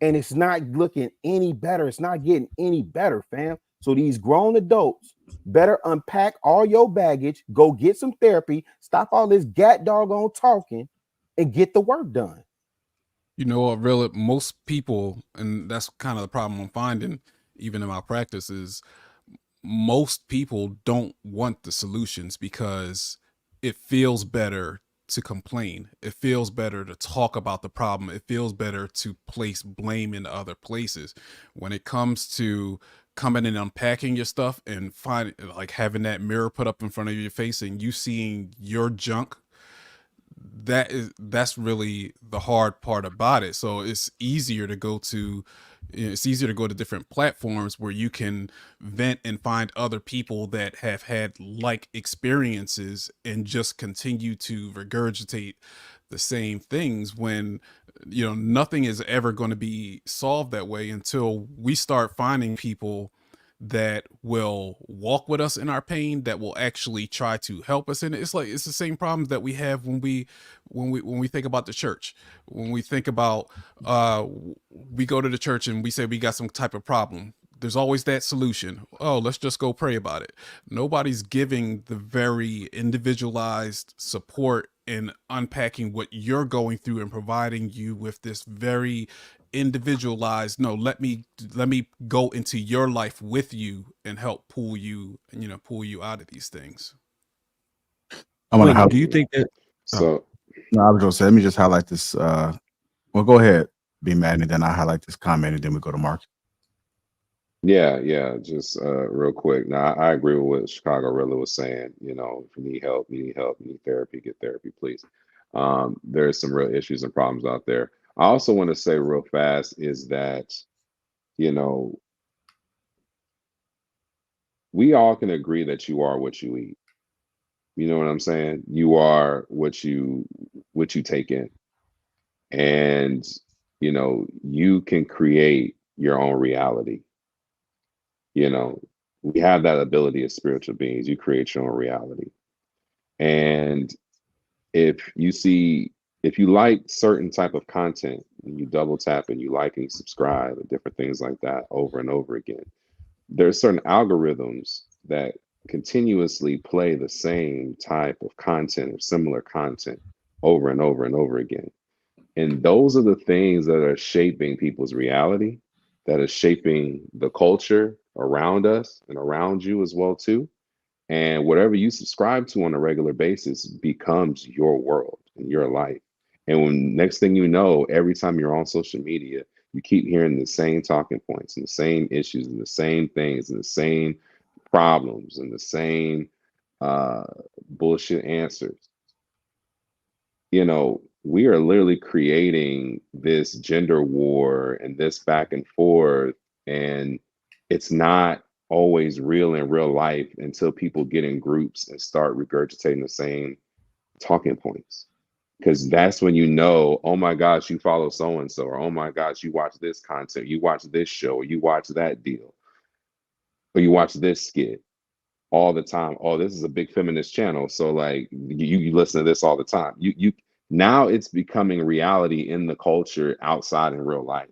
and it's not looking any better. It's not getting any better, fam. So these grown adults better unpack all your baggage, go get some therapy, stop all this doggone talking, and get the work done. You know what, really, most people, and that's kind of the problem I'm finding, even in my practice, is most people don't want the solutions because it feels better to complain. It feels better to talk about the problem. It feels better to place blame in other places. When it comes to coming and unpacking your stuff and having that mirror put up in front of your face and you seeing your junk, that's really the hard part about it. So it's easier to go to different platforms where you can vent and find other people that have had like experiences and just continue to regurgitate the same things, when nothing is ever going to be solved that way until we start finding people that will walk with us in our pain, that will actually try to help us in it. It's like it's the same problems that we have when we think about the church. When we think about we go to the church and we say we got some type of problem. There's always that solution. Oh, let's just go pray about it. Nobody's giving the very individualized support in unpacking what you're going through and providing you with this very individualized, no, let me go into your life with you and help pull you out of these things. I want to Wait, highlight. do you think that? So No, I was gonna say, let me just highlight this. Well, go ahead, be mad, and then I highlight this comment, and then we go to Mark. yeah, just real quick. Now, I agree with what Chicago really was saying. You know, if you need help, you need therapy, get therapy, please. There's some real issues and problems out there. I also want to say real fast is that, you know, we all can agree that you are what you eat. You know what I'm saying? You are what you take in. And, you know, you can create your own reality. You know, we have that ability as spiritual beings. You create your own reality. And if you like certain type of content and you double tap and you like and you subscribe and different things like that over and over again, there's certain algorithms that continuously play the same type of content or similar content over and over and over again. And those are the things that are shaping people's reality, that are shaping the culture around us and around you as well too. And whatever you subscribe to on a regular basis becomes your world and your life. And when next thing you know, every time you're on social media, you keep hearing the same talking points and the same issues and the same things and the same problems and the same bullshit answers. You know, we are literally creating this gender war and this back and forth, and it's not always real in real life until people get in groups and start regurgitating the same talking points. Because that's when you know, oh my gosh, you follow so and so, or oh my gosh, you watch this content, you watch this show, or you watch that deal, or you watch this skit all the time. Oh, this is a big feminist channel, so like you listen to this all the time. You now it's becoming reality in the culture outside in real life,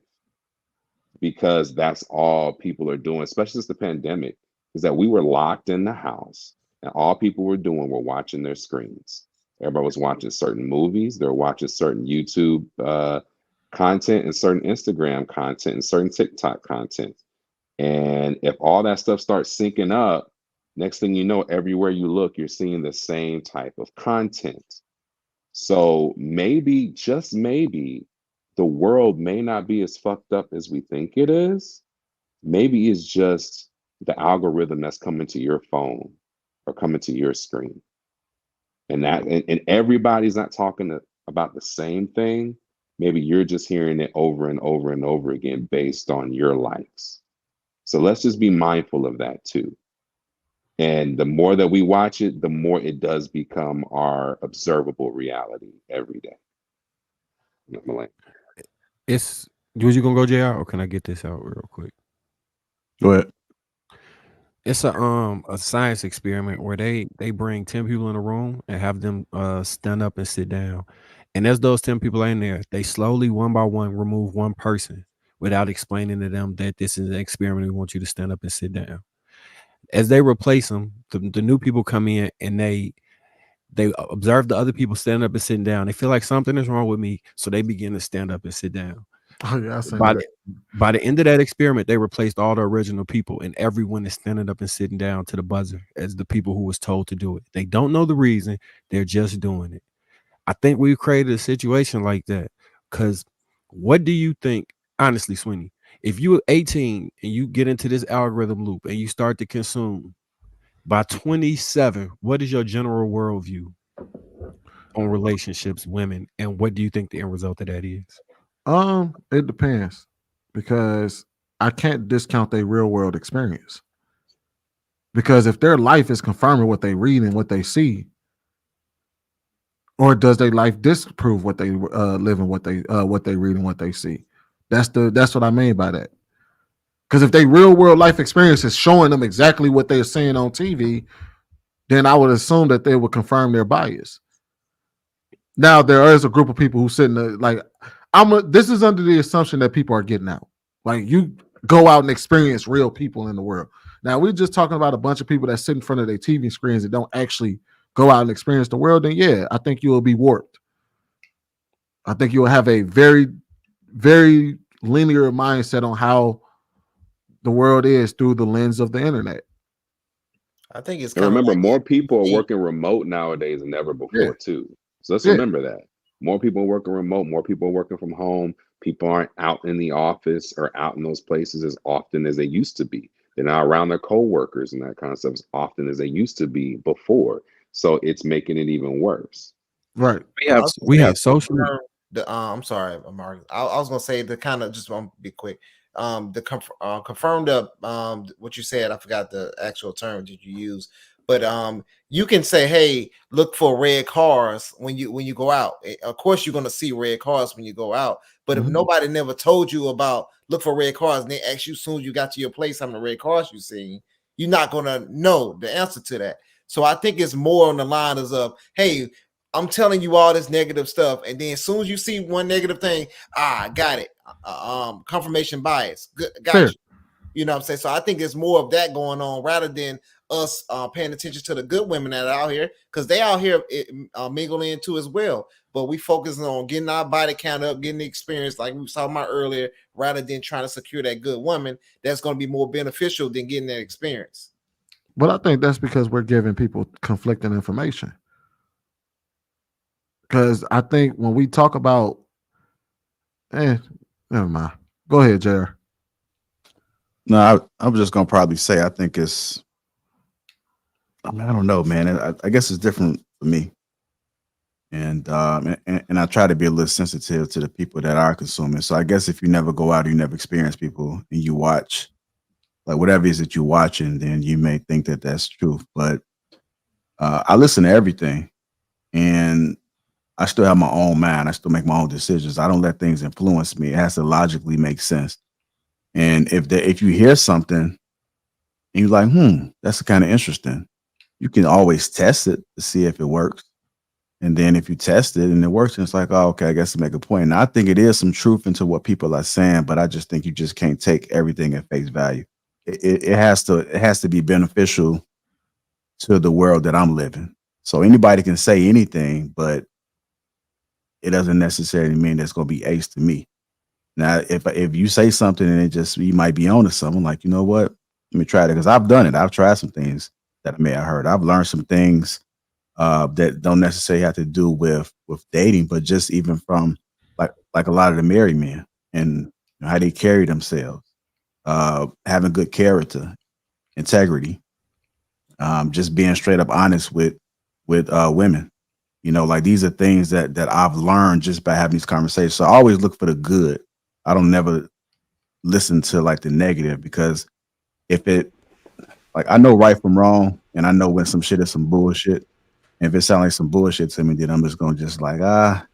because that's all people are doing, especially since the pandemic, is that we were locked in the house and all people were doing were watching their screens. Everybody was watching certain movies, they were watching certain YouTube content and certain Instagram content and certain TikTok content. And if all that stuff starts syncing up, next thing you know, everywhere you look, you're seeing the same type of content. So maybe, just maybe, the world may not be as fucked up as we think it is. Maybe it's just the algorithm that's coming to your phone or coming to your screen. And everybody's not talking about the same thing. Maybe you're just hearing it over and over and over again based on your likes. So let's just be mindful of that too. And the more that we watch it, the more it does become our observable reality every day. Was you gonna go, JR, or can I get this out real quick? Go ahead. It's a science experiment where they bring 10 people in a room and have them stand up and sit down. And as those 10 people are in there, they slowly, one by one, remove one person without explaining to them that this is an experiment. We want you to stand up and sit down. As they replace them, the new people come in and they observe the other people standing up and sitting down. They feel like something is wrong with me, so they begin to stand up and sit down. Oh yeah, I seen By that. by the end of that experiment, they replaced all the original people, and everyone is standing up and sitting down to the buzzer as the people who was told to do it. They don't know the reason; they're just doing it. I think we've created a situation like that. Because what do you think, honestly, Sweeney? If you were 18 and you get into this algorithm loop and you start to consume, by 27, what is your general worldview on relationships, women, and what do you think the end result of that is? It depends, because I can't discount their real world experience. Because if their life is confirming what they read and what they see, or does their life disprove what they live and what they read and what they see? That's what I mean by that. Because if they real world life experience is showing them exactly what they're seeing on TV, then I would assume that they would confirm their bias. Now there is a group of people who sitting there like this is under the assumption that people are getting out. Like you go out and experience real people in the world. Now we're just talking about a bunch of people that sit in front of their TV screens and don't actually go out and experience the world. Then yeah, I think you will be warped. I think you will have a very, very linear mindset on how the world is through the lens of the internet. I think it's And kind of remember, like more people are working remote nowadays than ever before, too. So let's remember that. More people are working remote, more people are working from home. People aren't out in the office or out in those places as often as they used to be. They're not around their coworkers and that kind of stuff as often as they used to be before. So it's making it even worse. Right. We have social. I'm sorry, Mark. I was gonna say the kind of just want to be quick. Confirm the what you said. I forgot the actual term that you use, but you can say, hey, look for red cars when you go out. Of course, you're gonna see red cars when you go out. But if nobody never told you about look for red cars, and they ask you as soon as you got to your place how many red cars you seen, you're not gonna know the answer to that. So I think it's more on the lines of, hey, I'm telling you all this negative stuff, and then as soon as you see one negative thing, got it. Confirmation bias. Got you. You know what I'm saying? So I think there's more of that going on rather than us paying attention to the good women that are out here, because they out here mingling too as well. But we focusing on getting our body count up, getting the experience like we saw about earlier, rather than trying to secure that good woman that's going to be more beneficial than getting that experience. But I think that's because we're giving people conflicting information. Because I think when we talk about, never mind. Go ahead, JR. No, I was just gonna probably say I think it's. I mean, I don't know, man. I guess it's different for me, and I try to be a little sensitive to the people that are consuming. So I guess if you never go out, or you never experience people, and you watch, like whatever it is that you're watching, then you may think that that's true. But I listen to everything, and I still have my own mind. I still make my own decisions. I don't let things influence me. It has to logically make sense. And if you hear something and you're like, that's kind of interesting, you can always test it to see if it works. And then if you test it and it works, and it's like, oh, okay, I guess to make a point. And I think it is some truth into what people are saying, but I just think you just can't take everything at face value. It has to be beneficial to the world that I'm living. So anybody can say anything, but it doesn't necessarily mean that's going to be ace to me. Now, if you say something and you might be on to something, like, you know what, let me try it, because I've done it. I've tried some things that I may have heard. I've learned some things that don't necessarily have to do with dating, but just even from like a lot of the married men and how they carry themselves, having good character, integrity, just being straight up honest with women. You know, like these are things that I've learned just by having these conversations. So I always look for the good. I don't never listen to like the negative, because if it, like, I know right from wrong, and I know when some shit is some bullshit. And if it sounds like some bullshit to me, then I'm just going to just like,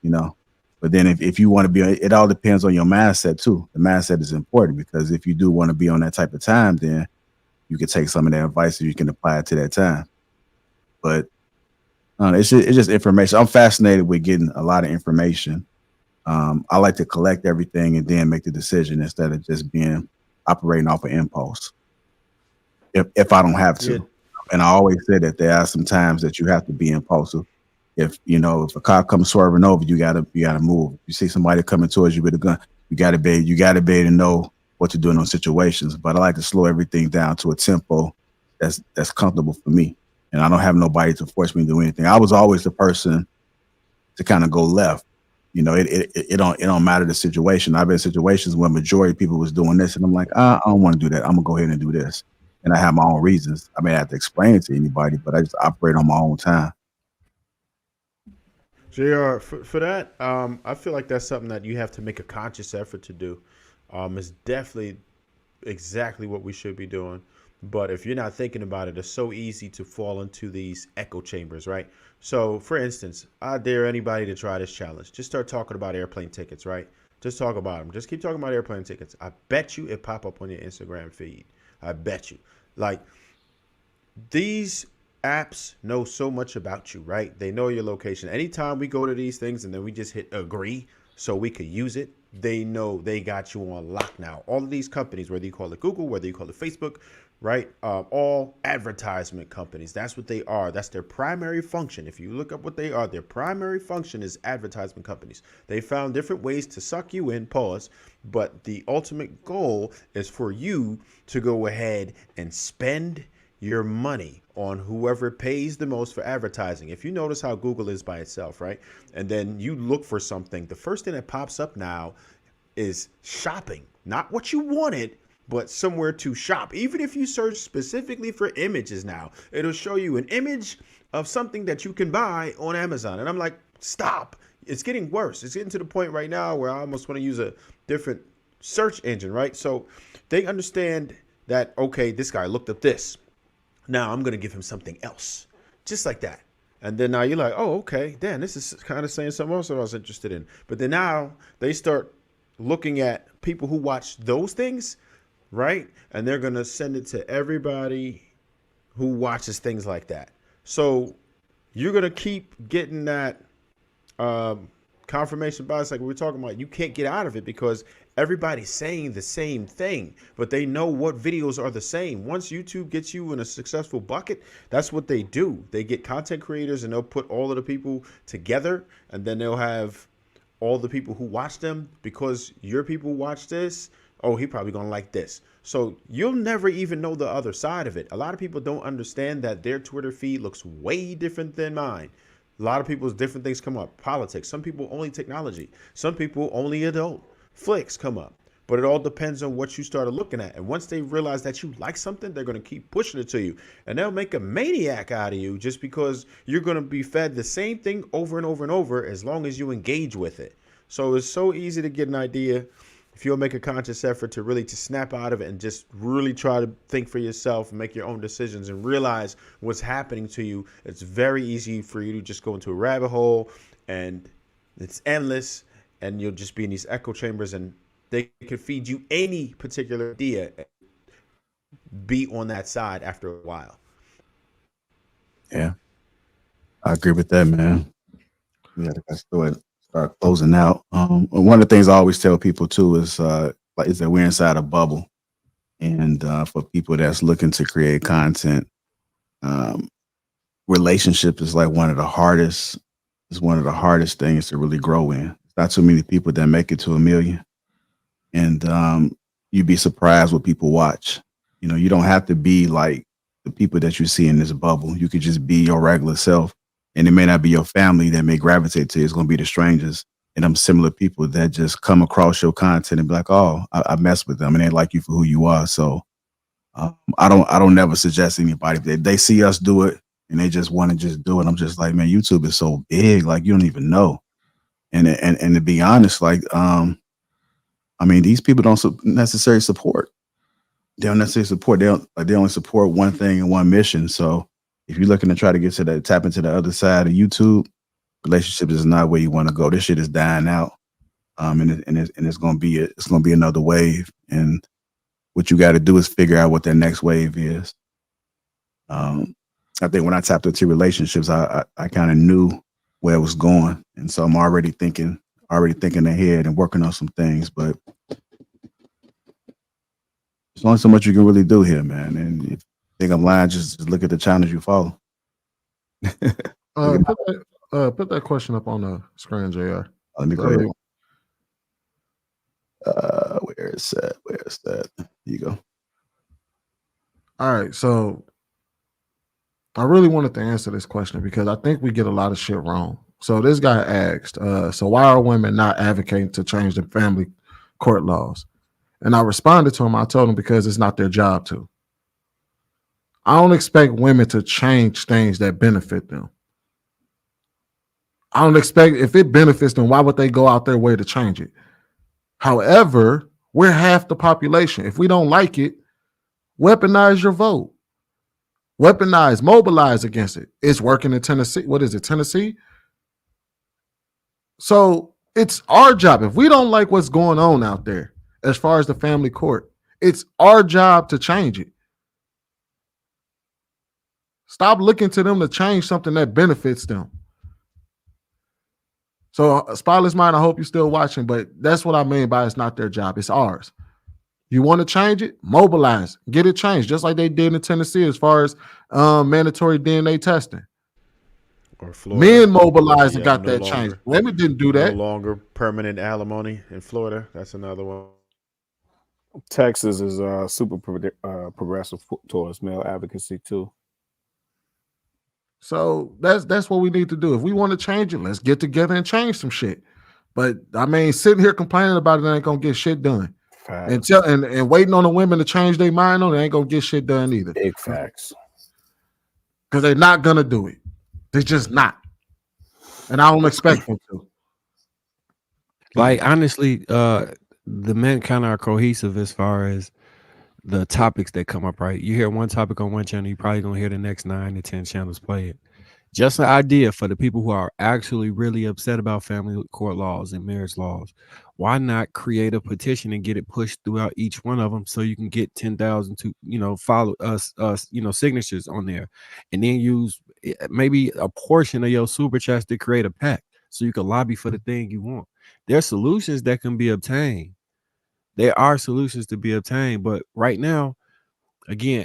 you know. But then if you want to be, it all depends on your mindset too. The mindset is important, because if you do want to be on that type of time, then you can take some of that advice and you can apply it to that time. But it's just information. I'm fascinated with getting a lot of information. I like to collect everything and then make the decision instead of just operating off of impulse. If I don't have to. And I always say that there are some times that you have to be impulsive. If a car comes swerving over, you gotta move. If you see somebody coming towards you with a gun, you gotta be able to know what to do in those situations. But I like to slow everything down to a tempo that's comfortable for me. And I don't have nobody to force me to do anything. I was always the person to kind of go left. It don't matter the situation. I've been in situations where majority of people was doing this, and I'm like, I don't want to do that. I'm gonna go ahead and do this. And I have my own reasons. I may have to explain it to anybody, but I just operate on my own time. JR, for that, I feel like that's something that you have to make a conscious effort to do. It's definitely exactly what we should be doing. But if you're not thinking about it, it's so easy to fall into these echo chambers, right? So, for instance, I dare anybody to try this challenge. Just start talking about airplane tickets, right? Just talk about them. Just keep talking about airplane tickets. I bet you it pop up on your Instagram feed. I bet you. Like, these apps know so much about you, right? They know your location. Anytime we go to these things and then we just hit agree so we could use it, they know they got you on lock now. All of these companies, whether you call it Google, whether you call it Facebook, right? All advertisement companies. That's what they are. That's their primary function. If you look up what they are, their primary function is advertisement companies. They found different ways to suck you in, pause, but the ultimate goal is for you to go ahead and spend your money on whoever pays the most for advertising. If you notice how Google is by itself, right? And then you look for something, the first thing that pops up now is shopping. Not what you wanted, but somewhere to shop. Even if you search specifically for images now, it'll show you an image of something that you can buy on Amazon. And I'm like, stop. It's getting worse. It's getting to the point right now where I almost want to use a different search engine, right? So they understand that, okay, this guy looked up this. Now I'm going to give him something else, just like that. And then now you're like, oh, okay, damn, this is kind of saying something else that I was interested in. But then now they start looking at people who watch those things, right? And they're going to send it to everybody who watches things like that. So you're going to keep getting that confirmation bias like we were talking about. You can't get out of it because everybody's saying the same thing, but they know what videos are the same. Once YouTube gets you in a successful bucket, that's what they do. They get content creators and they'll put all of the people together, and then they'll have all the people who watch them because your people watch this. Oh, he probably gonna like this. So you'll never even know the other side of it. A lot of people don't understand that their Twitter feed looks way different than mine. A lot of people's different things come up. Politics. Some people only technology. Some people only adult. Flicks come up. But it all depends on what you started looking at. And once they realize that you like something, they're going to keep pushing it to you. And they'll make a maniac out of you just because you're going to be fed the same thing over and over and over as long as you engage with it. So it's so easy to get an idea if you'll make a conscious effort to really to snap out of it and just really try to think for yourself and make your own decisions and realize what's happening to you. It's very easy for you to just go into a rabbit hole and it's endless and you'll just be in these echo chambers and they could feed you any particular idea, be on that side after a while. Yeah, I agree with that, man. Yeah, let's do it. Start closing out. One of the things I always tell people too is that we're inside a bubble, and for people that's looking to create content, relationship is like one of the hardest. It's one of the hardest things to really grow in. Not too many people that make it to 1 million, and you'd be surprised what people watch. You know, you don't have to be like the people that you see in this bubble. You could just be your regular self. And it may not be your family that may gravitate to you. It's going to be the strangers and them similar people that just come across your content and be like, oh, I mess with them and they like you for who you are. So I don't never suggest anybody. They see us do it and they just want to just do it. I'm just like, man, YouTube is so big. Like, you don't even know. And to be honest, like, I mean, these people don't necessarily support. They don't necessarily support. They only support one thing and one mission. So if you're looking to try to get to that, tap into the other side of YouTube, relationships is not where you want to go. This shit is dying out, and it's gonna be another wave. And what you got to do is figure out what that next wave is. I think when I tapped into relationships, I kind of knew where it was going, and so I'm already thinking ahead and working on some things. But there's only so much you can really do here, man. And if you think I'm lying, just look at the channels you follow. Put that question up on the screen, JR. Let me go ahead. Where is that? Here you go. All right, so I really wanted to answer this question because I think we get a lot of shit wrong. So this guy asked, so why are women not advocating to change the family court laws? And I responded to him. I told him because it's not their job to. I don't expect women to change things that benefit them. I don't expect, if it benefits them, why would they go out their way to change it? However, we're half the population. If we don't like it, weaponize your vote. Weaponize, mobilize against it. It's working in Tennessee. What is it, Tennessee? So It's our job. If we don't like what's going on out there, as far as the family court, it's our job to change it. Stop looking to them to change something that benefits them. So, Spotless Mind, I hope you're still watching, but that's what I mean by it's not their job. It's ours. You want to change it? Mobilize. Get it changed, just like they did in Tennessee as far as mandatory DNA testing. Or Florida. Men mobilized and got that changed. Women didn't do that. No longer permanent alimony in Florida. That's another one. Texas is super progressive towards male advocacy too. So that's what we need to do. If we want to change it, let's get together and change some shit. But I mean, sitting here complaining about it ain't gonna get shit done. Facts. And waiting on the women to change their mind on it ain't gonna get shit done either. Big facts. Because they're not gonna do it. They're just not. And I don't expect them to. Like, honestly, the men kind of are cohesive as far as the topics that come up, right? You hear one topic on one channel, you probably gonna hear the next 9 to 10 channels play it. Just an idea for the people who are actually really upset about family court laws and marriage laws. Why not create a petition and get it pushed throughout each one of them so you can get 10,000 to follow us signatures on there, and then use maybe a portion of your super chats to create a pack so you can lobby for the thing you want. There are solutions that can be obtained. There are solutions to be obtained, but right now, again,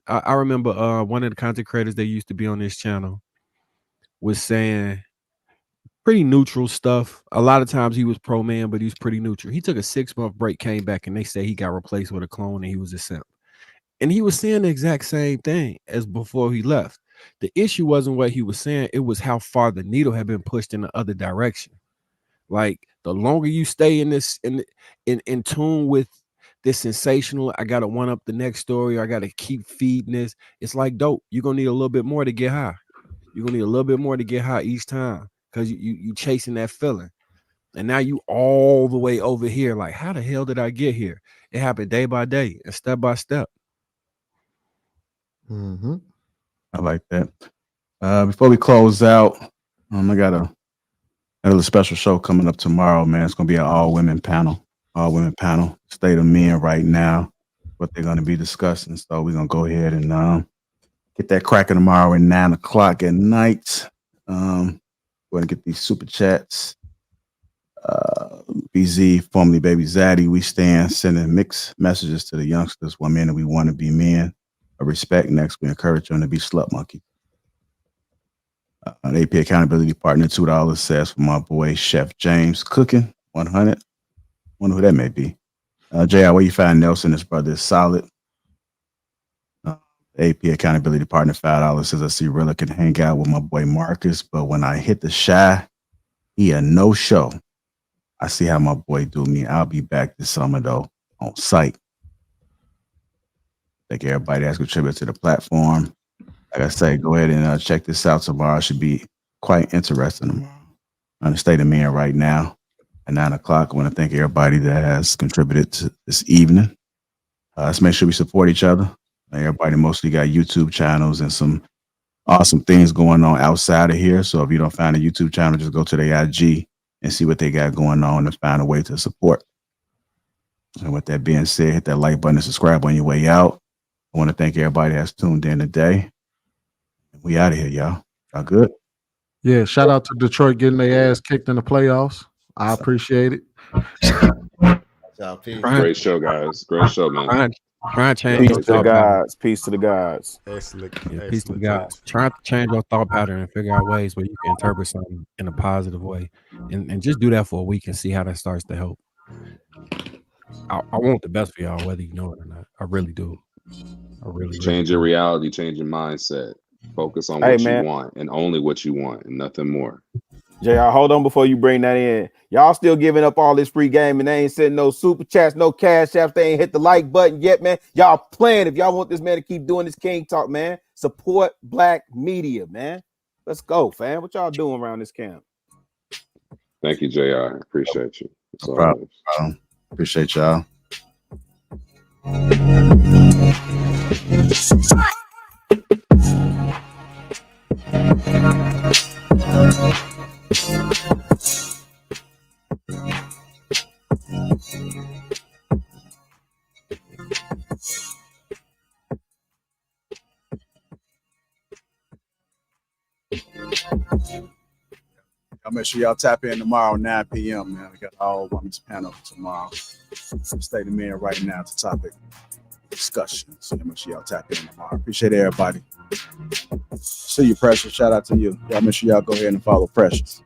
I remember one of the content creators that used to be on this channel was saying pretty neutral stuff. A lot of times he was pro man, but he was pretty neutral. He took a 6-month break, came back, and they say he got replaced with a clone and he was a simp. And he was saying the exact same thing as before he left. The issue wasn't what he was saying, it was how far the needle had been pushed in the other direction. Like, the longer you stay in this in tune with this sensational, I gotta one up the next story, or I gotta keep feeding this. It's like dope. You're gonna need a little bit more to get high. You're gonna need a little bit more to get high each time, because you chasing that feeling. And now you all the way over here. Like, how the hell did I get here? It happened day by day and step by step. Mm-hmm. I like that. Before we close out, I got another special show coming up tomorrow, man. It's gonna be an all-women panel. State of men right now, what they're gonna be discussing. So we're gonna go ahead and get that cracking tomorrow at 9 o'clock at night. We're gonna get these super chats. BZ, formerly Baby Zaddy, we stand sending mixed messages to the youngsters. One man, we want to be men of respect. Next, we encourage them to be slut monkey. An AP accountability partner, $2 says for my boy Chef James cooking 100. Wonder who that may be. JR, where you find Nelson? His brother is solid. AP accountability partner, $5 says I see Rilla can hang out with my boy Marcus, but when I hit the shy, he a no show. I see how my boy do me. I'll be back this summer though on site. Thank everybody that's contributed to the platform. Like I say, go ahead and check this out tomorrow. It should be quite interesting tomorrow. On the State of Men right now at 9 o'clock. I want to thank everybody that has contributed to this evening. Let's make sure we support each other. Everybody mostly got YouTube channels and some awesome things going on outside of here. So if you don't find a YouTube channel, just go to their IG and see what they got going on and find a way to support. And with that being said, hit that like button and subscribe on your way out. I want to thank everybody that's tuned in today. We out of here, y'all. Y'all good? Yeah, shout out to Detroit getting their ass kicked in the playoffs. I appreciate it. Great show, guys. Great show, man. Try to change Peace to the gods. Peace to the gods. Excellent. Yeah, peace to the gods. Try to change your thought pattern and figure out ways where you can interpret something in a positive way, and just do that for a week and see how that starts to help. I want the best for y'all, whether you know it or not. I really do. I really change your reality, change your mindset. Focus on what you want and only what you want and nothing more. JR, hold on before you bring that in. Y'all still giving up all this free game and they ain't sending no super chats, no cash apps. They ain't hit the like button yet, man. Y'all playing. If y'all want this man to keep doing this King Talk, man, support black media, man. Let's go, fam. What y'all doing around this camp? Thank you, JR. Appreciate you. No problem. Appreciate y'all. Y'all make sure y'all tap in tomorrow, 9 p.m., man. We got all women's panel tomorrow. State of men right now. It's a topic discussion. So make sure y'all tap in tomorrow. Appreciate everybody. See you, Precious. Shout out to you. Y'all make sure y'all go ahead and follow Precious.